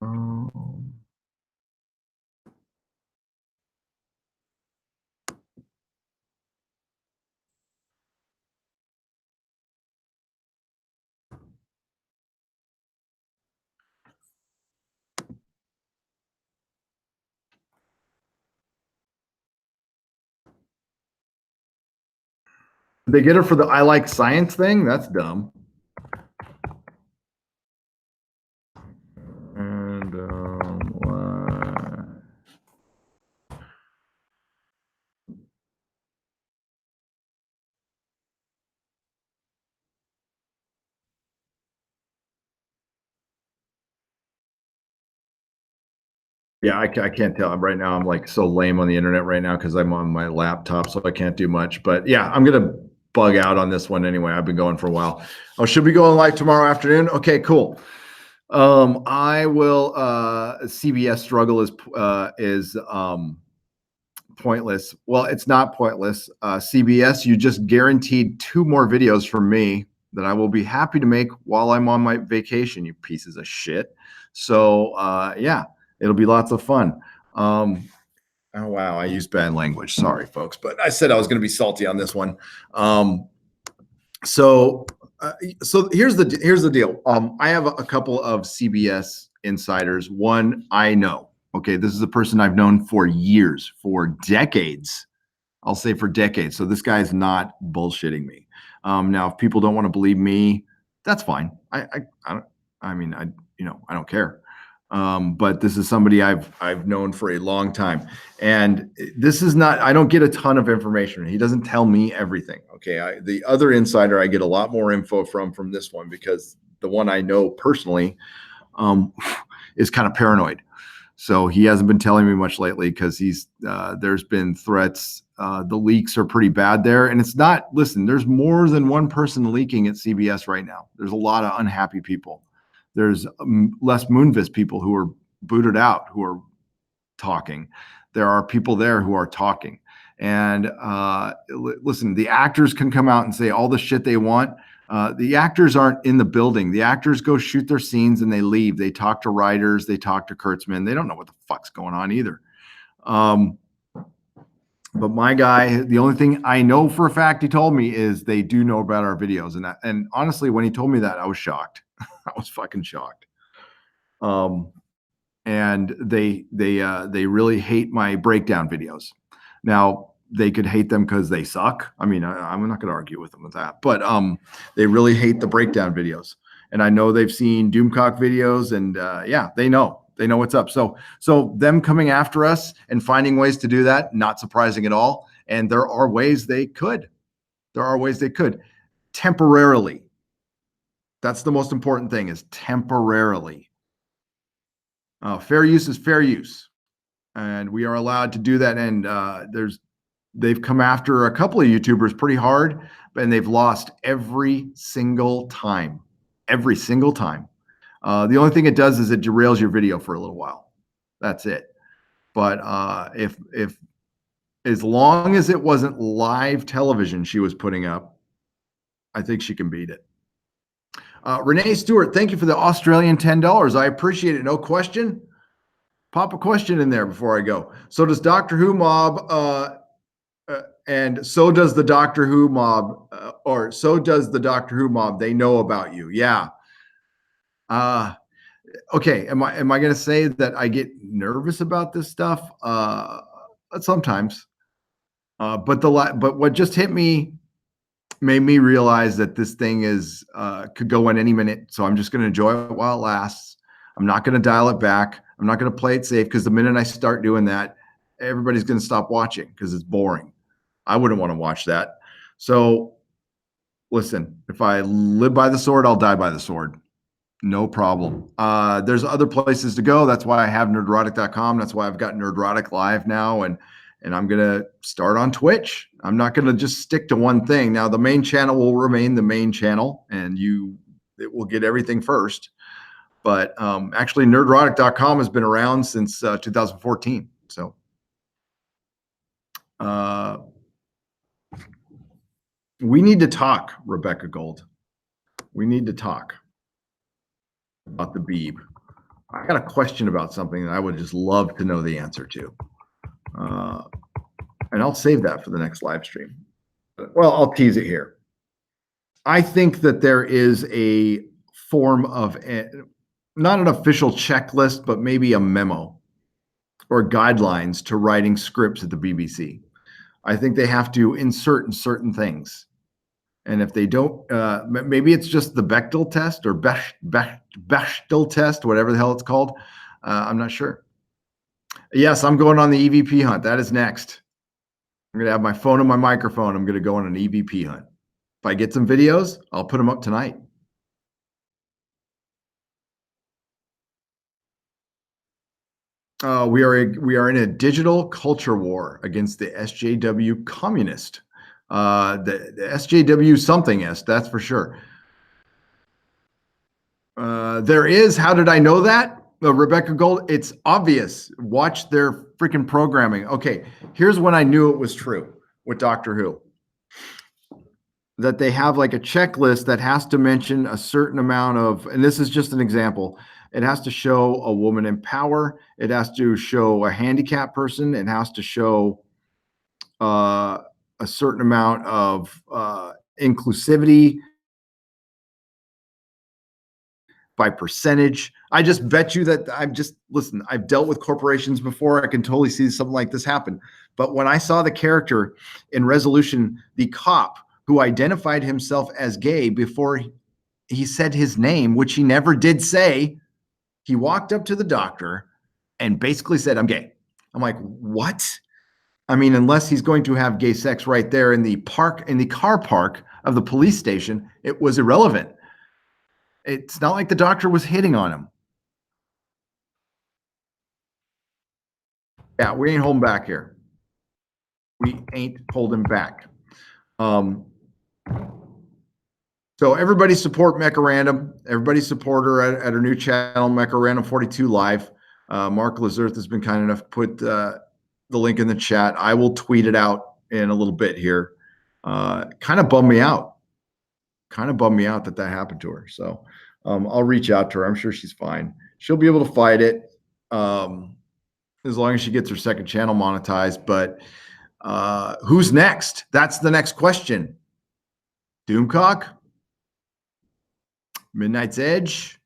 Um, they get her for the I like science thing? That's dumb. And yeah, I can't tell. Right now, I'm like so lame on the internet right now because I'm on my laptop, so I can't do much. But yeah, I'm gonna bug out on this one anyway. I've been going for a while. Oh, should we go on live tomorrow afternoon? Okay, cool. I will. CBS struggle is pointless. Well, it's not pointless. CBS, you just guaranteed 2 more videos from me that I will be happy to make while I'm on my vacation. You pieces of shit. So yeah, it'll be lots of fun. Oh wow, I used bad language. Sorry, folks, but I said I was going to be salty on this one. So, so here's the deal. I have a couple of CBS insiders. One I know. Okay, this is a person I've known for years, for decades. I'll say for decades. So this guy's not bullshitting me. Now, if people don't want to believe me, that's fine. I don't. I mean, I don't care. But this is somebody I've known for a long time, and this is not. I don't get a ton of information. He doesn't tell me everything. Okay, the other insider I get a lot more info from this one because the one I know personally um, is kind of paranoid. So he hasn't been telling me much lately because there's been threats. The leaks are pretty bad there, and it's not. Listen, there's more than one person leaking at CBS right now. There's a lot of unhappy people. There's less Moonvis people who are booted out who are talking. There are people there who are talking. And listen, the actors can come out and say all the shit they want. The actors aren't in the building. The actors go shoot their scenes and they leave. They talk to writers. They talk to Kurtzman. They don't know what the fuck's going on either. But my guy, the only thing I know for a fact he told me is they do know about our videos. And honestly, when he told me that, I was shocked. I was fucking shocked. And they really hate my breakdown videos. Now they could hate them because they suck. I mean, I'm not going to argue with them with that, but they really hate the breakdown videos. And I know they've seen Doomcock videos, and yeah, they know what's up. So them coming after us and finding ways to do that, not surprising at all. And there are ways they could. There are ways they could temporarily. That's the most important thing, is temporarily. Fair use is fair use, and we are allowed to do that. And they've come after a couple of YouTubers pretty hard, and they've lost every single time. Every single time. The only thing it does is it derails your video for a little while. That's it. But if as long as it wasn't live television she was putting up, I think she can beat it. Renee Stewart, thank you for the Australian $10. I appreciate it. No question. Pop a question in there before I go. So does Doctor Who mob, and so does the Doctor Who mob, or so does the Doctor Who mob. They know about you. Yeah. Okay. Am I going to say that I get nervous about this stuff? Sometimes. But what just hit me made me realize that this thing could go in any minute. So I'm just going to enjoy it while it lasts. I'm not going to dial it back. I'm not going to play it safe, because the minute I start doing that, everybody's going to stop watching because it's boring. I wouldn't want to watch that. So listen, if I live by the sword, I'll die by the sword. No problem. There's other places to go. That's why I have nerdortic.com. That's why I've got Nerdortic Live now. And I'm going to start on Twitch. I'm not going to just stick to one thing. Now, the main channel will remain the main channel, and it will get everything first. But actually, nerdortic.com has been around since 2014. So we need to talk, Rebecca Gold. We need to talk about the Beeb. I got a question about something that I would just love to know the answer to. And I'll save that for the next live stream. Well, I'll tease it here. I think that there is a form of, not an official checklist, but maybe a memo or guidelines to writing scripts at the BBC. I think they have to insert certain things. And if they don't, maybe it's just the Bechdel test or Bechdel test, whatever the hell it's called. I'm not sure. Yes, I'm going on the EVP hunt. That is next. I'm going to have my phone and my microphone. I'm going to go on an EVP hunt. If I get some videos, I'll put them up tonight. We are in a digital culture war against the SJW communist. The SJW something is, that's for sure. There is. How did I know that? Rebecca Gold, it's obvious. Watch their freaking programming. Okay, here's when I knew it was true with Doctor Who. That they have like a checklist that has to mention a certain amount of, and this is just an example, it has to show a woman in power. It has to show a handicapped person. It has to show a certain amount of inclusivity, by percentage. I just bet you that listen, I've dealt with corporations before. I can totally see something like this happen. But when I saw the character in Resolution, the cop who identified himself as gay before he said his name, which he never did say, he walked up to the doctor and basically said, "I'm gay." I'm like, what? I mean, unless he's going to have gay sex right there in the car park of the police station, it was irrelevant. It's not like the doctor was hitting on him. Yeah, we ain't holding back here. We ain't holding back. So everybody support Mecha Random. Everybody support her at her new channel, Mecha Random 42 Live. Mark Lazarth has been kind enough to put the link in the chat. I will tweet it out in a little bit here. Kind of bummed me out. That happened to her. So I'll reach out to her. I'm sure she's fine. She'll be able to fight it as long as she gets her second channel monetized. But who's next? That's the next question. Doomcock? Midnight's Edge?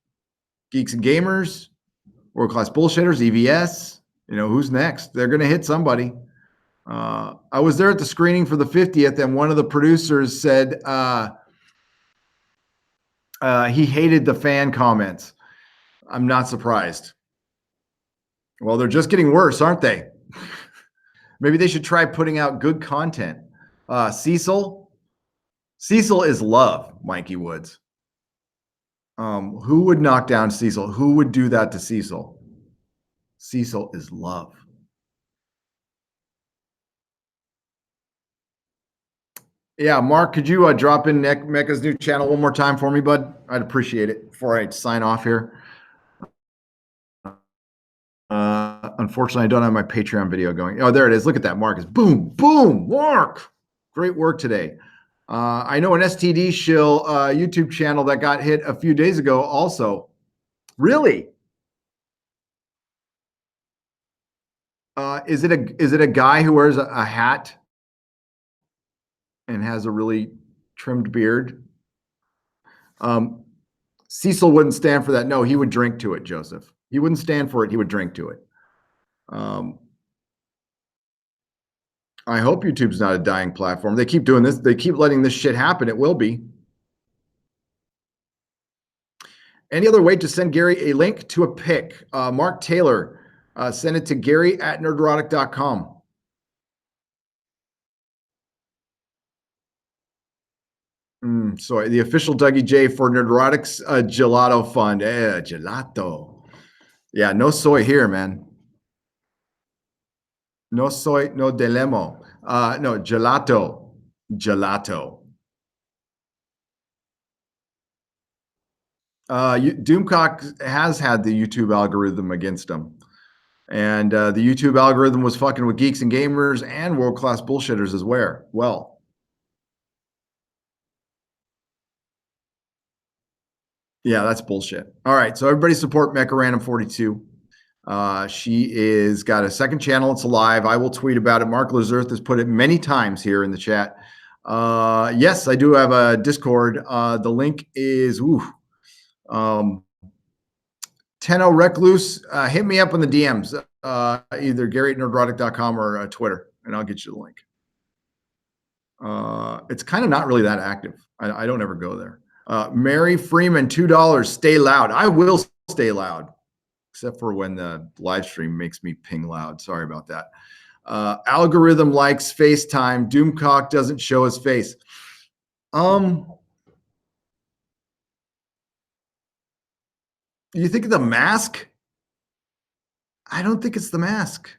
Geeks and Gamers? World Class Bullshitters? EVS? Who's next? They're going to hit somebody. I was there at the screening for the 50th, and one of the producers said he hated the fan comments. I'm not surprised. Well, they're just getting worse, aren't they? Maybe they should try putting out good content. Cecil is love, Mikey Woods. Who would knock down Cecil? Who would do that to Cecil? Cecil is love. Yeah, Mark, could you drop in Mecha's new channel one more time for me, bud? I'd appreciate it before I sign off here. Unfortunately, I don't have my Patreon video going. Oh, there it is. Look at that, Marcus. Boom, boom, Mark. Great work today. I know an STD shill YouTube channel that got hit a few days ago also. Really? Is it a guy who wears a hat and has a really trimmed beard? Cecil wouldn't stand for that. No, he would drink to it, Joseph. He wouldn't stand for it. He would drink to it. I hope YouTube's not a dying platform. They keep doing this. They keep letting this shit happen. It will be. Any other way to send Gary a link to a pic? Mark Taylor, send it to Gary@nerdortic.com. So the official Dougie J for Nerdortic's Gelato Fund. Gelato. Yeah, no soy here, man. No soy, no delemo. No, gelato. Gelato. Doomcock has had the YouTube algorithm against him. And the YouTube algorithm was fucking with Geeks and Gamers and World Class Bullshitters as well. Yeah, that's bullshit. All right, so everybody support Mecha Random 42. She is got a second channel. It's alive. I will tweet about it. Mark Lazarth has put it many times here in the chat. Yes, I do have a Discord. The link is Tenno Recluse. Hit me up in the DMs, either Gary@nerdrotic.com or Twitter, and I'll get you the link. It's kind of not really that active. I don't ever go there. Mary Freeman, $2. Stay loud. I will stay loud, except for when the live stream makes me ping loud. Sorry about that. Algorithm likes FaceTime. Doomcock doesn't show his face. You think of the mask? I don't think it's the mask.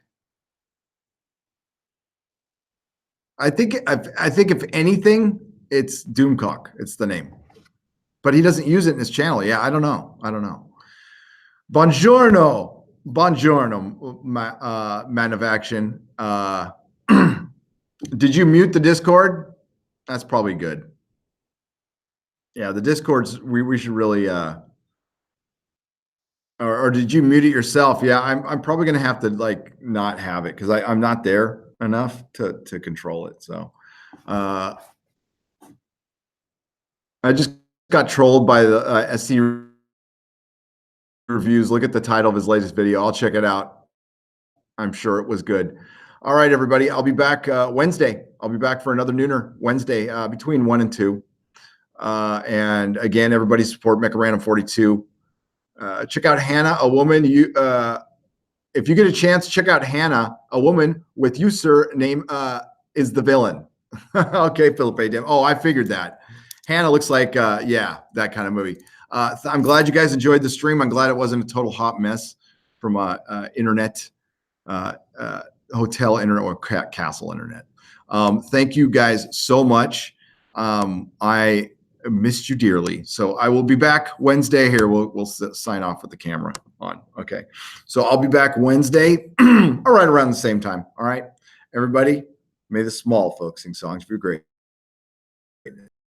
I think if anything, it's Doomcock. It's the name. But he doesn't use it in his channel. Yeah, I don't know. Buongiorno, man of action. Did you mute the Discord? That's probably good. Yeah, the Discords, we should really, or did you mute it yourself? Yeah, I'm probably gonna have to not have it because I'm not there enough to control it. So, I just got trolled by the SC reviews. Look at the title of his latest video. I'll check it out. I'm sure it was good. All right, everybody. I'll be back Wednesday. I'll be back for another Nooner Wednesday between 1 and 2. And again, everybody support Mecha Random 42. Check out Hannah, a woman. If you get a chance, check out Hannah, a woman with username is the villain. Okay, Philip Dim. Oh, I figured that. Hannah looks like, yeah, that kind of movie. I'm glad you guys enjoyed the stream. I'm glad it wasn't a total hot mess from internet, hotel internet or castle internet. Thank you guys so much. I missed you dearly. So I will be back Wednesday here. We'll sign off with the camera on. Okay. So I'll be back Wednesday, all right, around the same time. All right, everybody, may the small folks sing songs for your great.